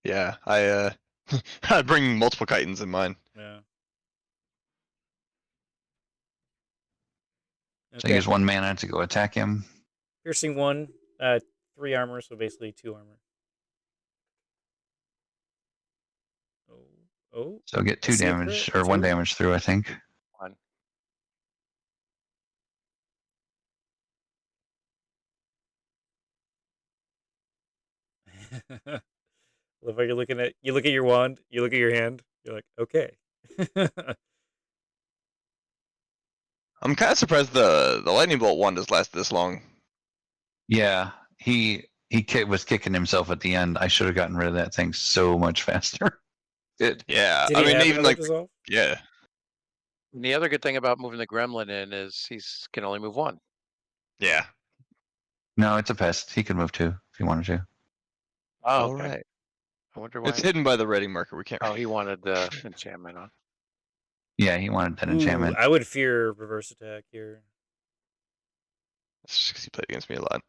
Yeah, I I'd bring multiple chitins in mine. Yeah. So I use 1 mana to go attack him. Piercing 1, 3 armor, so basically 2 armor. Oh. So get 2 Secret, damage or 1 2? damage through, I think. 1. Love how you look at your wand, you look at your hand, you're like, okay. I'm kind of surprised the lightning bolt one does last this long. Yeah, he was kicking himself at the end. I should have gotten rid of that thing so much faster. Yeah, Did I he mean have even another like dissolve? yeah, And the other good thing about moving the gremlin in is he's can only move 1. yeah. No, it's a pest. He could move 2 if he wanted to. Oh, All okay. right. I wonder why. It's hidden by the ready marker. We can't. Oh, he wanted the enchantment on. Yeah, he wanted that Ooh, enchantment. I would fear reverse attack here. It's just 'cause he played against me a lot.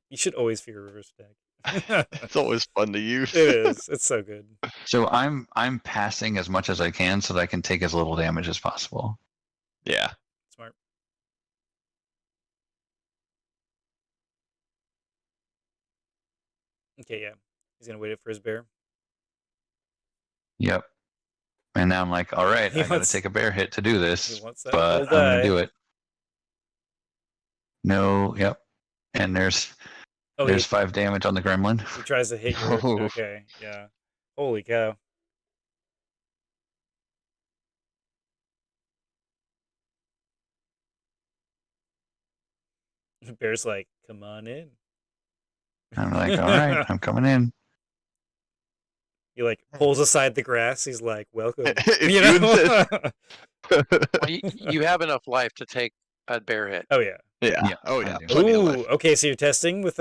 You should always fear reverse attack. It's always fun to use. It is. It's so good. So I'm passing as much as I can so that I can take as little damage as possible. Yeah. Smart. Okay, yeah. He's gonna wait it for his bear. Yep. And now I'm like, all right, He I got to wants- take a bear hit to do this, He wants that but full I'm going die. to do it. No, yep. And there's Oh, there's 5 damage on the gremlin. he tries to hit your. Oh. Okay, yeah. Holy cow. The bear's like, come on in. I'm like, all right, I'm coming in. He like pulls aside the grass. He's like, welcome. If you you know? Well, you have enough life to take a bear hit. Oh yeah. Yeah. Yeah, Oh I yeah. do. Plenty of Ooh. life. Okay, so you're testing with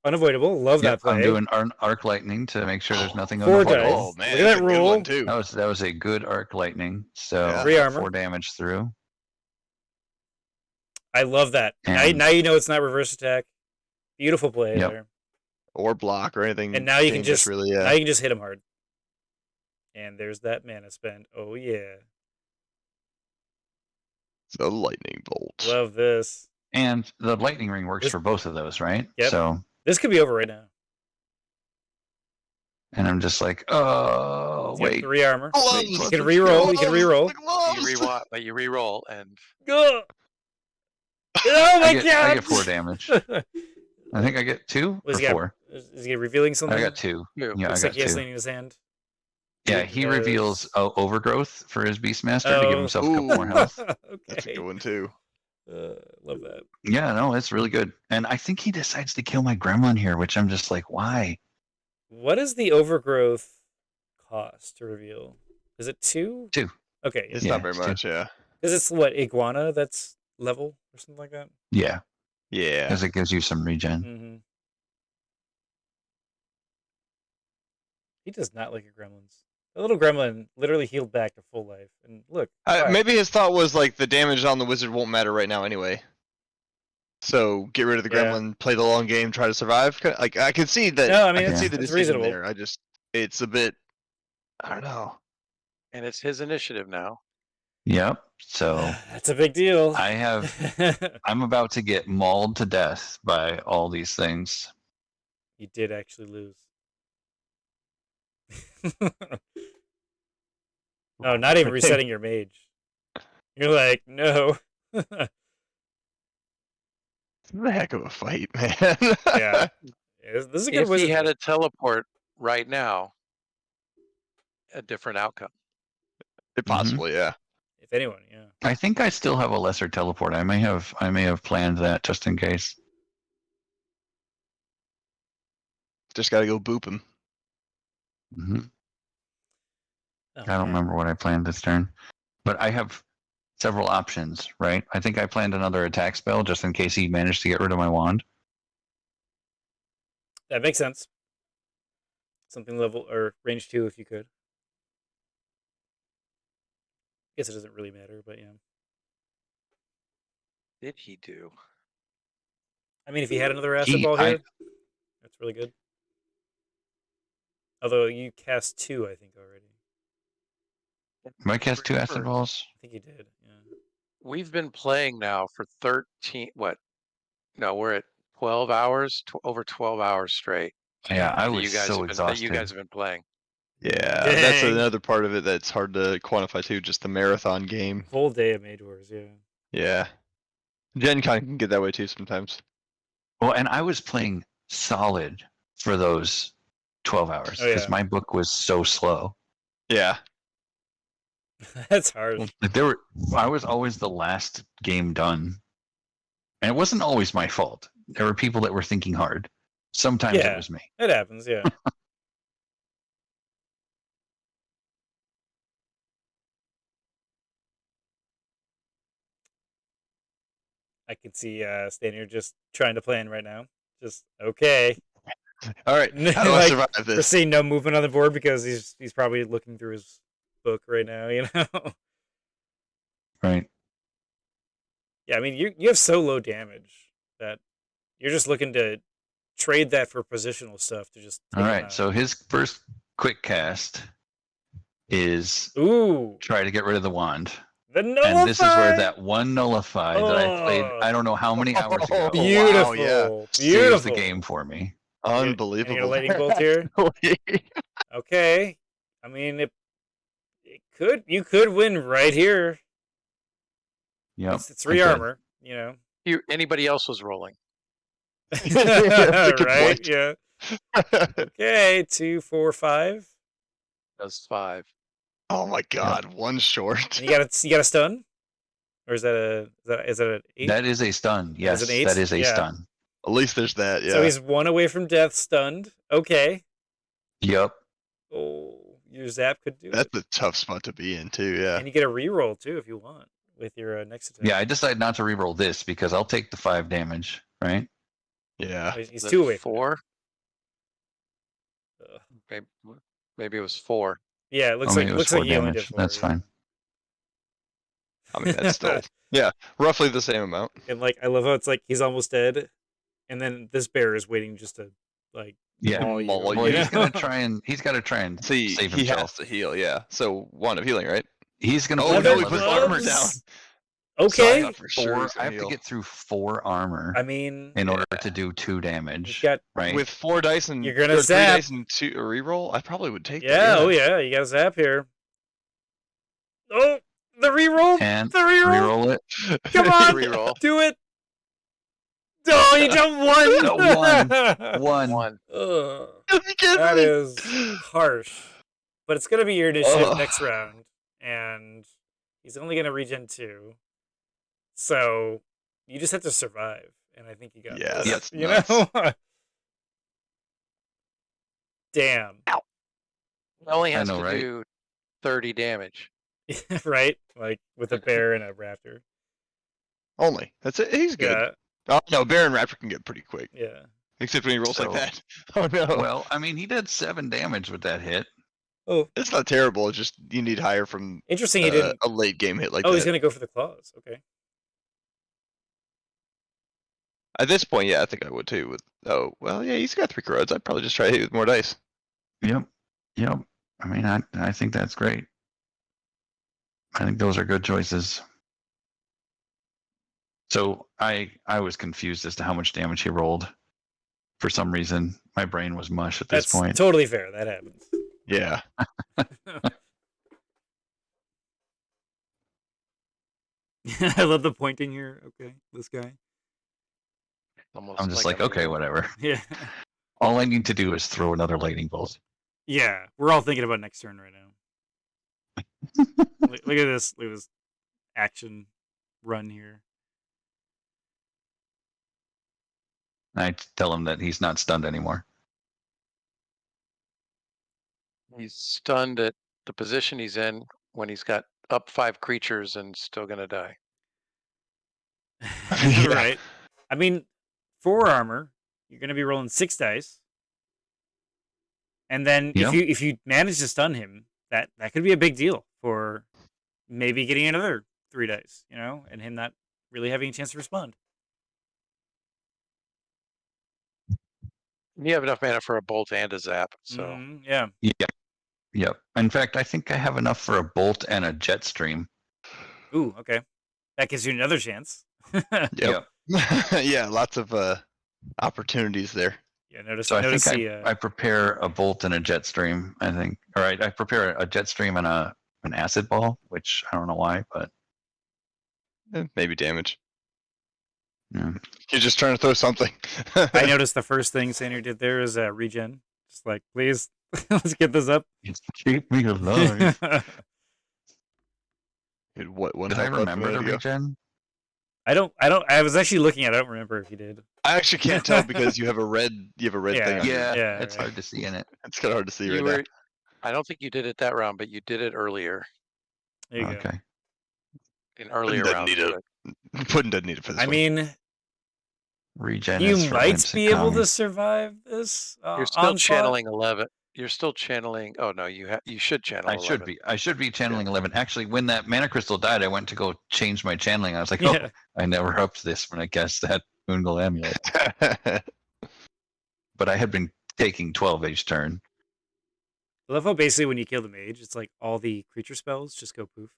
unavoidable. Love that Yep, play. I'm doing arc lightning to make sure there's nothing 4 unavoidable. dice. Oh man, Look at that's that a good roll. one too. That was a good arc lightning. So Yeah. 3 armor. 4 damage through. I love that. And- Now you know it's not reverse attack. Beautiful play Yep. there. Or block or anything. And now you can dangerous, just really. now Yeah. you can just hit him hard. And there's that mana spend. Oh yeah. The lightning bolt. Love this. And the lightning ring works This- for both of those, right? Yep. So, This could be over right now. and I'm just like, oh, He's got wait. 3 armor. Gloves! You can reroll. You can reroll. The gloves! You re-roll, and Go. Oh my I god! get 4 damage. I think I get 2 Was or he got- 4. Is he revealing something? I got 2. Two. Yeah, Looks I like got he has 2. something in his hand. Yeah, It he reveals does. overgrowth for his Beastmaster to give himself a couple more Ooh. health. That's a Okay. good one too. Love that. Yeah, no, it's really good. And I think he decides to kill my gremlin here, which I'm just like, why? What is the overgrowth cost to reveal? Is it 2? 2. Okay. It's Yeah, not very it's two. much, yeah. Because it's what, iguana that's level or something like that? Yeah, Yeah. because it gives you some regen. Mm-hmm. He does not like your gremlins. The little gremlin literally healed back to full life. And look. fire. Maybe his thought was like the damage on the wizard won't matter right now anyway. So get rid of the Yeah. gremlin, play the long game, try to survive. Like I can see that. No, I mean, can it's- see the it's decision reasonable. there. It's a bit. I don't know. and it's his initiative now. Yep. So That's a big deal. I'm about to get mauled to death by all these things. You did actually lose. Oh, not even resetting your mage. You're like, no. It's a heck of a fight, man. Yeah. This is a good If he wizard. had a teleport right now, a different outcome. Possibly, yeah. If anyone, yeah. I think I still have a lesser teleport. I may have planned that just in case. Just gotta go boop him. hmm Oh, I don't man. remember what I planned this turn, but I have several options, right? I think I planned another attack spell just in case he managed to get rid of my wand. That makes sense. Something level or range 2 if you could. Guess it doesn't really matter, but yeah. Did he do? I mean, if he had another acid He- ball I- here, that's really good. Although you cast 2, I think, already. Did I cast 2 acid balls? I think you did, yeah. We've been playing now for 13. What? No, we're at 12 hours. Over 12 hours straight. Yeah, I that was you guys so have been, that exhausted. you guys have been playing. Yeah, that's Dang. another part of it that's hard to quantify too. Just the marathon game. Full day of Mage Wars, yeah. Yeah. Gen Con can get that way too sometimes. Well, and I was playing solid for those 12 hours Oh, because yeah. my book was so slow. Yeah. That's hard. Like I was always the last game done, and it wasn't always my fault. There were people that were thinking hard. Sometimes Yeah. it was me. It happens, yeah. I can see Stanyer just trying to plan right now. Just okay. All right. How do I Like, survive We're this? seeing no movement on the board because he's probably looking through his book right now, you know? Right. Yeah, I mean you have so low damage that you're just looking to trade that for positional stuff to just take All him right. out. So his first quick cast is Ooh, try to get rid of the wand. the nullify. And this is where that one nullify that I played, Oh. I don't know how many hours ago, Beautiful, wow, yeah. beautiful. saves the game for me. And you get a Unbelievable. lightning bolt here. Okay, I mean You could win right here. Yep. It's 3 armor, you know. Anybody else was rolling. That's a good Right? point. Yeah. Okay, 2, 4, 5. That's 5. Oh my god, one short. And you got a stun, or is that an 8? That is a stun. Yes, an 8? that is a Yeah. stun. At least there's that, yeah. So he's 1 away from death, stunned. Okay. Yep. Oh, your zap could do That's it. a tough spot to be in too, yeah. And you get a reroll too if you want with your next attack. Yeah, I decided not to reroll this because I'll take the 5 damage, right? Yeah. Oh, he's Is it 2 away from 4. death. Maybe it was 4. Yeah, it looks Maybe it was looks 4 like you only did damage. 4. That's yeah. fine. I mean, that's still, yeah, roughly the same amount. And like, I love how it's like he's almost dead, and then this bear is waiting just to like Yeah. maul you. Maul Well, you. he's got to try and See, save he himself. has to heal, yeah. So, 1 of healing, right? He's going to Oh, put no, on he put leather armor gloves. down. Okay. So I thought for sure he's I gonna have to heal. get through 4 armor I mean, in order to Yeah. do 2 you damage, got right? With 4 dice and You're gonna or 3 zap. dice and 2 a reroll, I probably would take that. yeah, oh yeah, you got a zap here. Oh, the reroll, and the reroll. reroll it. Come on, Reroll. do it. Oh, you jumped 1. No, 1. 1. Ugh, You kidding that me? is harsh. But it's gonna be your initiative Ugh. next round, and he's only gonna regen 2. So you just have to survive, and I think you got Yeah, this. that's you nuts. know. Damn. It only I has know, to right? do 30 damage. Right? Like with a bear and a raptor. Only. That's it. He's good. Yeah, Oh no, Baron Raptor can get pretty quick. yeah. Except when he rolls So- like that. Oh no. Well, I mean, he did 7 damage with that hit. Oh, It's not terrible. It's just you need higher from interesting. He didn't. a late game hit like Oh, that. he's gonna go for the claws. Okay. At this point, yeah, I think I would too. With well, yeah, he's got 3 corrodes. I'd probably just try to hit with more dice. Yep. Yep. I mean, I think that's great. I think those are good choices. So I was confused as to how much damage he rolled. For some reason, my brain was mush at this That's point. totally fair. That happens. Yeah. I love the pointing here. Okay, this guy. Almost I'm just like, a okay, reroll. whatever. Yeah. All I need to do is throw another lightning bolt. Yeah, we're all thinking about next turn right now. Look at this. Look at this action run here. I tell him that he's not stunned anymore. He's stunned at the position he's in when he's got up 5 creatures and still gonna die. Yeah. Right. I mean, 4 armor. You're gonna be rolling 6 dice, and then Yeah. if you manage to stun him, that could be a big deal for maybe getting another 3 dice, you know, and him not really having a chance to respond. You have enough mana for a bolt and a zap, so Mhm, yeah. Yep. Yep. In fact, I think I have enough for a bolt and a jet stream. Ooh, okay. That gives you another chance. Yep. Yeah, lots of opportunities there. Yeah, notice. So I notice think the, I prepare a bolt and a jet stream. I think. All right, I prepare a jet stream and an acid ball, which I don't know why, but Maybe damage. yeah. You're just trying to throw something. I noticed the first thing Stanyer did there is regen. Just like, please, let's get this up. Keep me alive. What one Did I health left remember a to minute ago? regen? I was actually looking at it. I don't remember if you did. I actually can't tell because you have a red Yeah. thing on Yeah, Yeah, it's right. hard to see in it. It's kind of hard to see you right were. I don't think you did it that round, but you did it earlier There you go. Okay. in earlier doesn't rounds. need it. now. Puddin doesn't need it for this I one. mean, Regen. you is for might Vincent be able to Comey. survive this. You're still onslaught. channeling 11. You're still channeling. Oh no, you should channel. I 11. should be. I should be channeling 11. Actually, when that mana crystal died, I went to go change my channeling. I was like, oh, Yeah. I never upped this when I cast that Moongle Amulet. But I had been taking 12 each turn. I love how basically when you kill the mage, it's like all the creature spells just go poof.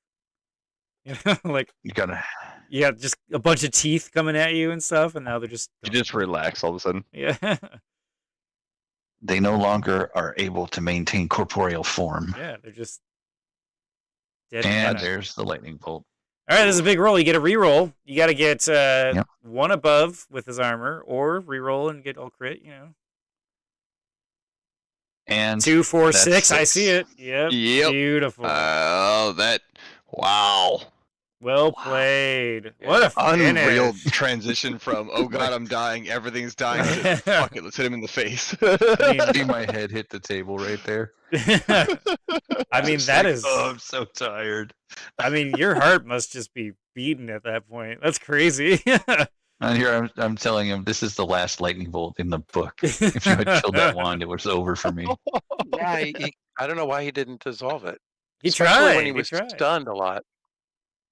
You know, like You gotta. you got just a bunch of teeth coming at you and stuff, and now they're just you gone. just relax all of a sudden. Yeah. They no longer are able to maintain corporeal form. Yeah, they're just Dead And mana. there's the lightning bolt. All right, this is a big roll. You get a reroll. You got to get Yep. one above with his armor, or reroll and get all crit. And 2, 4, that's 6. I see it. Yep. Yep. Beautiful. Oh, wow. Well Wow. played. Yeah. What a Unreal finish. transition from "Oh God, I'm dying, everything's dying" to "Fuck it, let's hit him in the face." See my head hit the table right there. I mean, Just that like, is. Oh, I'm so tired. I mean, your heart must just be beaten at that point. That's crazy. And here I'm telling him this is the last lightning bolt in the book. If you had killed that wand, it was over for me. Yeah, I don't know why he didn't dissolve it. He Especially tried. when he was stunned a lot.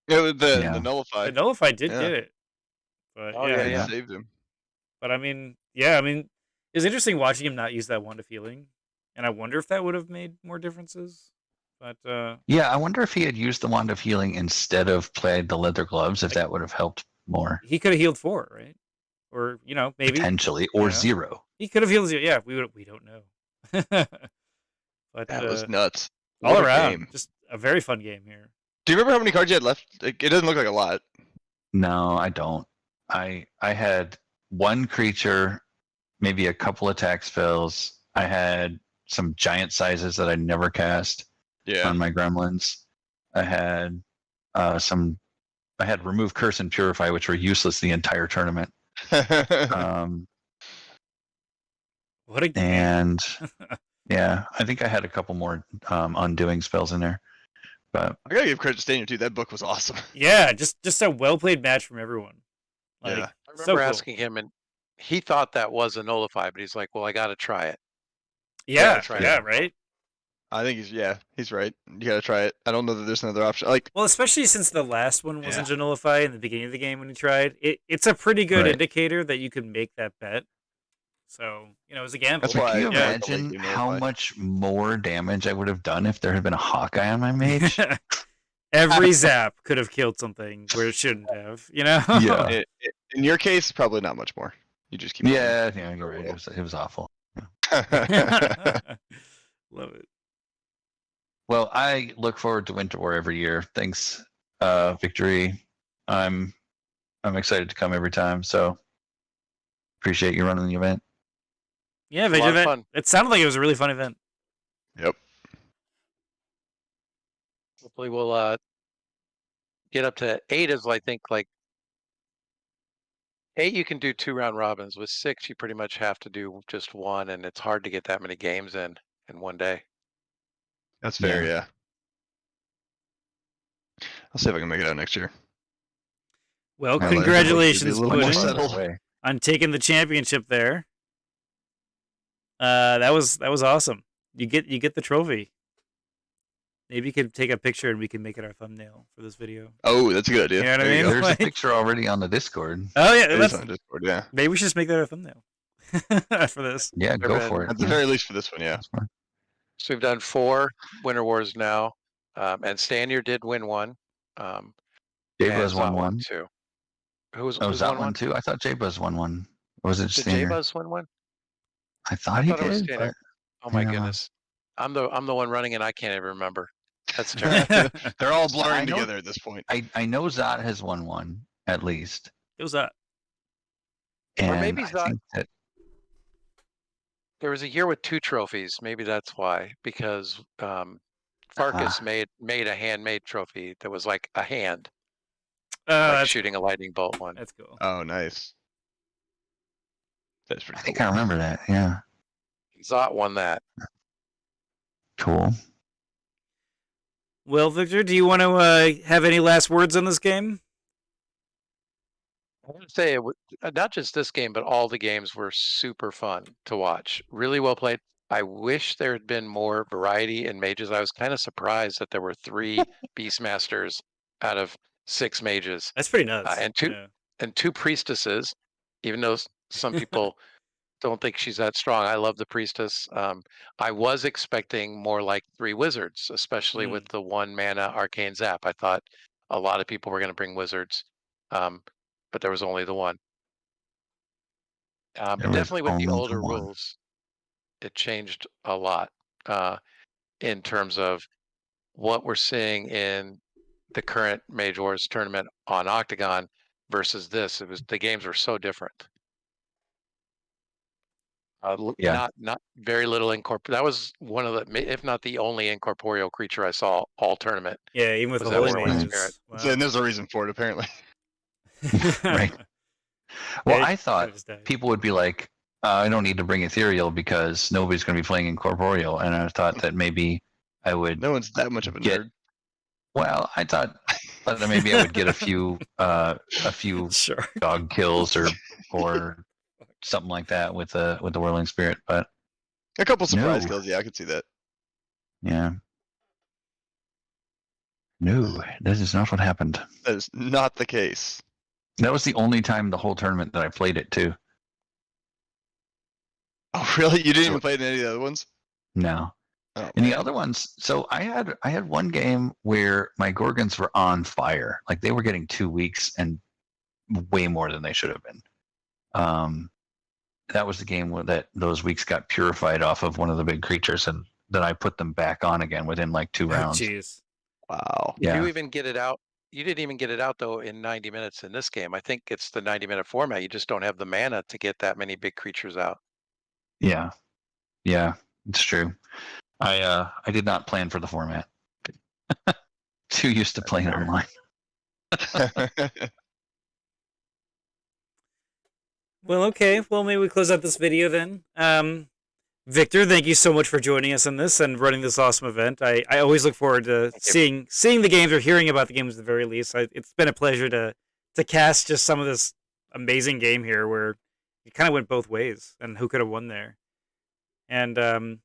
Yeah, the Yeah. nullify. The nullify did Yeah. get it. But Oh, yeah, yeah. Saved him. But I mean, it's interesting watching him not use that wand of healing. And I wonder if that would have made more differences. But Yeah, I wonder if he had used the wand of healing instead of played the leather gloves, if that would have helped more. he could have healed 4, right? Or, maybe. Potentially, or Yeah. 0. He could have healed 0. Yeah, we don't know. But That was nuts. all What a around, game. just a very fun game here. Do you remember how many cards you had left? Like, it doesn't look like a lot. No, I don't. I had one creature, maybe a couple attack spells. I had some giant sizes that I never cast Yeah. on my gremlins. I had I had remove, curse, and purify, which were useless the entire tournament. What a game. And yeah, I think I had a couple more undoing spells in there. But I gotta give credit to Stanyer too. That book was awesome. Yeah, just a well played match from everyone. Like, Yeah. I remember so cool. asking him, and he thought that was a nullify, but he's like, "Well, I got to try it." Yeah, try yeah, it. right. I think he's right. You gotta try it. I don't know that there's another option. Like, Well, especially since the last one wasn't a nullify in the beginning of the game when you tried. It's a pretty good Right. indicator that you can make that bet. So, it was a gamble. That's But why can you I imagine do how nullify. much more damage I would have done if there had been a Hawkeye on my mage? Every zap could have killed something where it shouldn't have, Yeah. In your case, probably not much more. You just keep. Yeah, you're right. It was awful. Love it. Well, I look forward to Winter War every year. Thanks, Victory. I'm excited to come every time. So appreciate you running the event. Yeah, A lot of event. fun. It sounded like it was a really fun event. Yep. Hopefully, we'll get up to 8. Is I think like 8. You can do 2 round robins. With 6, you pretty much have to do just one, and it's hard to get that many games in one day. That's fair. Yeah. I'll see if I can make it out next year. Well, Yeah, congratulations, a little more Pudding, settled. on taking the championship there. That was awesome. You get the trophy. Maybe you could take a picture and we can make it our thumbnail for this video. Oh, that's a good idea. You know what I There you mean? go. There's Like- a picture already on the Discord. Oh yeah, It is that's, on Discord, yeah. maybe we should just make that our thumbnail for this. Yeah, go Sure, for it. At the very least for this one, yeah. That's fine. So we've done 4 Winter Wars now, and Stanyer did win one. J-Buzz and Zot won one. 2. Who's Oh, was that won one too? I thought J-Buzz won one. Or was it Did Stanyer? J-Buzz win one? I thought he it was did. Stanyer. But Oh my Yeah. goodness, I'm the one running, and I can't even remember. That's terrible. They're all I blurring know- together at this point. I know Zot has won one, at least. It was that. And maybe I Zot- think that There was a year with 2 trophies. Maybe that's why, because Farkas made a handmade trophy that was like a hand, like shooting a lightning bolt one. That's cool. Oh, nice. That's I pretty think cool. I remember that. Yeah. Zot won that. Cool. Well, Victor, do you want to have any last words on this game? I want to say not just this game, but all the games were super fun to watch. Really well played. I wish there had been more variety in mages. I was kind of surprised that there were 3 Beastmasters out of 6 mages, That's pretty nuts. and 2 Yeah. and 2 priestesses. Even though some people don't think she's that strong, I love the priestess. I was expecting more like 3 wizards, especially with the 1 mana arcane zap. I thought a lot of people were going to bring wizards, but there was only the 1. But There was definitely with only the the older 1. rules, it changed a lot in terms of what we're seeing in the current Mage Wars tournament on Octagon versus this. The games were so different. Yeah. Not very little That was one of the, if not the only incorporeal creature I saw all tournament. Yeah, even with Was the that holy Whirling mages. Spirit. Wow. And there's a reason for it, apparently. Right. Well, Yeah, I it thought kinda just died. people would be like, I don't need to bring ethereal because nobody's going to be playing incorporeal, and I thought that maybe I would No one's that much of a get. nerd. Well, I thought that maybe I would get a few Sure. dog kills or something like that with the whirling spirit, but A couple surprise No. kills, yeah, I could see that. yeah. No, this is not what happened. That is not the case. That was the only time the whole tournament that I played it too. Oh, really? You didn't even play it in any of the other ones? No. Oh, In the man. other ones, so I had one game where my Gorgons were on fire. Like they were getting 2 weeks and way more than they should have been. That was the game where those weeks got purified off of one of the big creatures, and then I put them back on again within like 2 rounds. Jeez. Wow. Did Yeah. you even get it out? You didn't even get it out though in 90 minutes in this game. I think it's the 90-minute format. You just don't have the mana to get that many big creatures out. Yeah, it's true. I did not plan for the format. Too used to playing online. Well, okay. Well, maybe we close out this video then. Victor, thank you so much for joining us on this and running this awesome event. I always look forward to seeing the games or hearing about the games at the very least. It's been a pleasure to cast just some of this amazing game here where it kind of went both ways and who could have won there. And I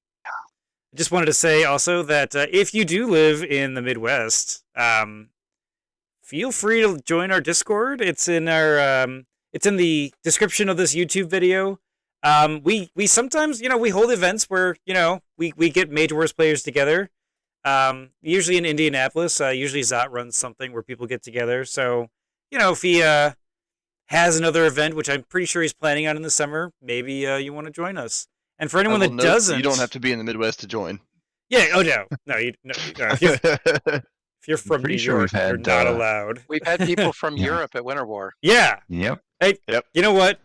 just wanted to say also that if you do live in the Midwest, feel free to join our Discord. It's in our it's in the description of this YouTube video. We sometimes, we hold events where, we get Mage Wars players together. Usually in Indianapolis, usually Zot runs something where people get together. So, if he has another event, which I'm pretty sure he's planning on in the summer, maybe you want to join us. And for anyone that doesn't, you don't have to be in the Midwest to join. Yeah. Oh no. If you're from New York, you're not allowed. We've had people from Europe at Winter War. Yeah. Yep. Hey, Yep. You know what?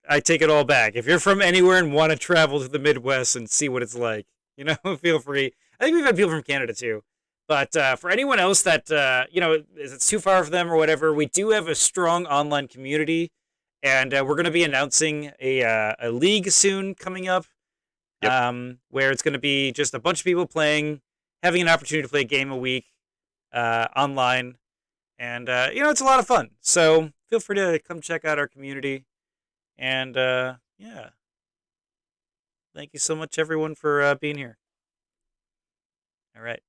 I take it all back. If you're from anywhere and want to travel to the Midwest and see what it's like, feel free. I think we've had people from Canada too. But for anyone else that, it's too far for them or whatever, we do have a strong online community. And we're going to be announcing a league soon coming up. Yep. Where it's going to be just a bunch of people playing, having an opportunity to play a game a week online. And, it's a lot of fun. So feel free to come check out our community. And, yeah. Thank you so much, everyone, for being here. All right.